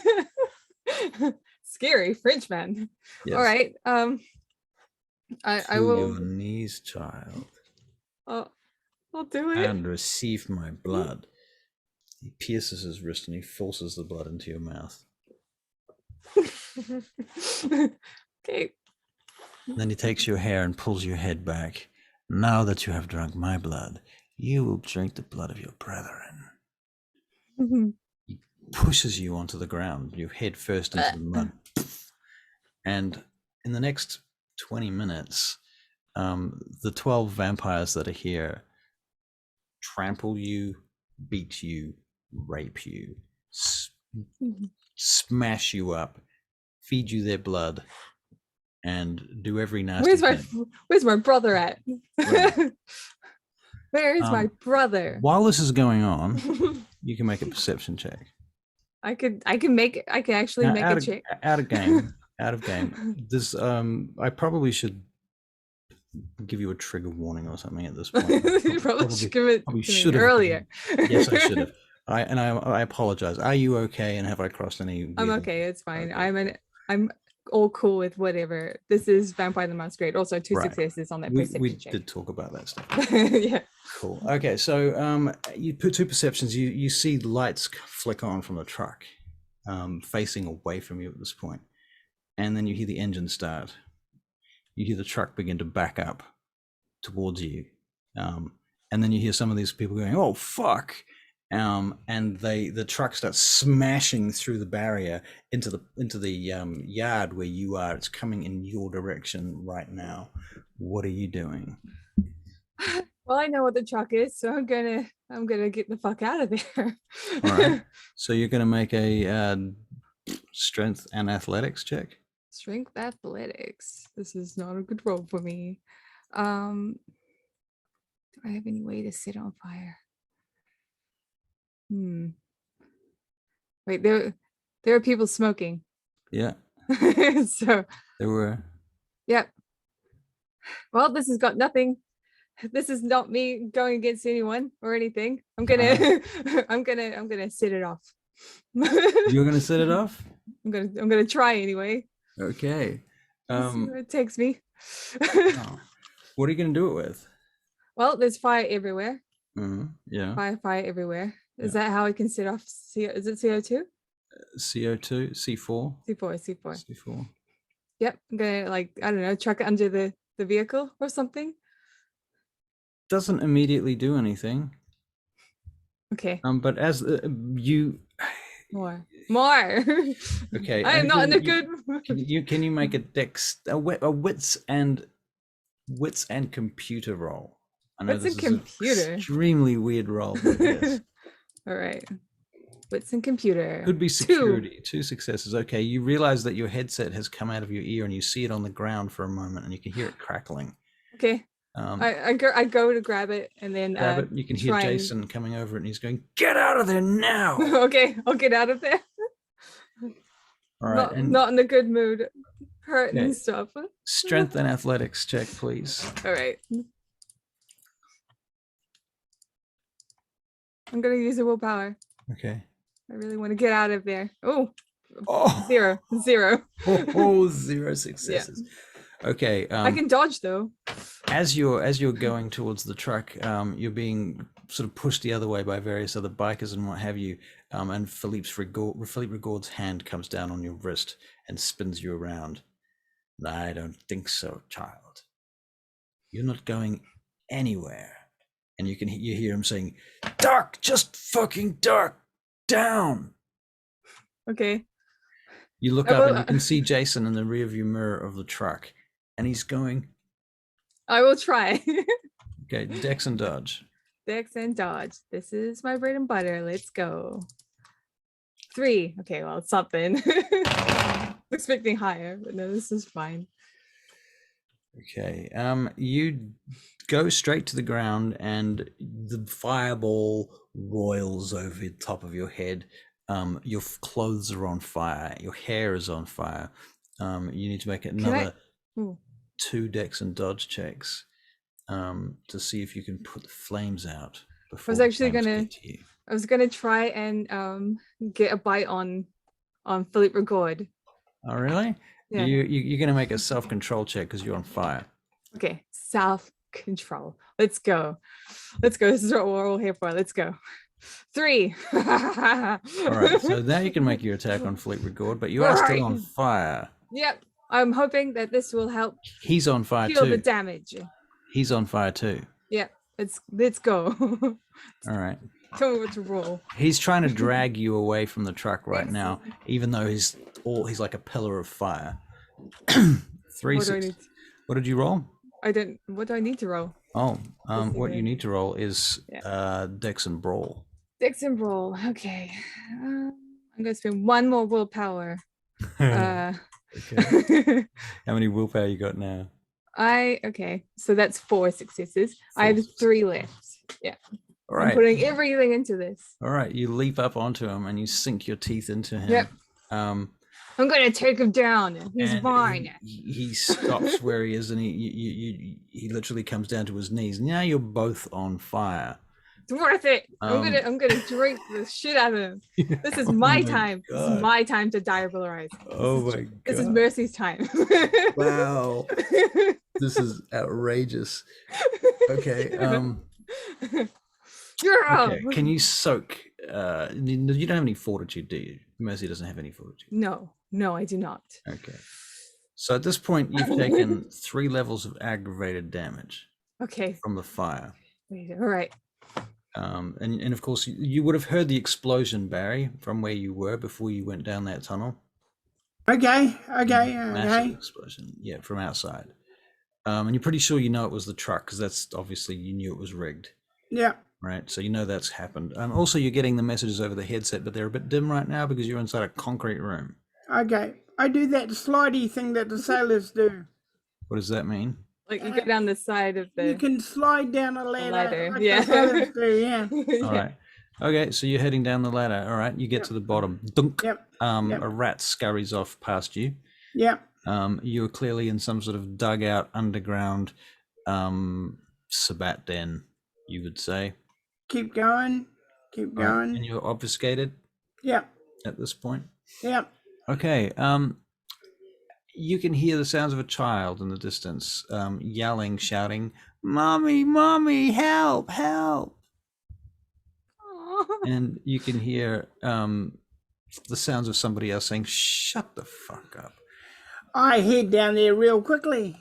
Scary Frenchman. Yes. All right. I will. To your knees, child. I'll do it. And receive my blood. He pierces his wrist and he forces the blood into your mouth. Okay. Then he takes your hair and pulls your head back. Now that you have drunk my blood, you will drink the blood of your brethren. He pushes you onto the ground, your head first into the mud. And in the next 20 minutes, the 12 vampires that are here trample you, beat you, rape you, smash you up, feed you their blood, and do every nasty thing. Where's my brother at? Right. Where is my brother? While this is going on, you can make a perception check. I can actually make a check. Out of game. This I probably should give you a trigger warning or something at this point. You probably should give it to me earlier. Yes, I should have. I apologize. Are you okay? And have I crossed any? I'm okay. It's fine. Okay. I'm all cool with whatever. This is Vampire the Masquerade. Also, 2 successes on that perception we check. did talk about that stuff. Yeah. Cool. Okay, so you put 2 perceptions. You see lights flick on from the truck, facing away from you at this point, and then you hear the engine start. You hear the truck begin to back up towards you, and then you hear some of these people going, "Oh fuck!" And the truck starts smashing through the barrier into the yard where you are. It's coming in your direction right now. What are you doing? Well, I know what the truck is, so I'm gonna get the fuck out of there. All right. So you're gonna make a strength and athletics check. Strength athletics. This is not a good roll for me. Do I have any way to sit on fire? Wait, there are people smoking. Yeah. So There were. Yep. Well, this has got nothing. This is not me going against anyone or anything. I'm gonna I'm gonna set it off. You're gonna set it off? I'm gonna try anyway. Okay. See where it takes me. What are you gonna do it with? Well, there's fire everywhere. Yeah. Fire everywhere. Is that how I can set off? Is it CO2? CO2, C4. C4. Yep. I'm gonna I don't know, chuck it under the vehicle or something. Doesn't immediately do anything. Okay. But as you more. Okay. I am not in a good. Can you make a wits and computer roll? I know this is an extremely weird roll. Yes. All right. Wits and computer. Could be security. 2 successes. Okay. You realize that your headset has come out of your ear and you see it on the ground for a moment and you can hear it crackling. Okay. I go to grab it and then grab it. You can hear Jason coming over it and he's going, "Get out of there now!" Okay, I'll get out of there. All right, not in a good mood. Hurting and stuff. Strength and athletics check, please. All right. I'm gonna use a willpower. Okay. I really want to get out of there. Oh. 0. 0 successes. Yeah. Okay. I can dodge though. As you're going towards the truck, you're being sort of pushed the other way by various other bikers and what have you. And Philippe Rigaud's hand comes down on your wrist and spins you around. I don't think so, child. You're not going anywhere. And you hear him saying, "Duck, just fucking duck down." Okay. You look up and you can see Jason in the rearview mirror of the truck, and he's going. I will try. Okay, Dex and dodge. Dex and dodge. This is my bread and butter. Let's go. 3. Okay, well, it's something. Expecting higher, but no, this is fine. Okay. You go straight to the ground, and the fireball roils over the top of your head. Your clothes are on fire. Your hair is on fire. You need to make another 2 Dex and dodge checks to see if you can put the flames out. I was gonna try and get a bite on Philippe Rigaud. Oh really? Yeah. You're gonna make a self-control check because you're on fire. Okay, self-control. Let's go. This is what we're all here for. Let's go. 3. All right, so now you can make your attack on Philippe Rigaud, but you are still on fire. Yep. I'm hoping that this will help. He's on fire too. Heal the damage. He's on fire too. Yeah. Let's go. All right. Tell me what to roll. He's trying to drag you away from the truck right now, even though he's like a pillar of fire. 3 What do I six. need? What did you roll? I don't. What do I need to roll? Oh, Let's see what you here. need to roll is Yeah. Dex and Brawl. Dex and roll. Okay. I'm gonna spend one more willpower. Okay. I How many willpower you got now? okay. So that's 4 successes. I have 3 left. Yeah. All I'm right. putting everything into this. All right. You leap up onto him and you sink your teeth into him. Yep. I'm gonna take him down. He's and mine. he stops where he is, and he literally comes down to his knees. Now you're both on fire. It's worth it. I'm gonna drink the shit out of him. This is my time. God. This is my time to diabolarize. Oh my God. This is Mercy's time. Wow. This is outrageous. Okay. You're up. Okay. Can you soak? You don't have any fortitude, do you? Mercy doesn't have any fortitude. No, I do not. Okay. So at this point, you've taken 3 levels of aggravated damage. Okay. From the fire. All right. And of course, you would have heard the explosion, Barry, from where you were before you went down that tunnel. Okay. Massive explosion, yeah, from outside. And you're pretty sure you know it was the truck, because that's obviously you knew it was rigged. Yeah. Right, so you know that's happened. Also, you're getting the messages over the headset, but they're a bit dim right now because you're inside a concrete room. Okay. I do that slidey thing that the sailors do. What does that mean? Like you go down the side of the. You can slide down a ladder. Like yeah. the sailors do, yeah. All right. Okay, so you're heading down the ladder. All right, you get to the bottom. Dunk. Yep. A rat scurries off past you. Yep. You're clearly in some sort of dugout, underground, Sabat den, you would say. Keep going. Keep going. And you're obfuscated? Yep. At this point? Yep. Okay. You can hear the sounds of a child in the distance, yelling, shouting, "Mommy, Mommy, help, help." And you can hear the sounds of somebody else saying, "Shut the fuck up." I head down there real quickly.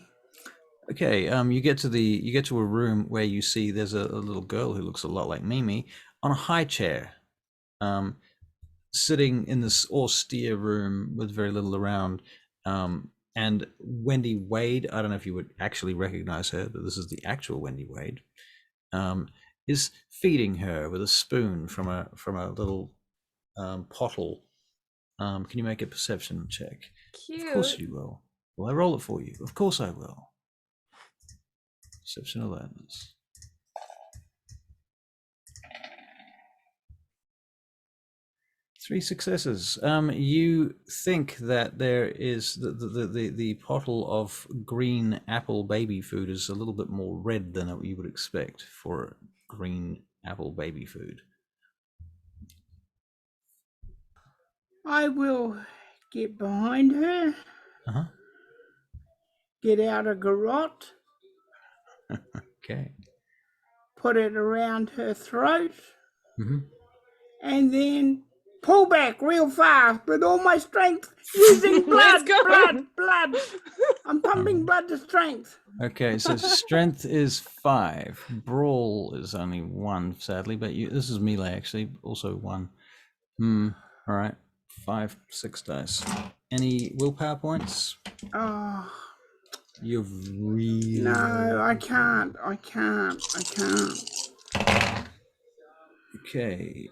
Okay, you get to a room where you see there's a little girl who looks a lot like Mimi on a high chair, sitting in this austere room with very little around. And Wendy Wade, I don't know if you would actually recognize her, but this is the actual Wendy Wade, is feeding her with a spoon from a little pottle. Can you make a perception check? Cute. Of course you will. Will I roll it for you? Of course I will. Perception alertness. Three successes. You think that there is the pottle of green apple baby food is a little bit more red than you would expect for green apple baby food. I will get behind her. Get out a garrote. Okay. Put it around her throat. And then pull back real fast with all my strength, using blood. I'm pumping blood to strength. Okay, so strength is 5. Brawl is only 1, sadly, but this is melee actually, also 1. All right, 5, 6 dice. Any willpower points? Oh. You've really... No, I can't. Okay.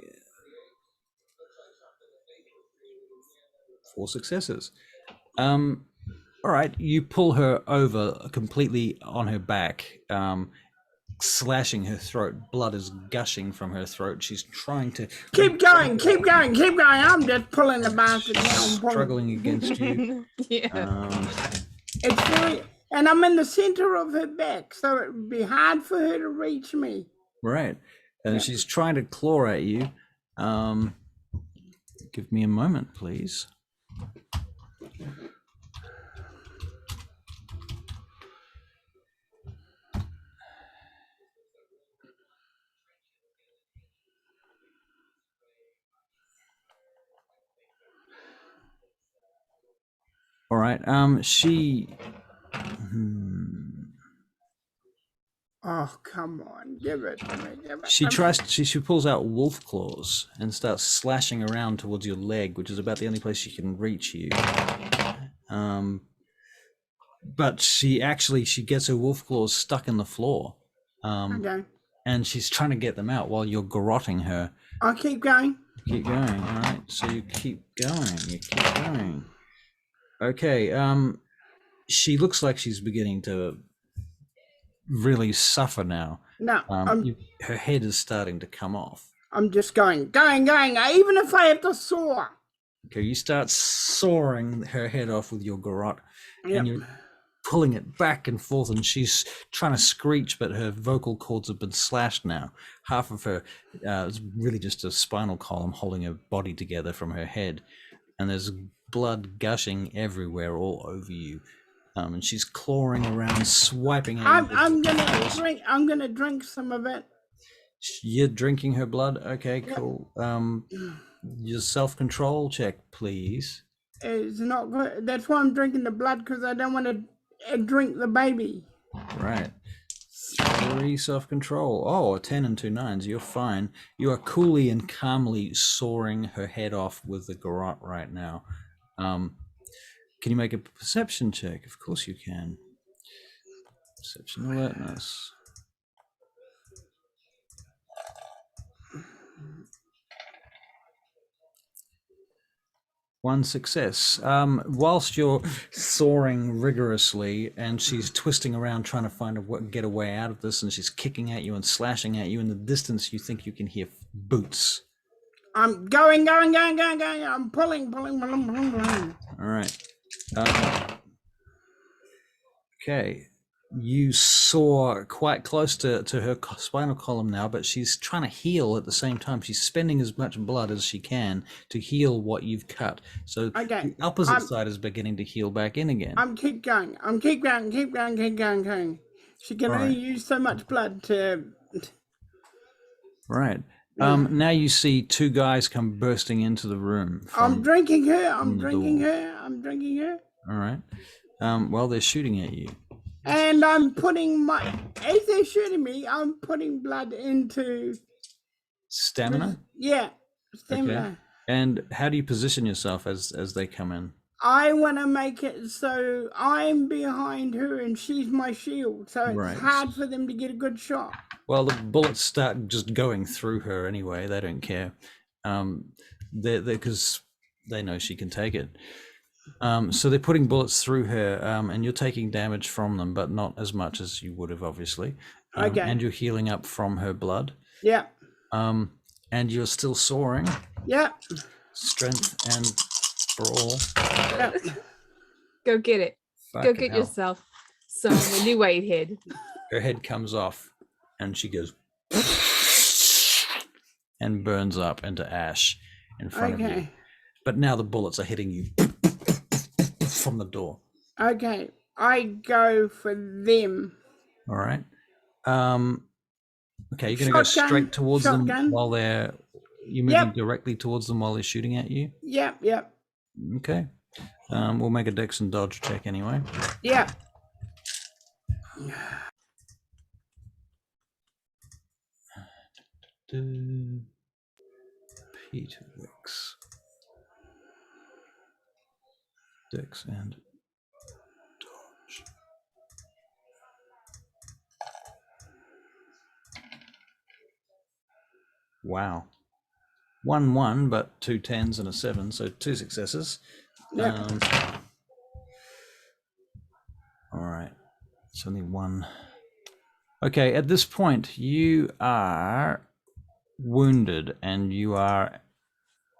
4 successes. All right, you pull her over completely on her back, slashing her throat. Blood is gushing from her throat. She's trying to... Keep going. I'm just pulling the bastard down. Struggling against you. It's very... And I'm in the center of her back, so it would be hard for her to reach me. Right. And she's trying to claw at you. Give me a moment, please. All right. She... Oh, come on. Give it to me. She pulls out wolf claws and starts slashing around towards your leg, which is about the only place she can reach you. but she gets her wolf claws stuck in the floor, Okay. and she's trying to get them out while you're garroting her. I'll keep going. Keep going. All right, so you keep going. You keep going. Okay. She looks like she's beginning to really suffer now. No, Her head is starting to come off. I'm just going, even if I have to saw. Okay, you start sawing her head off with your garrote, Yep. and you're pulling it back and forth, and she's trying to screech, but her vocal cords have been slashed now. Half of her is really just a spinal column holding her body together from her head, and there's blood gushing everywhere all over you. And she's clawing around, swiping at you. I'm gonna drink some of it. You're drinking her blood? Okay, cool. Your self-control check, please. It's not good. That's why I'm drinking the blood, because I don't want to drink the baby. Right. 3 self-control. Oh, a 10 and 2 9s. You're fine. You are coolly and calmly sawing her head off with the garrote right now. Can you make a perception check? Of course you can. Perception alertness. 1 success. Whilst you're sawing rigorously and she's twisting around trying to get a way out of this, and she's kicking at you and slashing at you, in the distance you think you can hear boots. I'm going. I'm pulling. All right. Okay. You saw quite close to her spinal column now, but she's trying to heal at the same time. She's spending as much blood as she can to heal what you've cut. So the opposite side is beginning to heal back in again. Keep going. Keep going. She can only use so much blood to... Right. Now you see 2 guys come bursting into the room. I'm drinking her. I'm drinking her. All right. Well, they're shooting at you. And I'm putting as they're shooting me, I'm putting blood into... Stamina? Yeah, stamina. Okay. And how do you position yourself as they come in? I want to make it so I'm behind her and she's my shield. So it's hard for them to get a good shot. Well, the bullets start just going through her anyway. They don't care. Because they know she can take it. So they're putting bullets through her, and you're taking damage from them, but not as much as you would have, obviously. Okay. And you're healing up from her blood. Yeah. And you're still soaring. Yeah. Strength and brawl. Yeah. Go get it. Go get hell. yourself some new weight head. Her head comes off, and she goes and burns up into ash in front of you. But now the bullets are hitting you from the door. Okay, I go for them. All right. Okay, you're gonna go straight towards them while you're moving directly towards them while they're shooting at you. Yep. Okay. We'll make a dex and dodge check anyway. Yeah. Peter Wicks. Dex and dodge. Wow. 1-1, but 2 10s and a 7, so 2 successes. Yeah. All right. It's only 1. Okay, at this point, you are wounded and you are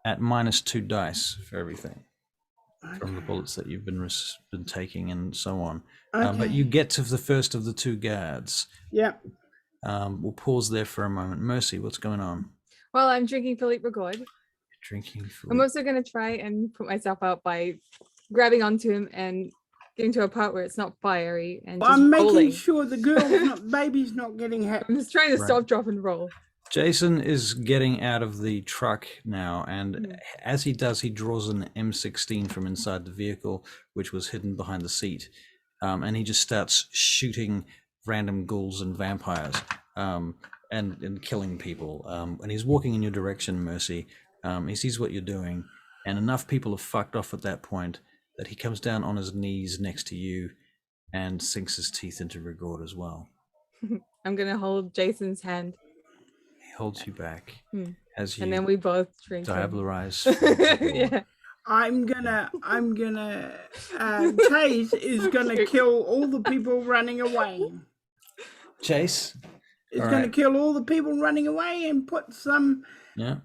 at -2 dice for everything. From the bullets that you've been taking and so on. But you get to the first of the 2 guards. Yeah. We'll pause there for a moment. Mercy, what's going on? Well, I'm drinking Philippe Record. Drinking Philippe. I'm also going to try and put myself out by grabbing onto him and getting to a part where it's not fiery. And I'm making rolling. sure the baby's not getting hit. I'm just trying to stop, drop, and roll. Jason is getting out of the truck now, and as he does, he draws an M16 from inside the vehicle, which was hidden behind the seat, and he just starts shooting random ghouls and vampires, and killing people. And he's walking in your direction, Mercy. He sees what you're doing, and enough people have fucked off at that point that he comes down on his knees next to you, and sinks his teeth into Rigord as well. I'm gonna hold Jason's hand, He holds you back Hmm. as you and then we both drink. diablerize Philippe Rigord. Yeah. Chase is gonna kill all the people running away. Chase, Is all gonna right. kill all the people running away and put some. Yeah.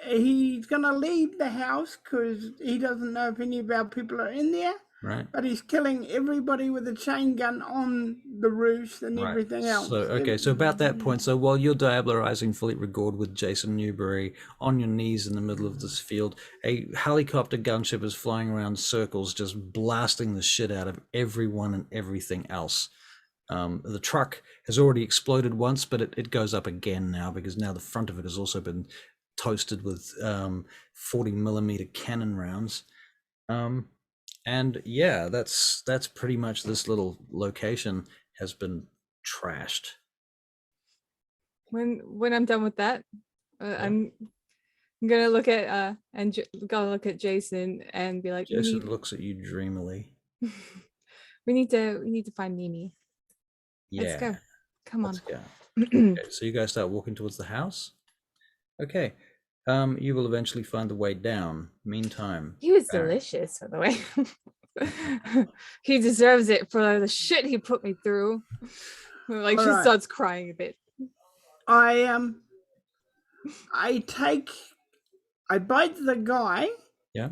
He's gonna leave the house because he doesn't know if any of our people are in there. Right. But he's killing everybody with a chain gun on the roofs and everything else. So, okay, so about that point, so while you're diablerizing Philippe Rigord with Jason Newbury on your knees in the middle of this field, a helicopter gunship is flying around circles, just blasting the shit out of everyone and everything else. The truck has already exploded once, but it goes up again now because now the front of it has also been toasted with 40 millimeter cannon rounds. And yeah, that's pretty much this little location has been trashed. When I'm done with that, I'm gonna look at Jason and be like, Jason looks at you dreamily. we need to find Mimi. Yeah, Let's go. Come let's on. go. Okay, so you guys start walking towards the house. Okay. You will eventually find the way down. Meantime, He was Barry. delicious, by the way. He deserves it for the shit he put me through. Like All she right. starts crying a bit. I bite the guy. Yeah.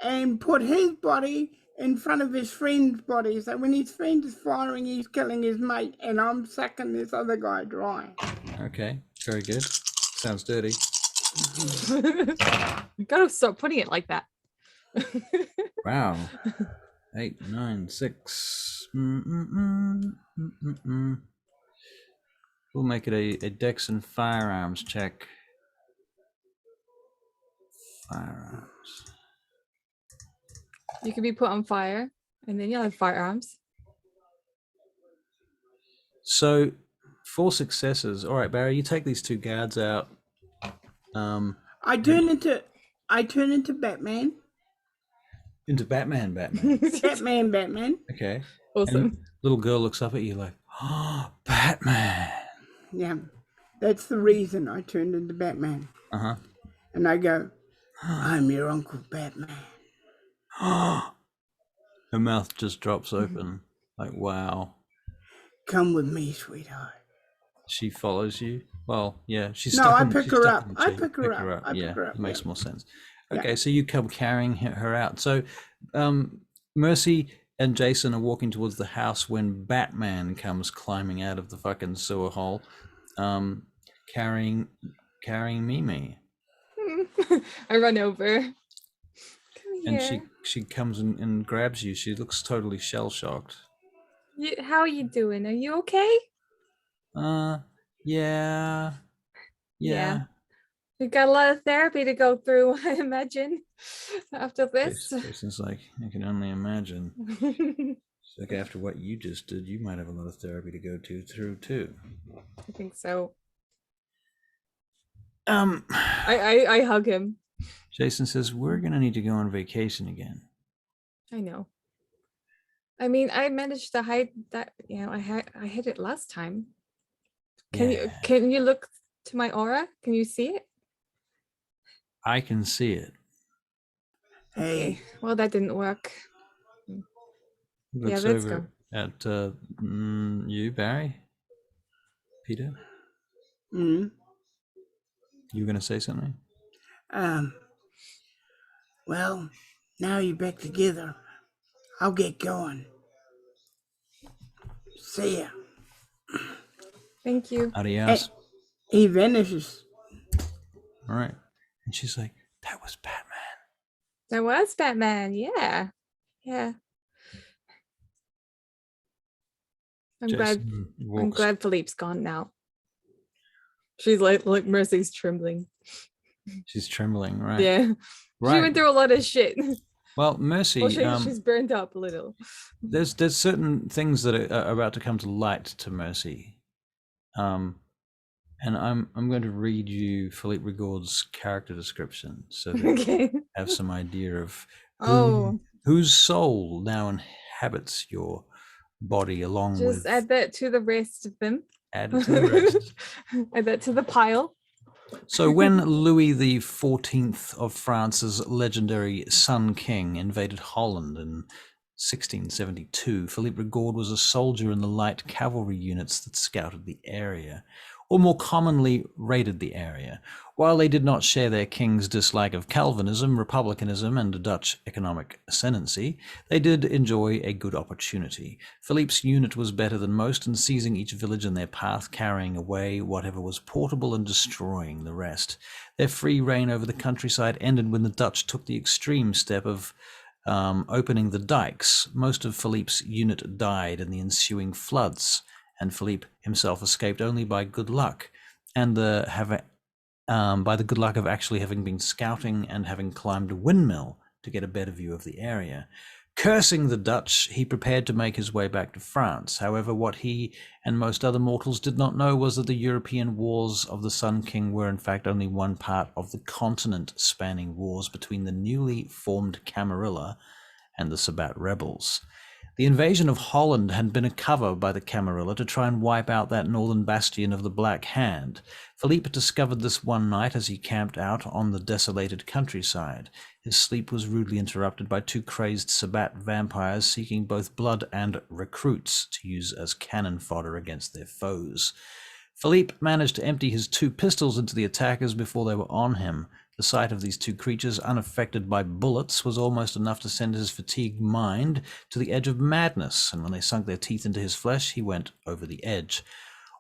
And put his body in front of his friend's body. So when his friend is firing, he's killing his mate, and I'm sucking this other guy dry. Okay. Very good. Sounds dirty. You gotta stop putting it like that. Wow. 8, 9, 6. We'll make it a Dex and firearms check. Firearms. You can be put on fire, and then you'll have firearms. So, 4 successes. All right, Barry, you take these 2 guards out. I turn into Batman. Into Batman. Batman. Okay. Awesome. And little girl looks up at you like, oh, Batman. Yeah, that's the reason I turned into Batman. Uh-huh. And I go, I'm your Uncle Batman. Her mouth just drops open. Like, wow. Come with me, sweetheart. She follows you. Well, yeah, she's No, stuck I in, pick she's her stuck up. in the I tree. pick her up. I Yeah, pick her up, it makes yeah. more sense. Yeah. Okay, so you come carrying her out. So Mercy and Jason are walking towards the house when Batman comes climbing out of the fucking sewer hole, carrying Mimi. I run over. Come And here. she comes and grabs you. She looks totally shell-shocked. How are you doing? Are you okay? Yeah. We've got a lot of therapy to go through, I imagine, after this. Jason's like, I can only imagine. It's like, after what you just did, you might have a lot of therapy to go through too. I think so. I I hug him. Jason says, we're gonna need to go on vacation again. I know. I mean, I managed to hide that. I hid it last time. Can you look to my aura? Can you see it? I can see it. Hey. Okay. Well, that didn't work. Looks let's over at you, Barry, Peter. Mm-hmm. You were gonna say something? Well, now you're back together. I'll get going. See ya. Thank you. Adios. He vanishes. All right. And she's like, that was Batman. There was Batman. Yeah. I'm glad Philippe's gone now. She's like Mercy's trembling. She's trembling, right? Yeah. Right. She went through a lot of shit. Well, Mercy, she's burned up a little. There's certain things that are about to come to light to Mercy. And I'm going to read you Philippe Rigord's character description so that you have some idea of whose soul now inhabits your body along Just with... add that to the rest of them. Add it to the rest. Add that to the pile. So when Louis XIV of France's legendary Sun King invaded Holland in 1672, Philippe Rigaud was a soldier in the light cavalry units that scouted the area, or more commonly raided the area. While they did not share their king's dislike of Calvinism, republicanism, and Dutch economic ascendancy, they did enjoy a good opportunity. Philippe's unit was better than most in seizing each village in their path, carrying away whatever was portable and destroying the rest. Their free reign over the countryside ended when the Dutch took the extreme step of opening the dikes. Most of Philippe's unit died in the ensuing floods, and Philippe himself escaped only by good luck, and by the good luck of actually having been scouting and having climbed a windmill to get a better view of the area. Cursing the Dutch, he prepared to make his way back to France. However, what he and most other mortals did not know was that the European wars of the Sun King were in fact only one part of the continent-spanning wars between the newly formed Camarilla and the Sabbat rebels. The invasion of Holland had been a cover by the Camarilla to try and wipe out that northern bastion of the Black Hand. Philippe discovered this one night as he camped out on the desolated countryside. His sleep was rudely interrupted by two crazed Sabbat vampires seeking both blood and recruits to use as cannon fodder against their foes. Philippe managed to empty his two pistols into the attackers before they were on him. The sight of these two creatures, unaffected by bullets, was almost enough to send his fatigued mind to the edge of madness, and when they sunk their teeth into his flesh, he went over the edge.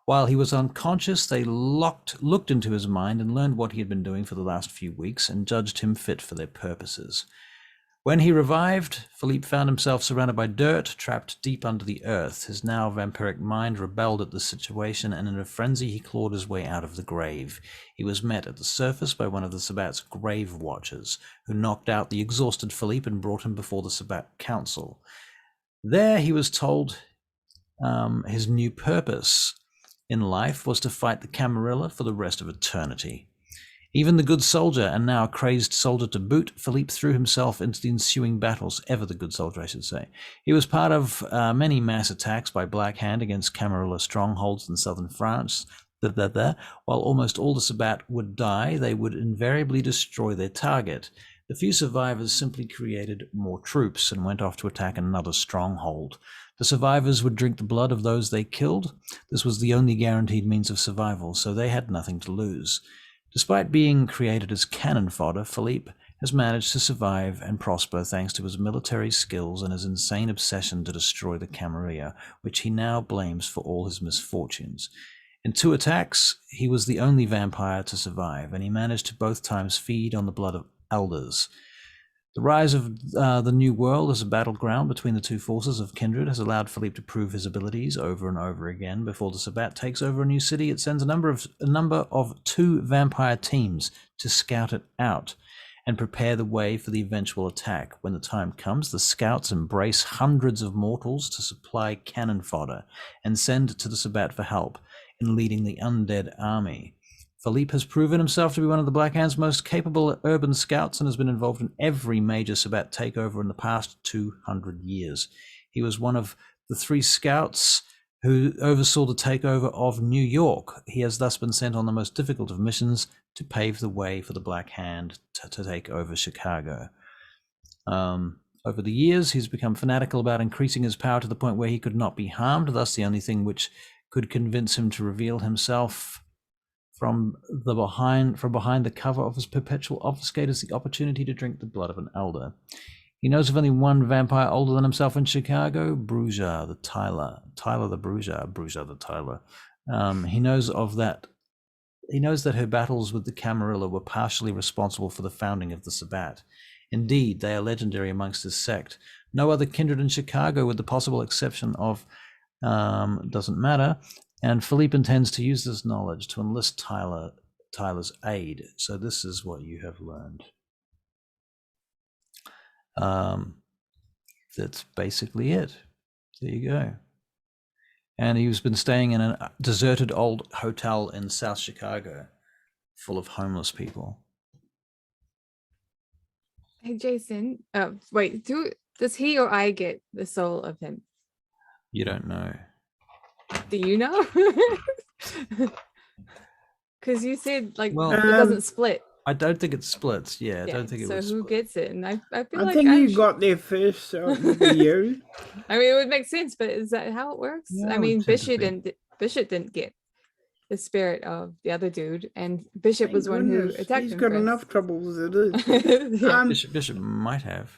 While he was unconscious, they looked into his mind and learned what he had been doing for the last few weeks and judged him fit for their purposes. When he revived, Philippe found himself surrounded by dirt, trapped deep under the earth. His now vampiric mind rebelled at the situation, and in a frenzy he clawed his way out of the grave. He was met at the surface by one of the Sabbat's grave watchers, who knocked out the exhausted Philippe and brought him before the Sabbat council. There he was told his new purpose in life was to fight the Camarilla for the rest of eternity. Even the good soldier, and now a crazed soldier to boot, Philippe threw himself into the ensuing battles, ever the good soldier, I should say. He was part of many mass attacks by Black Hand against Camarilla strongholds in southern France. While almost all the Sabbat would die, they would invariably destroy their target. The few survivors simply created more troops and went off to attack another stronghold. The survivors would drink the blood of those they killed. This was the only guaranteed means of survival, so they had nothing to lose. Despite being created as cannon fodder, Philippe has managed to survive and prosper thanks to his military skills and his insane obsession to destroy the Camarilla, which he now blames for all his misfortunes. In 2 attacks, he was the only vampire to survive, and he managed to both times feed on the blood of elders. The rise of the New World as a battleground between the two forces of kindred has allowed Philippe to prove his abilities over and over again. Before the Sabbat takes over a new city, it sends a number of 2 vampire teams to scout it out and prepare the way for the eventual attack. When the time comes, the scouts embrace hundreds of mortals to supply cannon fodder and send to the Sabbat for help in leading the undead army. Philippe has proven himself to be one of the Black Hand's most capable urban scouts and has been involved in every major Sabbat takeover in the past 200 years. He was one of the 3 scouts who oversaw the takeover of New York. He has thus been sent on the most difficult of missions to pave the way for the Black Hand to take over Chicago. Over the years, he's become fanatical about increasing his power to the point where he could not be harmed. Thus, the only thing which could convince him to reveal himself from behind the cover of his perpetual obfuscate is the opportunity to drink the blood of an elder. He knows of only one vampire older than himself in Chicago, Bruja the Tyler. Tyler the Bruja, Bruja the Tyler. He knows that her battles with the Camarilla were partially responsible for the founding of the Sabbat. Indeed, they are legendary amongst his sect. No other kindred in Chicago, with the possible exception of doesn't matter, and Philippe intends to use this knowledge to enlist Tyler's aid. So this is what you have learned. That's basically it. There you go. And he's been staying in a deserted old hotel in South Chicago, full of homeless people. Hey, Jason. Wait, Does he or I get the soul of him? You don't know. Do you know? Because you said like Well, it doesn't split. I don't think it splits. Yeah, I Yeah. don't think it So would who split. gets it? And I feel I like think I'm you sure. got there first, so it would be you. I mean, it would make sense, but is that how it works? Yeah, I I would mean, tend to think. Bishop didn't get the spirit of the other dude, and Bishop Thank was the one who goodness. attacked He's him got first. enough troubles as it is. Yeah. Bishop might have.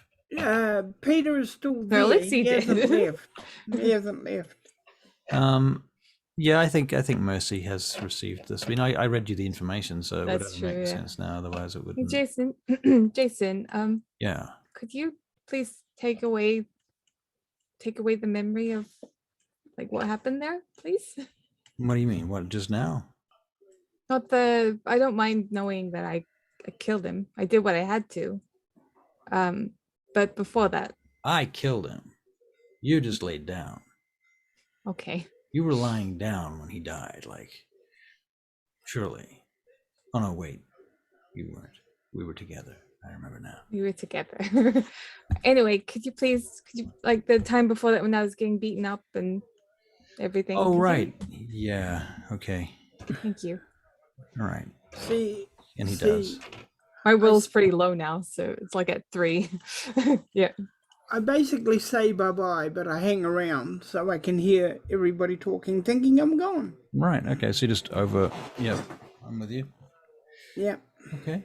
Peter is still No, there. Alexei He hasn't did. left. He hasn't left. Yeah, I think Mercy has received this. I mean, I read you the information, so it would That's only true. make Yeah. sense now. Otherwise, it Hey, wouldn't. Jason, Jason, Yeah. could you please take away the memory of like what happened there, please? What do you mean? What, just now? Not the. I don't mind knowing that I killed him. I did what I had to. But before that, I killed him. You just laid down. okay. You were lying down when he died, like, surely. Oh, no, wait. You weren't. We were together. I remember now. We were together. Anyway, could you like the time before that when I was getting beaten up and everything? Oh, could you- right. Yeah. Okay. Thank you. All right. See, And he does. My will's pretty low now, so it's like at 3. Yeah. I basically say bye-bye, but I hang around so I can hear everybody talking, thinking I'm gone. Right. Okay. So you just over. Yep. I'm with you. Yeah. Okay.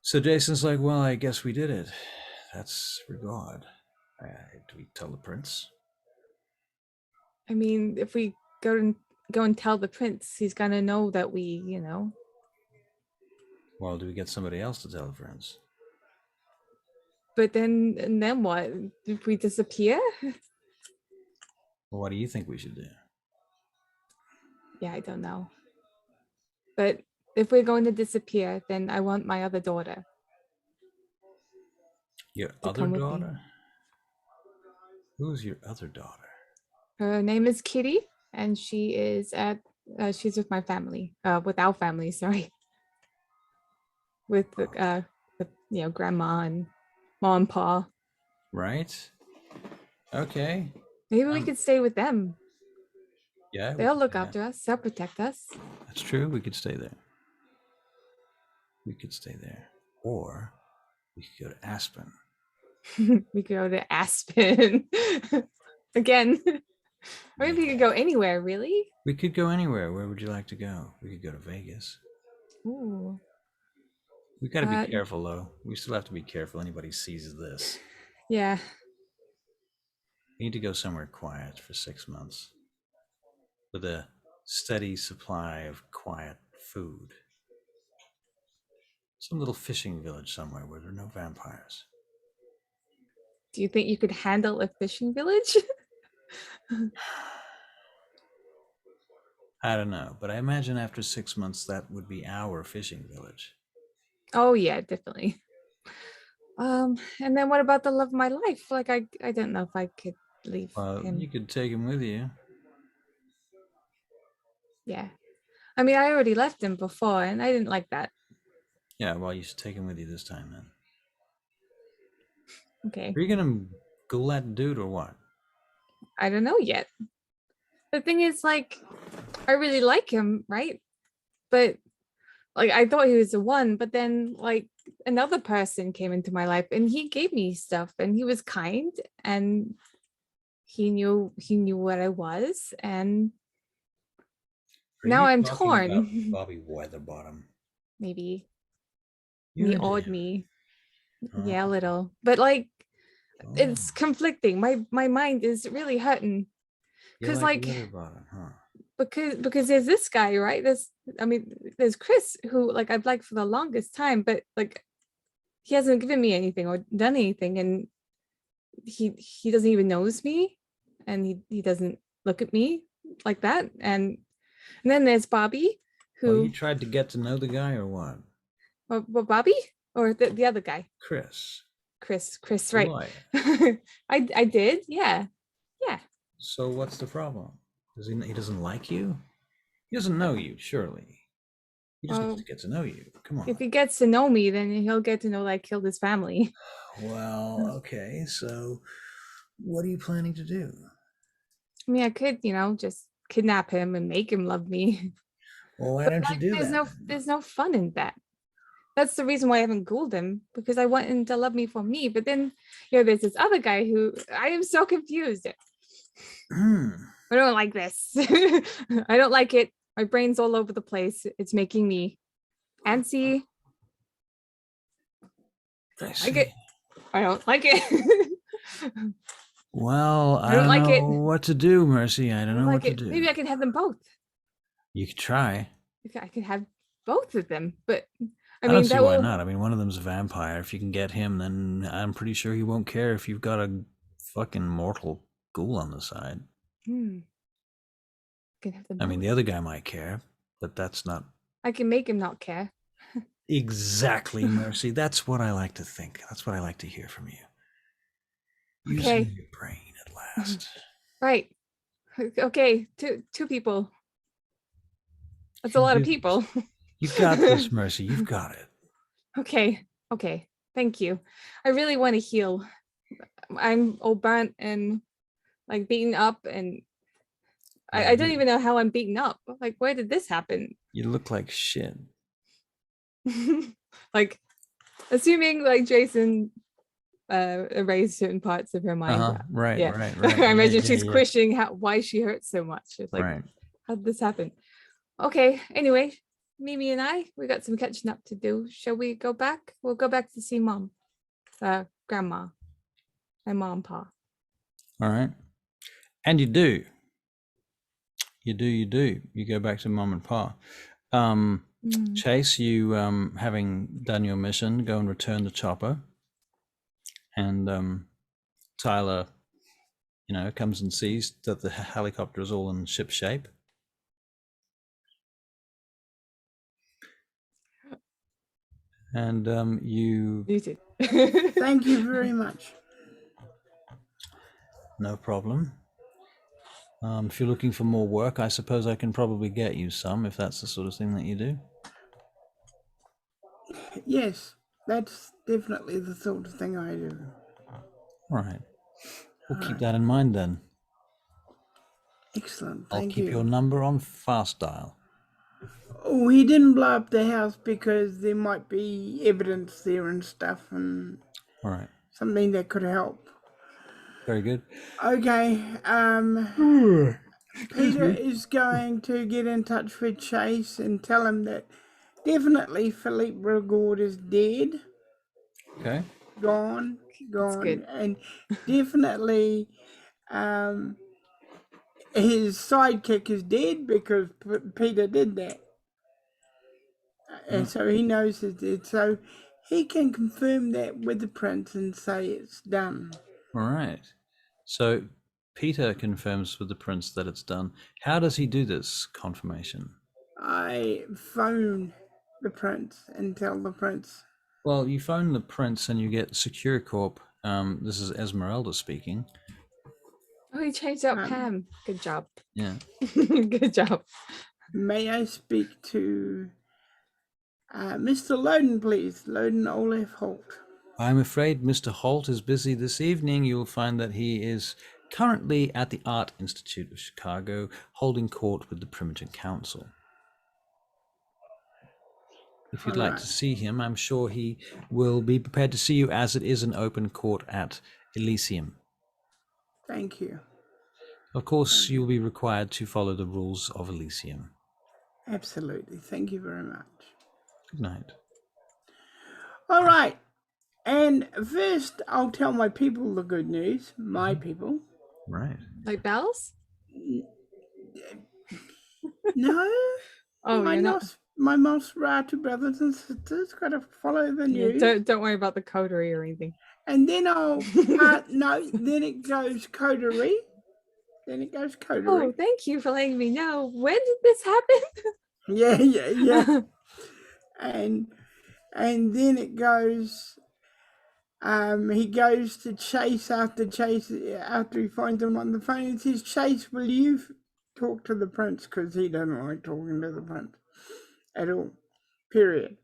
So Jason's like, well, I guess we did it. That's regard. Do we tell the prince? I mean, if we go and tell the prince, he's gonna know that we, Well, do we get somebody else to tell the prince? But then what? If we disappear? Well, what do you think we should do? Yeah, I don't know. But if we're going to disappear, then I want my other daughter. Your To other come with me. daughter? Who's your other daughter? Her name is Kitty, and she is she's with my family. With our family, sorry. With grandma and mom and pa. Right? Okay. Maybe we could stay with them. Yeah. They'll look after us. They'll protect us. That's true. We could stay there. We could stay there. Or we could go to Aspen. We could go to Aspen. Again. Maybe we could go anywhere, really. We could go anywhere. Where would you like to go? We could go to Vegas. Ooh. We got to be careful, though. We still have to be careful. Anybody sees this. Yeah. We need to go somewhere quiet for 6 months with a steady supply of quiet food. Some little fishing village somewhere where there are no vampires. Do you think you could handle a fishing village? I don't know, but I imagine after 6 months that would be our fishing village. Oh yeah, definitely. And then what about the love of my life? Like I don't know if I could leave him. You could take him with you. Yeah. I mean, I already left him before and I didn't like that. Yeah, well, you should take him with you this time then. Okay. Are you gonna ghoul that dude or what? I don't know yet. The thing is, like, I really like him, right? But like I thought he was the one, but then like another person came into my life and he gave me stuff and he was kind and he knew what I was, and now I'm torn. Bobby Weatherbottom. Maybe You're he into awed him. me. Oh. Yeah, a little. But like Oh. it's conflicting. My mind is really hurting. You 'Cause, like, Weatherbottom, huh? Because there's this guy, right? There's Chris, who like I've liked for the longest time, but like he hasn't given me anything or done anything, and he doesn't even knows me, and he doesn't look at me like that. And then there's Bobby, Well, who you tried to get to know the guy or what? well, Bobby or the other guy, Chris. Chris, right? Why? I did, yeah. So what's the problem? He doesn't like you? He doesn't know you, surely. He just needs Well, to get to know you. Come if on. he gets to know me, then he'll get to know that I killed his family. Well, okay. So, what are you planning to do? I mean, I could, just kidnap him and make him love me. Well, why But don't you like, do there's that? there's no fun in that. That's the reason why I haven't ghouled him, because I want him to love me for me. But then, there's this other guy who I am so confused. Hmm. I don't like this. I don't like it. My brain's all over the place. It's making me antsy. I Like see. it. I don't like it. Well, I don't don't like know it. what to do, Mercy. I don't know like what to it. do. Maybe I can have them both. You could try. I could have both of them, but I I don't mean see that why will. not. I mean, one of them's a vampire. If you can get him, then I'm pretty sure he won't care if you've got a fucking mortal ghoul on the side. I can have them. I mean, both. the other guy might care, but that's not I can make him not care. exactly, Mercy. That's what I like to think. That's what I like to hear from you. Using Okay. your brain at last. Right. Okay. Two people. That's a You lot can of do this. people. You've got this, Mercy. You've got it. Okay. Thank you. I really want to heal. I'm all burnt and like beaten up, and Yeah, I don't even know how I'm beaten up. Like, where did this happen? You look like shit. Like, assuming like Jason erased certain parts of her mind. Right, Yeah. right. I imagine she's yeah. questioning why she hurts so much. It's like, Right. how did this happen? Okay. Anyway, Mimi and we got some catching up to do. Shall we go back? We'll go back to see Mom, Grandma, and Mom, Pa. All right. And you do. You go back to Mom and Pa. Chase, you having done your mission, go and return the chopper. And Tyler, comes and sees that the helicopter is all in ship shape. And you Muted. Thank you very much. no problem. If you're looking for more work, I suppose I can probably get you some, if that's the sort of thing that you do. Yes, that's definitely the sort of thing I do. All right. We'll keep that in mind then. Excellent, I'll thank keep you. your number on fast dial. Oh, he didn't blow up the house because there might be evidence there and stuff, and All right. something that could help. Very good. Okay, Peter is going to get in touch with Chase and tell him that definitely Philippe Rigaud is dead. Okay. Gone, good. and definitely his sidekick is dead because Peter did that. And so he knows it's dead. So he can confirm that with the prince and say it's done. All right. So Peter confirms with the prince that it's done. How does he do this confirmation? I phone the prince and tell the prince. Well, you phone the prince and you get Secure Corp. This is Esmeralda speaking. Oh, he changed out Pam. Good job. Yeah. Good job. May I speak to Mr. Loden, please? Loden Olaf Holt. I'm afraid Mr. Holt is busy this evening. You'll find that he is currently at the Art Institute of Chicago, holding court with the Primitive Council. If you'd like to see him, I'm sure he will be prepared to see you, as it is an open court at Elysium. Thank you. Of course, you'll be required to follow the rules of Elysium. Absolutely. Thank you very much. Good night. All right. And first, I'll tell my people the good news. My people. Right. Like bells? No. Oh, you're not. My Nosferatu brothers and sisters got to follow the news. Don't worry about the coterie or anything. And then then it goes coterie. Oh, thank you for letting me know. When did this happen? Yeah. and then it goes. He goes to Chase after he finds him on the phone and says, Chase, will you talk to the prince? Because he doesn't like talking to the prince at all. Period.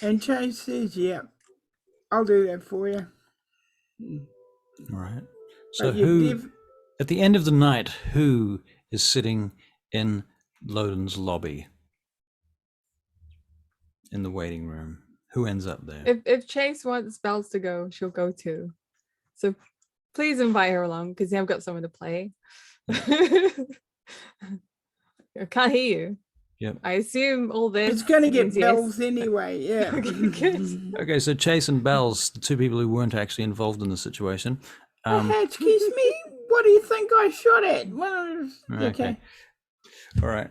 And Chase says, yeah, I'll do that for you. All right. So But you who, at the end of the night, who is sitting in Loden's lobby in the waiting room? Who ends up there? If Chase wants Bells to go, she'll go too. So please invite her along because I've got someone to play. I can't hear you. Yep. I assume all this. It's going to get means yes. Bells anyway, yeah. Okay, good. Okay, so Chase and Bells, the two people who weren't actually involved in the situation. Excuse me? What do you think I shot at? Well, okay. All right.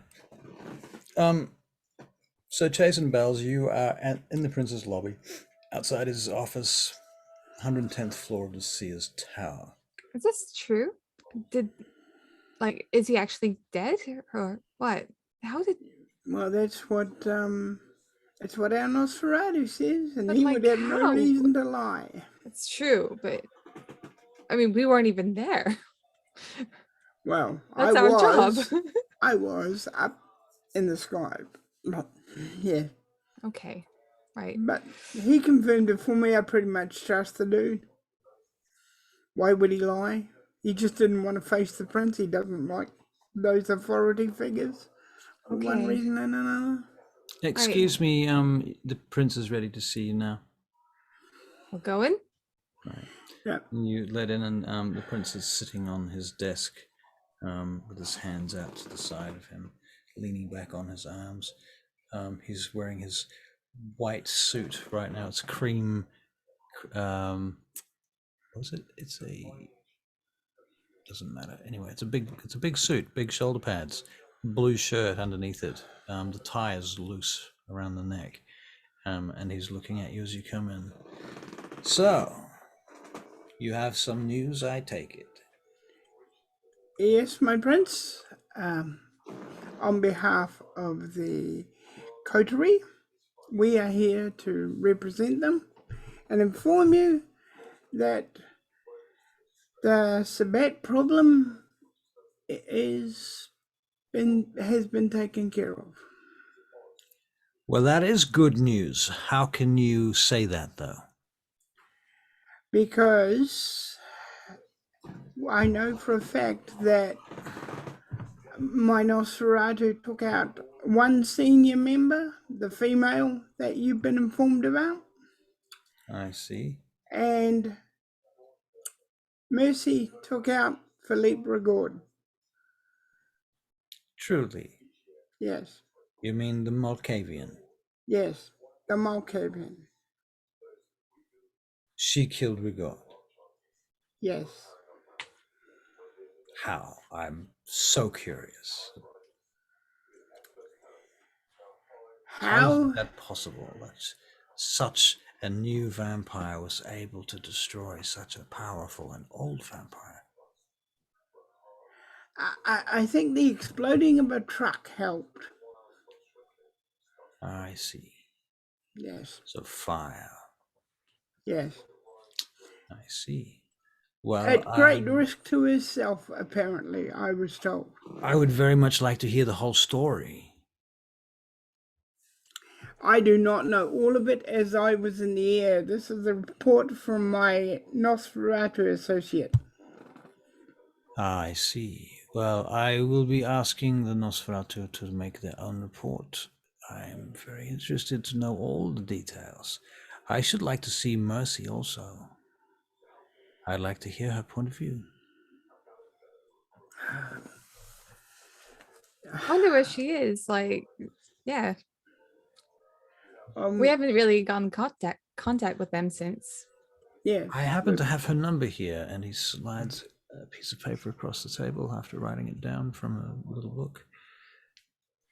So Chase and Bells, you are in the prince's lobby, outside his office, 110th floor of the Sears Tower. Is this true? Is he actually dead or what? How did? Well, that's what our Nosferatu says, and But, he like, would have no how? reason to lie. It's true, but I mean, we weren't even there. Well, That's our job. I was up in the sky. But, yeah. Okay, right. But he confirmed it for me. I pretty much trust the dude. Why would he lie? He just didn't want to face the prince. He doesn't like those authority figures for one Okay. reason and another. Excuse me, the prince is ready to see you now. We'll go in. Right. Yeah. You let in, and the prince is sitting on his desk with his hands out to the side of him, leaning back on his arms. He's wearing his white suit right now. It's cream. What was it? It's a. Doesn't matter. Anyway, it's a big suit, big shoulder pads, blue shirt underneath it. The tie is loose around the neck, and he's looking at you as you come in. So, you have some news, I take it. Yes, my prince. On behalf of the coterie, we are here to represent them and inform you that the Sabat problem has been taken care of. Well, that is good news. How can you say that, though? Because I know for a fact that my Nosferatu took out one senior member, the female that you've been informed about. I see. And Mercy took out Philippe Rigaud. Truly. Yes. You mean the Malkavian? Yes, the Malkavian. She killed Rigaud. Yes. How? I'm so curious. How is that possible? That such a new vampire was able to destroy such a powerful and old vampire? I think the exploding of a truck helped. I see. Yes. So fire. Yes. I see. Well, at great risk to herself, apparently, I was told. I would very much like to hear the whole story. I do not know all of it as I was in the air. This is a report from my Nosferatu associate. I see. Well, I will be asking the Nosferatu to make their own report. I'm very interested to know all the details. I should like to see Mercy also. I'd like to hear her point of view. I wonder where she is. Yeah. We haven't really gotten contact with them since. Yeah. I happen to have her number here, and he slides a piece of paper across the table after writing it down from a little book.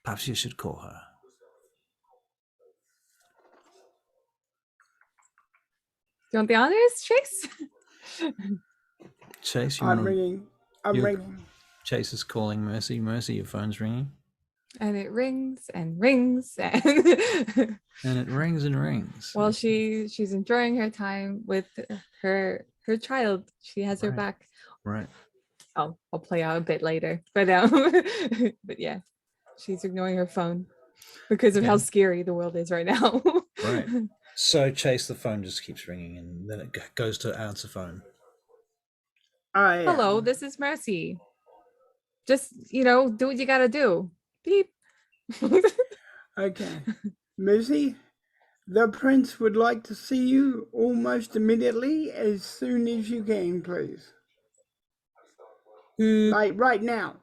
Perhaps you should call her. Do you want the honors, Chase? Chase, I'm ringing. I'm ringing. Chase is calling Mercy. Mercy, your phone's ringing. And it rings and rings and and it rings and rings. Well, she's enjoying her time with her child. She has her back. Right. I'll play out a bit later, but but yeah, she's ignoring her phone. because of how Okay. scary the world is right now. Right. So Chase, the phone just keeps ringing, and then it goes to answer phone. Hello, this is Mercy. Just, do what you gotta do. Beep. Okay. Mercy, the prince would like to see you almost immediately, as soon as you can, please. Like right now.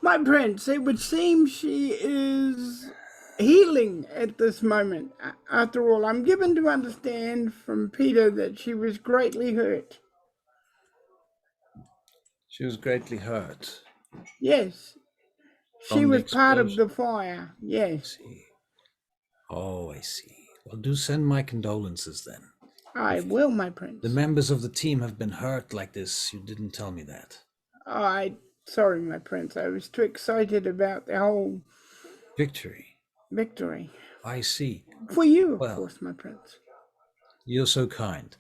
My prince, it would seem she is healing at this moment. After all, I'm given to understand from Peter that she was greatly hurt. She was greatly hurt. Yes. She From the was part of explosion. the fire. Yes. See. Oh, I see. Well, do send my condolences then. I will, my prince. The members of the team have been hurt like this. You didn't tell me that. Sorry, my prince. I was too excited about the whole Victory. victory. I see. For you, of Well, course, my prince. You're so kind.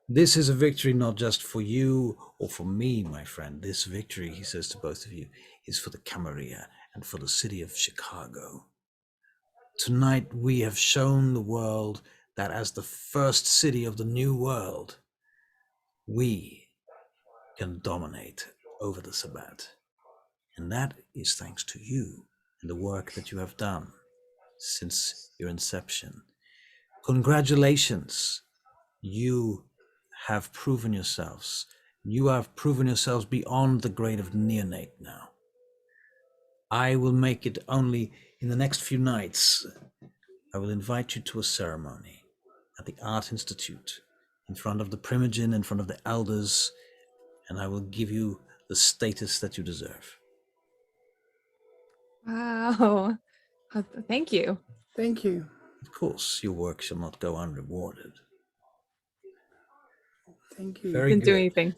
This is a victory not just for you or for me, my friend. This victory, he says to both of you, is for the Camarilla and for the city of Chicago. Tonight we have shown the world that as the first city of the new world, we can dominate over the Sabbat. And that is thanks to you and the work that you have done since your inception. Congratulations. You have proven yourselves. You have proven yourselves beyond the grade of neonate now. I will make it only in the next few nights. I will invite you to a ceremony at the Art Institute in front of the Primogen, in front of the elders, and I will give you the status that you deserve. Wow. Thank you. Thank you. Of course, your work shall not go unrewarded. Thank you. Very Didn't do good. anything.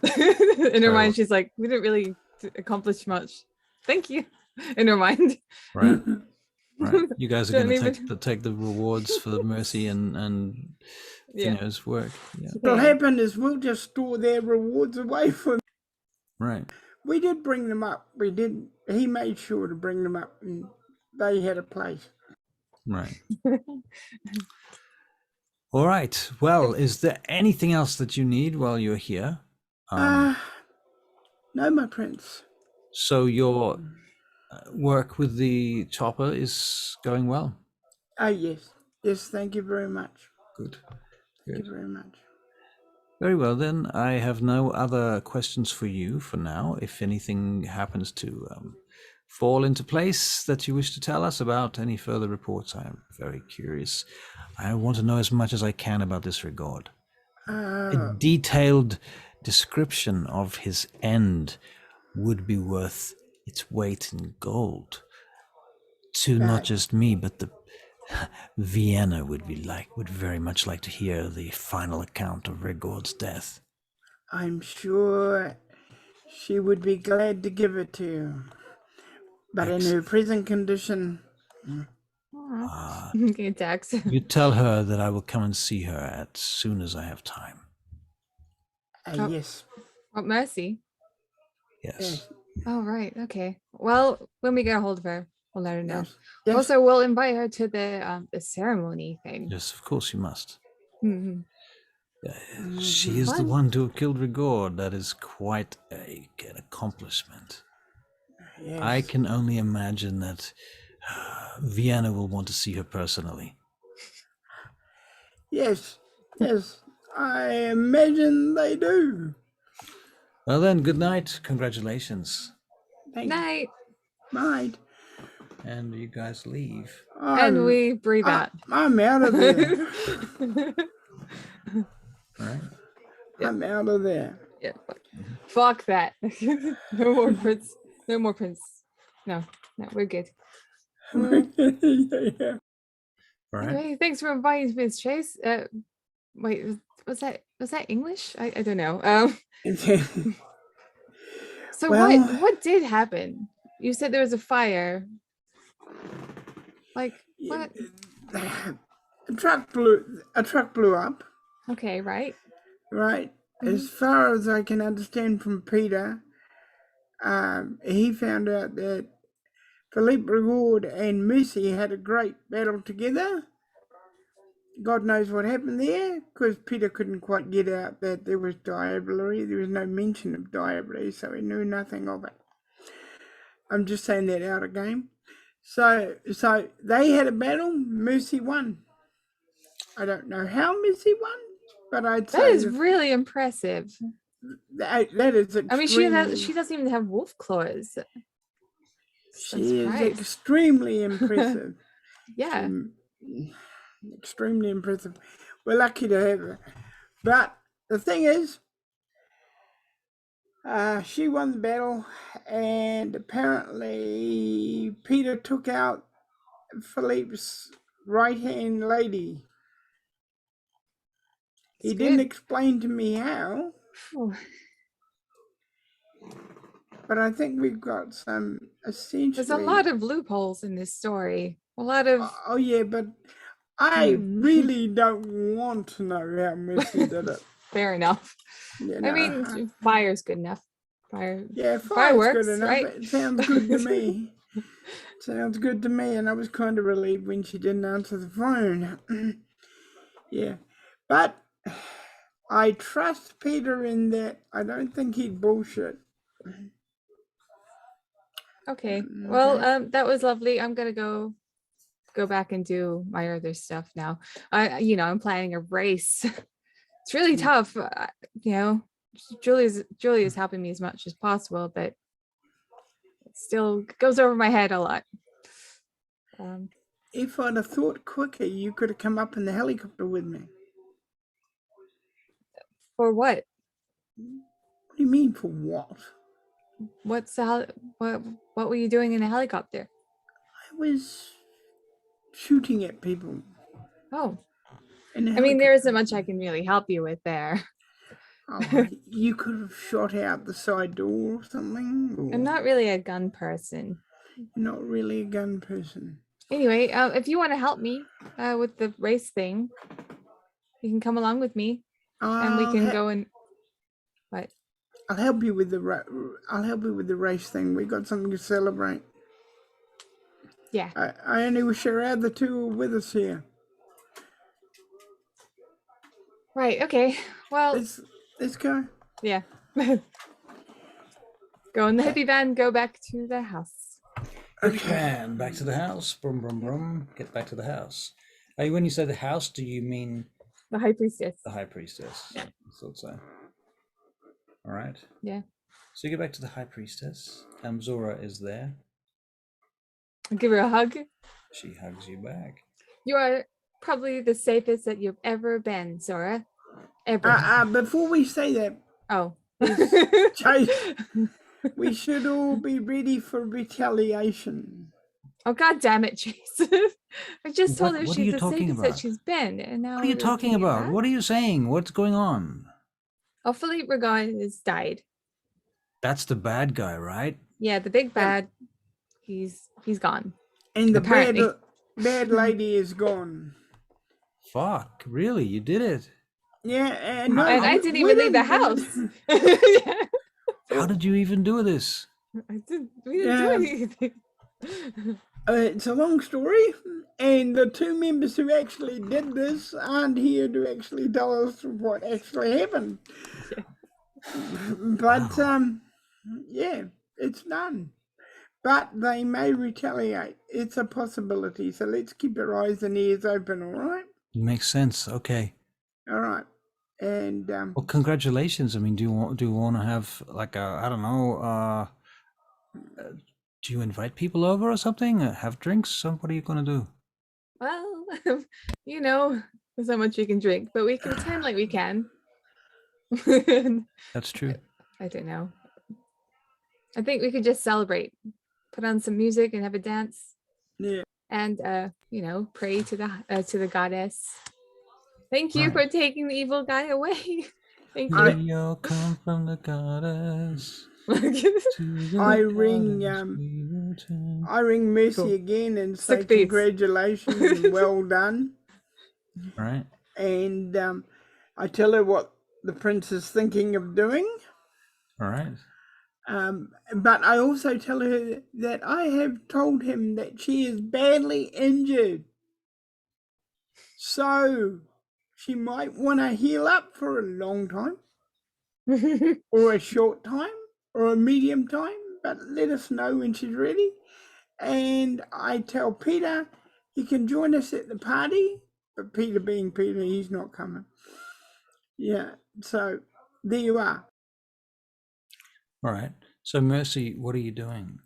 In her Very mind, well. she's like, we didn't really accomplish much. Thank you. In her mind. Right. Right. You guys are Don't going to even- take the rewards for Mercy and Yeah. Tino's work. Yeah. What'll Yeah. happen is we'll just store their rewards away for them. Right. We did bring them up. We did. He made sure to bring them up, and they had a place. Right. All right. Well, is there anything else that you need while you're here? No, my prince. So your work with the chopper is going well. Yes. Yes, thank you very much. Good. Thank you very much. Very well, then. I have no other questions for you for now. If anything happens to fall into place that you wish to tell us about any further reports, I am very curious. I want to know as much as I can about this regard. A detailed description of his end would be worth its weight in gold to not just me, but the Vienna would very much like to hear the final account of Rigord's death. I'm sure she would be glad to give it to you. But in her present condition... Okay, Dax. You tell her that I will come and see her as soon as I have time. Yes. Oh, Mercy. Yes. Oh, right. Okay. Well, when we get a hold of her, we'll let her know. Yes. Also, we'll invite her to the ceremony thing. Yes, of course you must. Mm-hmm. She is the one to have killed Rigord. That is quite an accomplishment. Yes. I can only imagine that Vienna will want to see her personally. Yes. Yes. I imagine they do. Well then, good night. Congratulations. Thank Night. you. Night. And you guys leave. And we breathe out. I'm out of there. All right. I'm out of there. Yeah. Fuck that. No more Prince. No more Prince. No, we're good. Yeah. All right. Anyway, thanks for inviting Miss Chase. Wait, was that English? I don't know. So Well- what did happen? You said there was a fire. Like what? A truck blew up. Okay, right. Right. Mhm. As far as I can understand from Peter, he found out that Philippe Rigaud and Mercy had a great battle together. God knows what happened there, because Peter couldn't quite get out that there was diablerie. There was no mention of diablerie, so he knew nothing of it. I'm just saying that out of game. So they had a battle. Mercy won. I don't know how Mercy won, but I'd say That is really impressive. that is extremely. I mean, she doesn't even have wolf claws. She is extremely impressive. Yeah. Extremely impressive. We're lucky to have her. But the thing is, she won the battle, and apparently Peter took out Philippe's right-hand lady. He didn't explain to me how, but I think we've got some essentially... There's a lot of loopholes in this story. A lot of... Oh, yeah, but I really don't want to know how Mercy did it. Fair enough. You know, I mean, fire's good enough. Fire fireworks, good enough. Right? It sounds good to me. Sounds good to me, and I was kind of relieved when she didn't answer the phone. Yeah, but I trust Peter in that. I don't think he'd bullshit. Okay. Well, that was lovely. I'm gonna go back and do my other stuff now. I'm planning a race. It's really tough. Julia's helping me as much as possible, but it still goes over my head a lot. If I'd have thought quicker, you could have come up in the helicopter with me. For what? What do you mean for what? What were you doing in a helicopter? I was shooting at people. Oh. I mean, there isn't much I can really help you with there. Oh, you could have shot out the side door or something? Or... I'm not really a gun person. Not really a gun person. Anyway, if you want to help me with the race thing, you can come along with me, and we can go and... What? I'll help you with the race thing. We got something to celebrate. Yeah. I only wish our other two were with us here. Right. Okay. Well, let's go. Yeah. Go in the hippie van. Go back to the house. Okay, back to the house. Brum brum brum. Get back to the house. When you say the house, do you mean the high priestess? The high priestess. Yeah. I thought so. All right. Yeah. So you get back to the high priestess. Zora is there. I'll give her a hug. She hugs you back. You are probably the safest that you've ever been, Zora. Ever. Before we say that, we should all be ready for retaliation. Oh, God damn it, Chase. I just told her she's the safest that she's been. And now what are you talking about? What are you saying? What's going on? Oh, Philippe Rigaud has died. That's the bad guy, right? Yeah, the big bad. He's gone. And the bad lady is gone. Fuck, really? You did it? Yeah, and I didn't even leave the house. How did you even do this? We didn't do anything. It's a long story, and the two members who actually did this aren't here to actually tell us what actually happened. Yeah. But, yeah, it's done. But they may retaliate. It's a possibility, so let's keep our eyes and ears open, all right? Makes sense. Okay. All right. And well, congratulations. I mean, do you want to have like I don't know, do you invite people over or something? Have drinks? What are you gonna do? Well, there's so much you can drink, but we can pretend like we can. That's true. I don't know. I think we could just celebrate, put on some music and have a dance. Yeah. And pray to the goddess. Thank you for taking the evil guy away. Thank you. You'll come from the goddess. I ring Mercy again and say congratulations and well done. All right. And I tell her what the prince is thinking of doing. All right. But I also tell her that I have told him that she is badly injured. So she might want to heal up for a long time, or a short time, or a medium time, but let us know when she's ready. And I tell Peter he can join us at the party, but Peter being Peter, he's not coming. Yeah, so there you are. All right. So Mercy, what are you doing?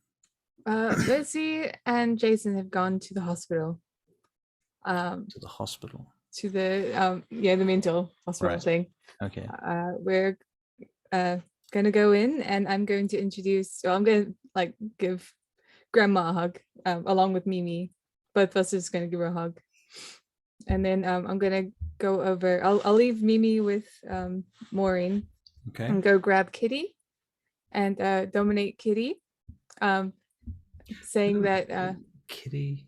Mercy and Jason have gone to the hospital. To the hospital. To the the mental hospital Right. thing. Okay. We're gonna go in, and I'm going to introduce. Well, I'm gonna like give Grandma a hug along with Mimi. Both of us are just gonna give her a hug, and then I'm gonna go over. I'll leave Mimi with Maureen. Okay. And go grab Kitty, and dominate Kitty, saying that Kitty.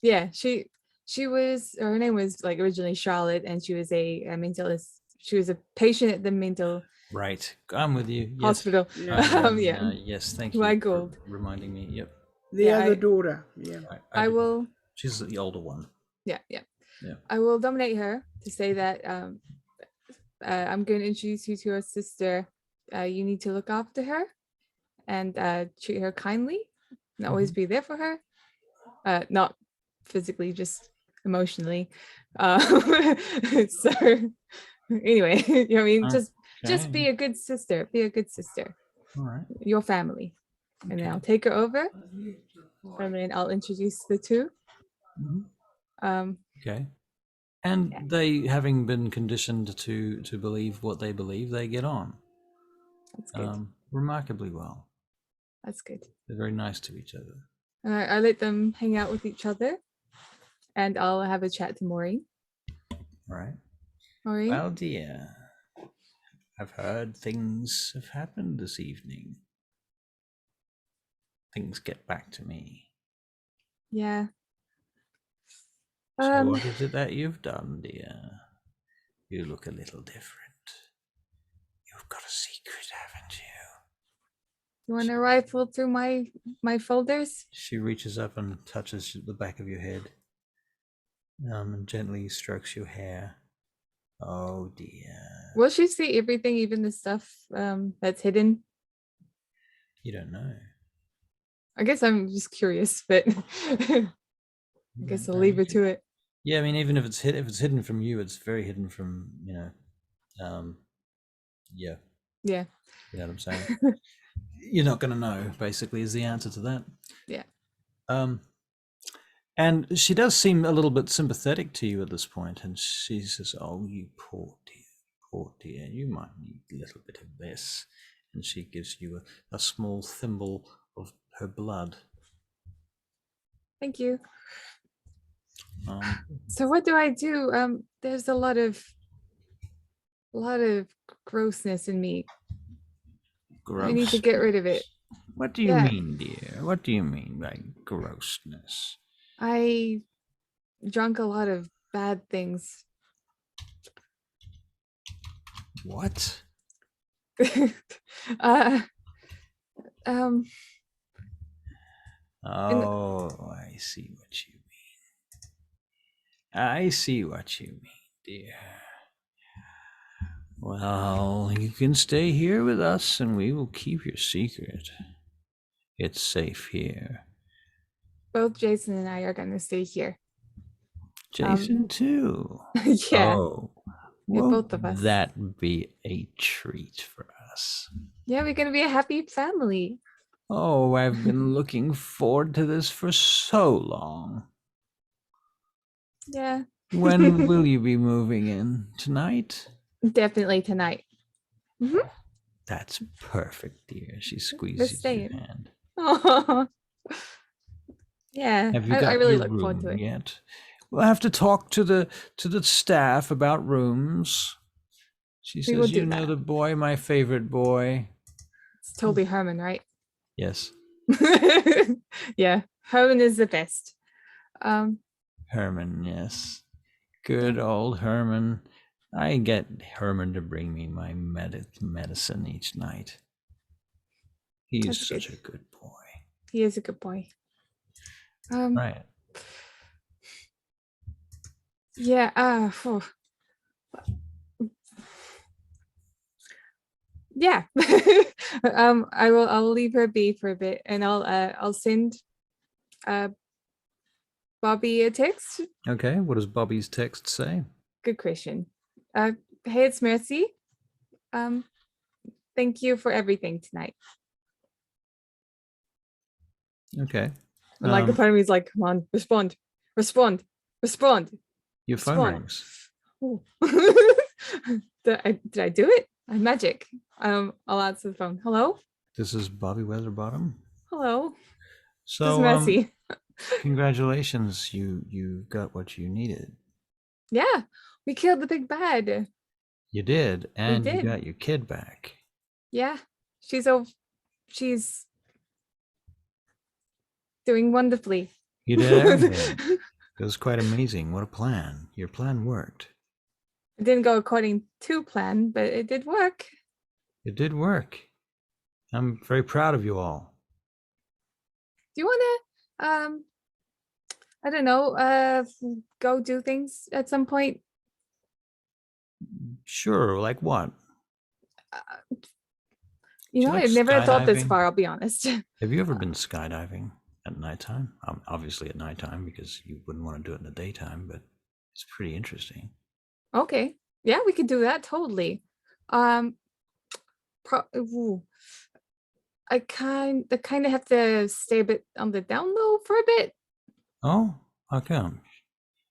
yeah, she was, her name was like originally Charlotte, and she was a mentalist. She was a patient at the mental Right. I'm with you. Yes. hospital. Yeah. Yes. Thank you My for gold. reminding me. Yep. The Yeah, other daughter. Yeah. I did- will. She's the older one. Yeah. Yeah. I will dominate her to say that I'm going to introduce you to her sister. You need to look after her and treat her kindly, and always be there for her. Not physically, just emotionally. So anyway, you know what I mean? Just be a good sister. Be a good sister. All right. Your family. And then I'll take her over, and then I'll introduce the two. Okay. And they, having been conditioned to believe what they believe, they get on That's good. remarkably well. That's good. They're very nice to each other. I let them hang out with each other, and I'll have a chat to Maureen. All right. Maureen? Well, dear, I've heard things have happened this evening. Things get back to me. Yeah. So what is it that you've done, dear? You look a little different. You've got a secret, haven't you? You want to rifle through my folders? She reaches up and touches the back of your head, and gently strokes your hair. Oh dear. Will she see everything, even the stuff that's hidden? You don't know. I guess I'm just curious, but I guess I'll leave her to it. Yeah, I mean, even if it's hidden from you, it's very hidden from, yeah. Yeah. You know what I'm saying? You're not going to know, basically, is the answer to that. Yeah. And she does seem a little bit sympathetic to you at this point, and she says, "Oh, you poor dear, you might need a little bit of this." And she gives you a small thimble of her blood. Thank you. So what do I do? There's a lot of grossness in me. Gross. I need to get rid of it. What do you mean, dear? What do you mean by grossness? I drank a lot of bad things. What? Oh, I see what you mean. I see what you mean, dear. Well, you can stay here with us and we will keep your secret. It's safe here. Both Jason and I are going to stay here. Jason too? Yeah. Oh, yeah, both of us. That be a treat for us. Yeah, we're going to be a happy family. Oh, I've been looking forward to this for so long. Yeah. When will you be moving in? Tonight? Definitely tonight. Mm-hmm. That's perfect, dear. She squeezes your hand. Oh. Yeah. Have you got I really your look forward to room it. yet? We'll have to talk to the staff about rooms. She says, "You know the boy, my favorite boy." It's totally Herman, right? Yes. Yeah, Herman is the best. Herman, yes. Good old Herman. I get Herman to bring me my medicine each night. He's That's such good. a good boy. He is a good boy. Right. Yeah. Yeah. I'll leave her be for a bit, and I'll send Bobby a text. Okay. What does Bobby's text say? Good question. Hey, it's Mercy. Thank you for everything tonight. Okay. And like a part of me is like, come on, respond. Your phone rings. Ooh. Did I do it? I'm magic. I'll answer the phone. Hello? This is Bobby Weatherbottom. Hello. So, This is Mercy. Congratulations, you got what you needed. Yeah, we killed the big bad. You did, and did. you got your kid back. Yeah, she's doing wonderfully. You did everything. It was quite amazing. What a plan. Your plan worked. It didn't go according to plan, but it did work. It did work. I'm very proud of you all. Do you want to, I don't know, go do things at some point? Sure, like what? You know, like I've never thought this skydiving? far, I'll be honest. Have you ever been skydiving at nighttime? Obviously at nighttime, because you wouldn't want to do it in the daytime, but it's pretty interesting. Okay. Yeah, we could do that totally. I kind of have to stay a bit on the down low for a bit. Oh, how come?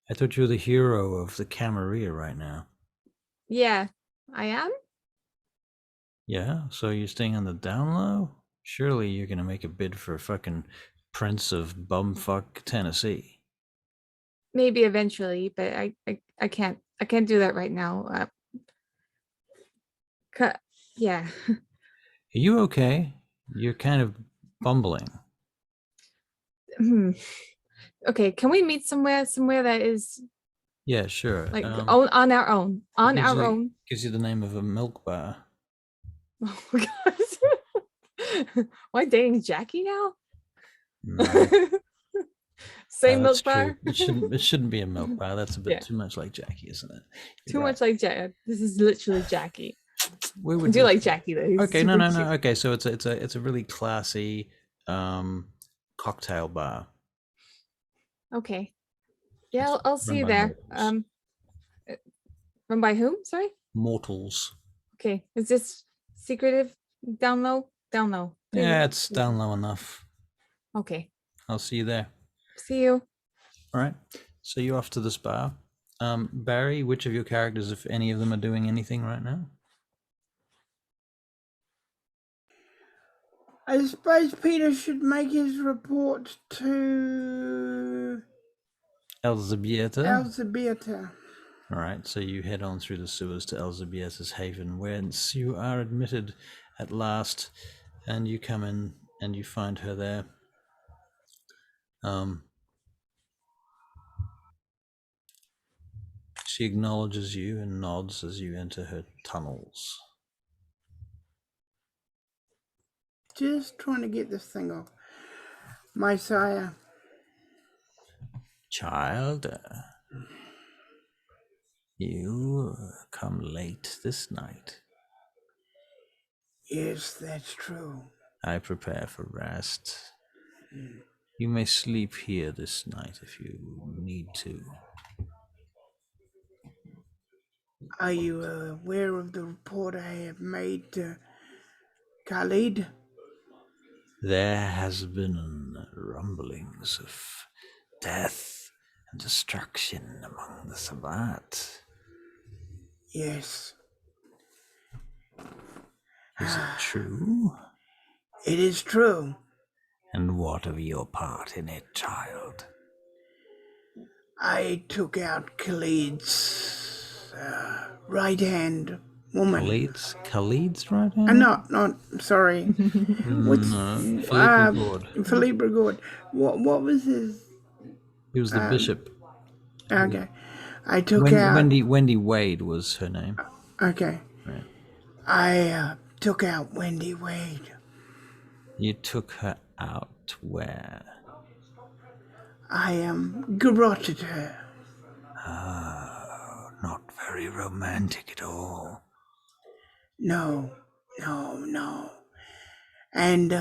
I thought you were the hero of the Camarilla right now. Yeah, I am. Yeah, so you're staying on the down low? Surely you're gonna make a bid for fucking Prince of Bumfuck, Tennessee. Maybe eventually, but I can't do that right now. Yeah. Are you okay? You're kind of bumbling. Okay, can we meet somewhere that is Yeah, sure. like on our own? On our own. Gives you the name of a milk bar. Oh my god. Why dating Jackie now? No. Same milk That's bar. True. It shouldn't be a milk bar. That's a bit too much like Jackie, isn't it? Too much like Jackie. This is literally Jackie. We I do like Jackie though. He's okay, super no. cute. Okay, so it's a really classy cocktail bar. Okay. Yeah, I'll see you there. Run by whom? Sorry? Mortals. Okay. Is this secretive? Down low? Down low. Yeah, it's down low enough. Okay. I'll see you there. See you. All right. So you're off to this bar. Barry, which of your characters, if any of them, are doing anything right now? I suppose Peter should make his report to Elzbieta. All right, so you head on through the sewers to Elzbieta's haven, whence you are admitted at last, and you come in and you find her there. She acknowledges you and nods as you enter her tunnels. Just trying to get this thing off. My sire. Child, you come late this night. Yes, that's true. I prepare for rest. You may sleep here this night if you need to. Are you aware of the report I have made to Khalid? There has been rumblings of death and destruction among the Sabbat. Yes. Is it true? It is true. And what of your part in it, child? I took out Khalid's right-hand woman. Khalid's right hand? Not sorry. What's Philippe Brigord. What was his? He was the bishop. Okay, I took out Wendy Wade was her name. Okay, Right. I took out Wendy Wade. You took her out where? I garroted her. Oh, not very romantic at all. No. And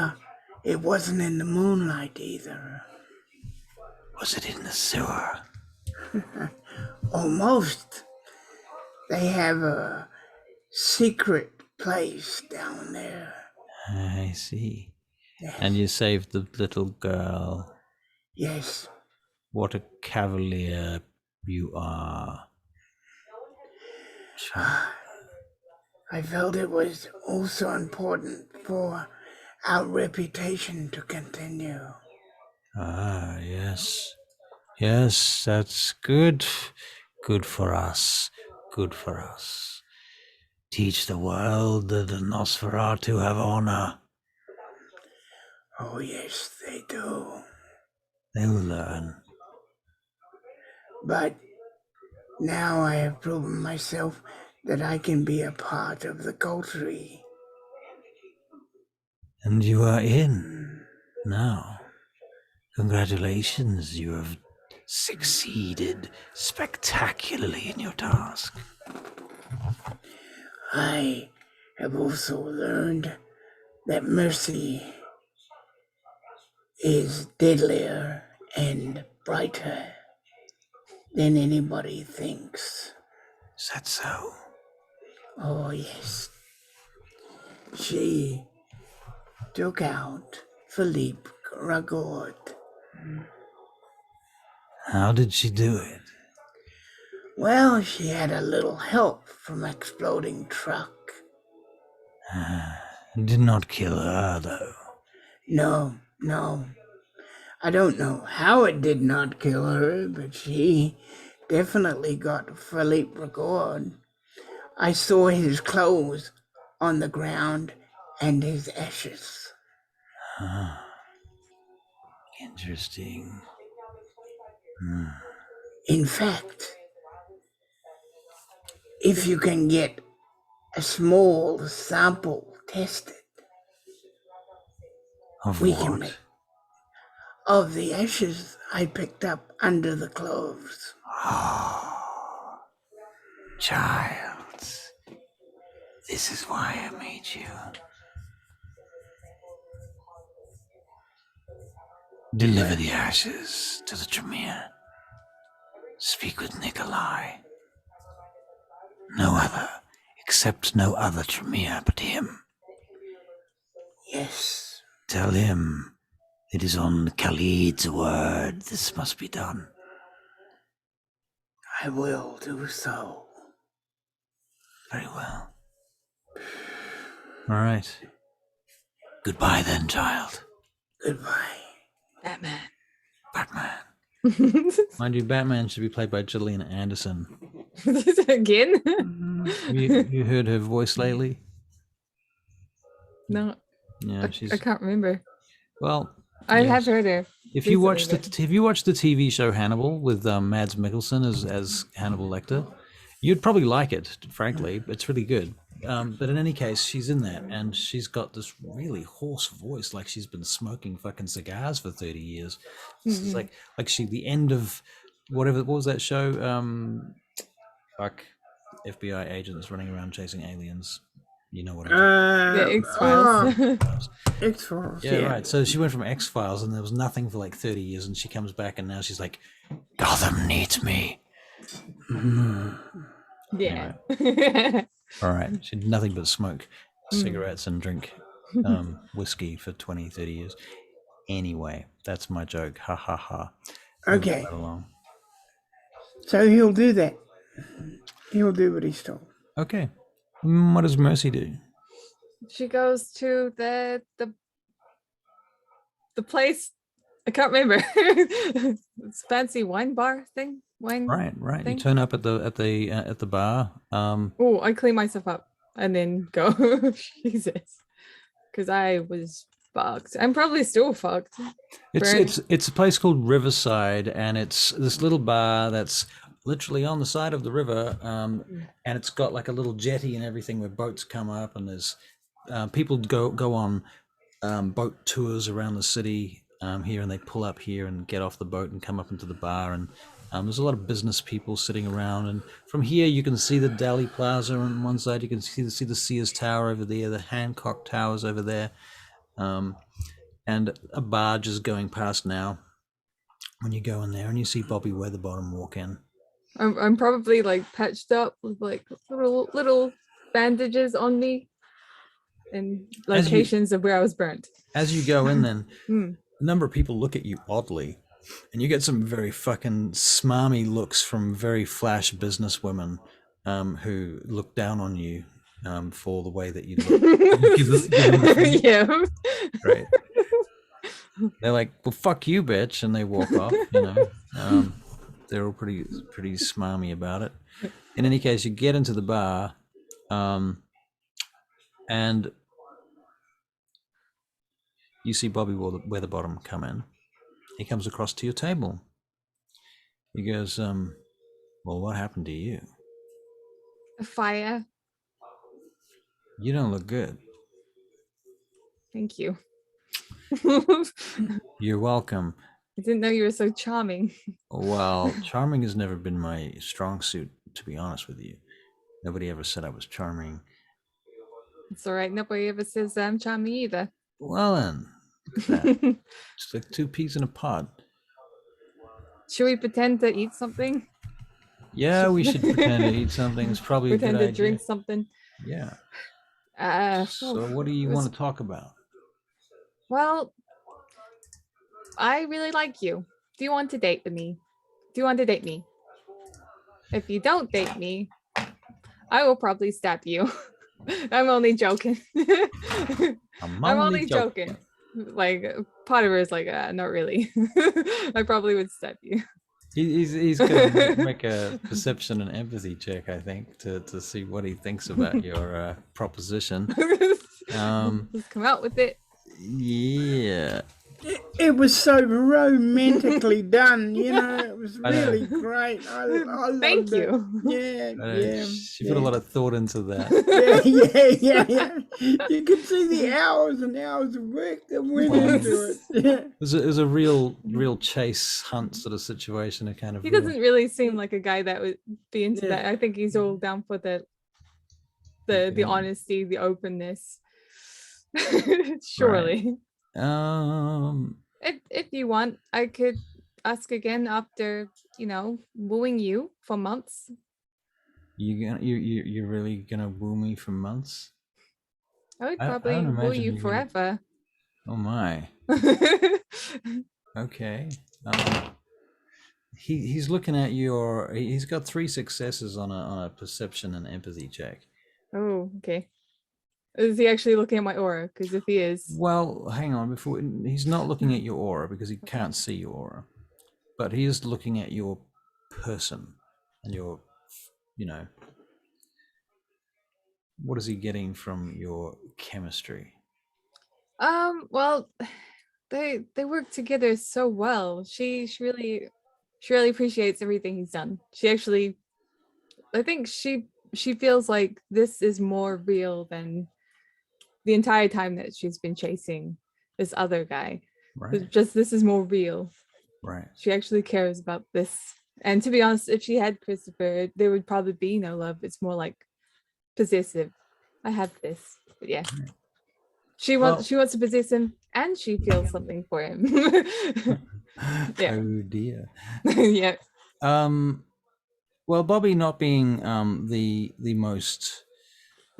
it wasn't in the moonlight either. Was it in the sewer? Almost. They have a secret place down there. I see. Yes. And you saved the little girl. Yes. What a cavalier you are. I felt it was also important for our reputation to continue. Ah, yes. Yes, that's good. Good for us. Good for us. Teach the world that the Nosferatu have honor. Oh, yes, they do. They'll learn. But now I have proven myself that I can be a part of the culture. And you are in now. Congratulations, you have succeeded spectacularly in your task. I have also learned that mercy is deadlier and brighter than anybody thinks. Is that so? Oh, yes. She took out Philippe Ragout. How did she do it? Well, she had a little help from exploding truck. Did not kill her, though. No. I don't know how it did not kill her, but she definitely got Philippe Ragout. I saw his clothes on the ground and his ashes. Interesting. In fact, if you can get a small sample tested, Of we what? can make of the ashes I picked up under the clothes. Oh, child. This is why I made you. Deliver the ashes to the Tremere. Speak with Nikolai. No other, except no other Tremere but him. Yes. Tell him it is on Khalid's word this must be done. I will do so. Very well. All right. Goodbye then, child. Goodbye. Batman. Batman. Mind you, Batman should be played by Gillian Anderson. Again? You heard her voice lately? No, Yeah, I can't remember. Well, I yes. have heard her. If you watch have you watched the TV show Hannibal with Mads Mikkelsen as Hannibal Lecter? You'd probably like it, frankly. It's really good. But in any case, she's in that, and she's got this really hoarse voice, like she's been smoking fucking cigars for 30 years. It's like the end of what was that show? FBI agents running around chasing aliens. You know what I'm talking The X-Files. X-Files. Yeah, right. So she went from X-Files and there was nothing for like 30 years, and she comes back and now she's like, Gotham needs me. Yeah. Anyway. All right. She did nothing but smoke cigarettes and drink whiskey for 20, 30 years. Anyway, that's my joke. Ha ha ha. Okay. Right along. So he'll do that. He'll do what he's told. Okay. What does Mercy do? She goes to the place. I can't remember. It's fancy wine bar thing. Wine. Right. thing? You turn up at the bar. Oh, I clean myself up and then go. Jesus, because I was fucked. I'm probably still fucked. It's a place called Riverside, and it's this little bar that's literally on the side of the river, and it's got like a little jetty and everything where boats come up, and there's people go on boat tours around the city here, and they pull up here and get off the boat and come up into the bar. And there's a lot of business people sitting around. And from here, you can see the Dali Plaza on one side. You can see the Sears Tower over there, the Hancock Towers over there, and a barge is going past now. When you go in there, and you see Bobby Weatherbottom walk in. I'm probably like patched up with like little bandages on me and locations of where I was burnt. As you go in, then a number of people look at you oddly, and you get some very fucking smarmy looks from very flash businesswomen who look down on you for the way that you look. Yeah. Right. They're like, well, fuck you, bitch, and they walk off. You know, they're all pretty smarmy about it. In any case, you get into the bar, and you see Bobby Weatherbottom come in. He comes across to your table. He goes, well, what happened to you? A fire. You don't look good. Thank you. You're welcome. I didn't know you were so charming. Well, charming has never been my strong suit, to be honest with you. Nobody ever said I was charming. It's all right. Nobody ever says I'm charming either. Well then, look at that. It's like two peas in a pod. Should we pretend to eat something? Yeah, we should pretend to eat something. It's probably pretend a good to idea. drink something. Yeah. So what do you want to talk about? Well, I really like you. Do you want to date with me? Do you want to date me? If you don't date me, I will probably stab you. I'm only joking. I'm only joking. Like Potter is like, not really. I probably would stab you. He's gonna make a perception and empathy check, I think, to see what he thinks about your proposition. Let's come out with it. Yeah. It was so romantically done, you know. It was really great. I loved Thank you. Yeah. She put a lot of thought into that. Yeah. You could see the hours and hours of work that went into it. It was a real chase hunt sort of situation. He doesn't really seem like a guy that would be into that. I think he's all down for the honesty, the openness. Surely. Right. If you want, I could ask again after, wooing you for months. You're really gonna woo me for months? I would probably woo you forever. Oh my. Okay. He's looking at he's got 3 successes on a perception and empathy check. Oh, okay. Is he actually looking at my aura? Because if he is... Well, hang on. He's not looking at your aura because he can't see your aura. But he is looking at your person and your, what is he getting from your chemistry? Well, they work together so well. She really appreciates everything he's done. She actually, I think she feels like this is more real than the entire time that she's been chasing this other guy. Right. Just this is more real. Right. She actually cares about this. And to be honest, if she had Christopher, there would probably be no love. It's more like possessive. I have this. But yeah. She wants to possess him and she feels something for him. Yeah. Oh dear. Yeah. Well, Bobby not being the most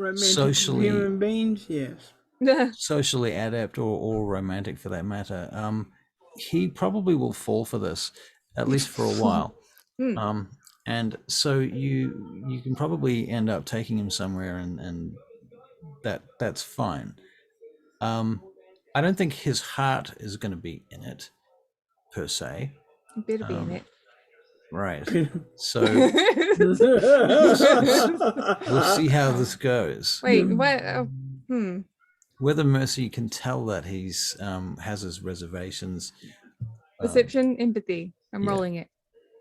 romantic socially human beings, yes. Socially adept or romantic for that matter, he probably will fall for this, at least for a while. And so you can probably end up taking him somewhere and that's fine. I don't think his heart is going to be in it per se. It better be in it. Right. So we'll see how this goes. Wait, what? Whether Mercy can tell that he's has his reservations. Perception, empathy. I'm rolling it.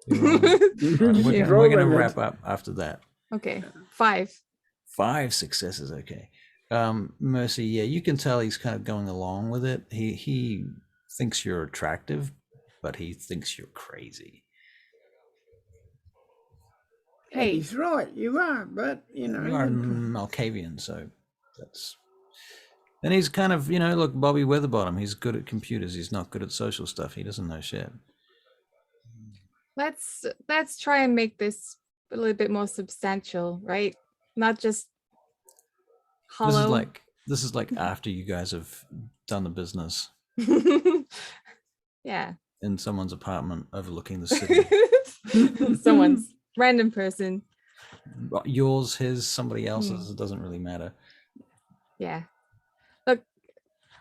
We're going to wrap up after that. Okay. 5. 5 successes. Okay. Mercy, yeah, you can tell he's kind of going along with it. He thinks you're attractive, but he thinks you're crazy. Hey. He's right, you are, but you know. You are Malkavian, so that's. And he's kind of, look, Bobby Weatherbottom. He's good at computers. He's not good at social stuff. He doesn't know shit. Let's try and make this a little bit more substantial, right? Not just hollow. This is like after you guys have done the business. Yeah. In someone's apartment overlooking the city. Someone's random person. Yours, his, somebody else's. It doesn't really matter. Yeah. Look,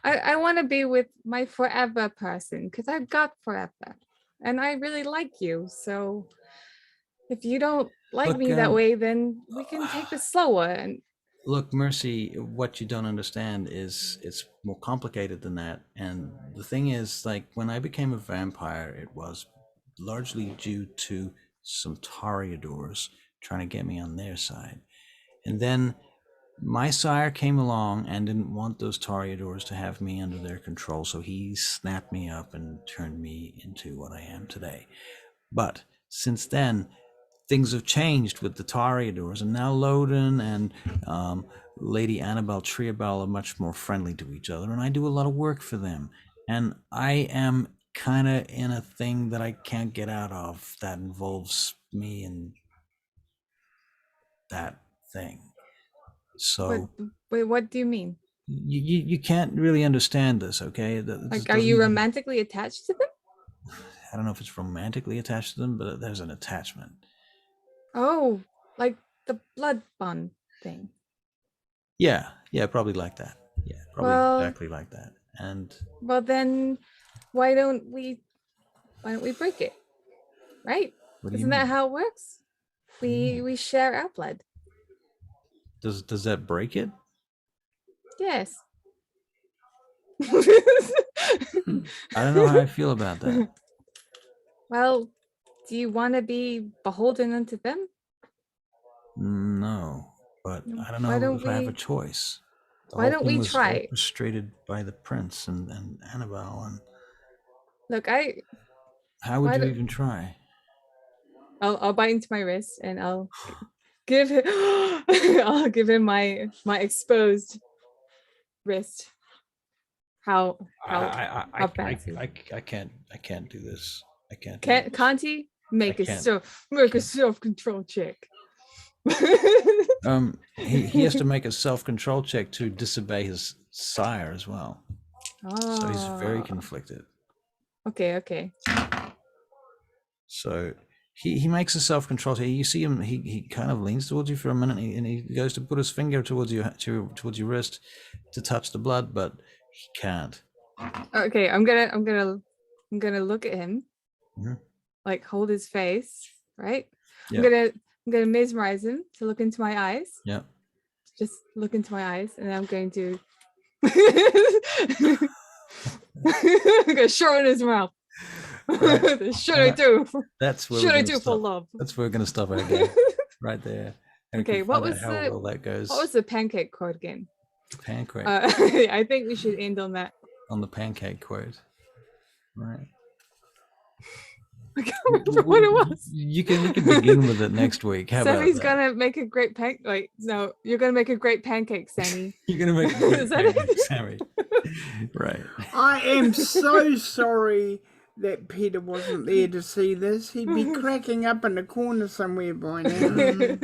I want to be with my forever person because I've got forever. And I really like you. So if you don't like me that way, then we can take this slower. And look, Mercy, what you don't understand is it's more complicated than that. And the thing is, like, when I became a vampire, it was largely due to some Toreadors trying to get me on their side. And then my sire came along and didn't want those Toreadors to have me under their control, so he snapped me up and turned me into what I am today. But since then, things have changed with the Toreadors, and now Loden and Lady Annabelle Triabelle are much more friendly to each other, and I do a lot of work for them. And I am kind of in a thing that I can't get out of that involves me and that thing. So wait, what do you mean? You can't really understand this, okay? Like, are you romantically attached to them? I don't know if it's romantically attached to them, but there's an attachment. Oh, like the blood bond thing. Yeah, probably like that. Yeah, probably exactly like that. And well, then why don't we break it? Right? Isn't that how it works? We share our blood. Does that break it? Yes. I don't know how I feel about that. Well, do you want to be beholden unto them? No, but I don't know if I have a choice. Why don't we try? Orchestrated by the prince and Annabelle and. Look, How would you even try? I'll bite into my wrist and I'll give him. I'll give him my exposed wrist. How fancy? I can't do this. I can't. Can't he make a self-control check? He has to make a self-control check to disobey his sire as well. Oh. So he's very conflicted. Okay. So he makes a self-control check. You see him. He kind of leans towards you for a minute, and he goes to put his finger towards your wrist to touch the blood, but he can't. Okay, I'm gonna look at him, like hold his face, right? Yeah. I'm gonna mesmerize him to look into my eyes. Yeah. Just look into my eyes, and I'm going to. I'm gonna shorten his mouth. Right. Should I do? That's what should I do for love? That's where we're gonna stop our game right there. And okay, what was that goes. What was the pancake quote again? Pancake. I think we should end on that. On the pancake quote, right? I can't remember what it was. We can begin with it next week. How Sammy's about that? gonna make a great pancake. No, you're gonna make a great pancake, Sammy. You're gonna make a great pancake, Sammy. Right. I am so sorry that Peter wasn't there to see this. He'd be cracking up in the corner somewhere by now.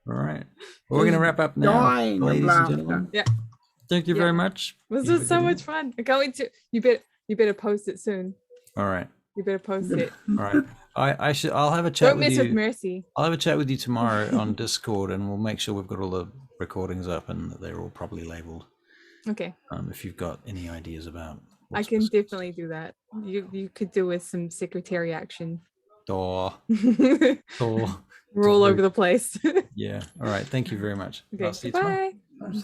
All right. Well, we're gonna wrap up now, ladies and gentlemen. Yeah. Thank you very much. This was so much fun. I can't wait to. You better post it soon. All right. You better post it. All right. I'll have a chat with you. Don't mess with Mercy. I'll have a chat with you tomorrow on Discord, and we'll make sure we've got all the recordings up and they're all properly labeled. Okay. If you've got any ideas about. I can definitely do that. You could do with some secretary action. Roll over the place. Yeah. All right. Thank you very much. Okay. I'll see you tomorrow. I'll see you.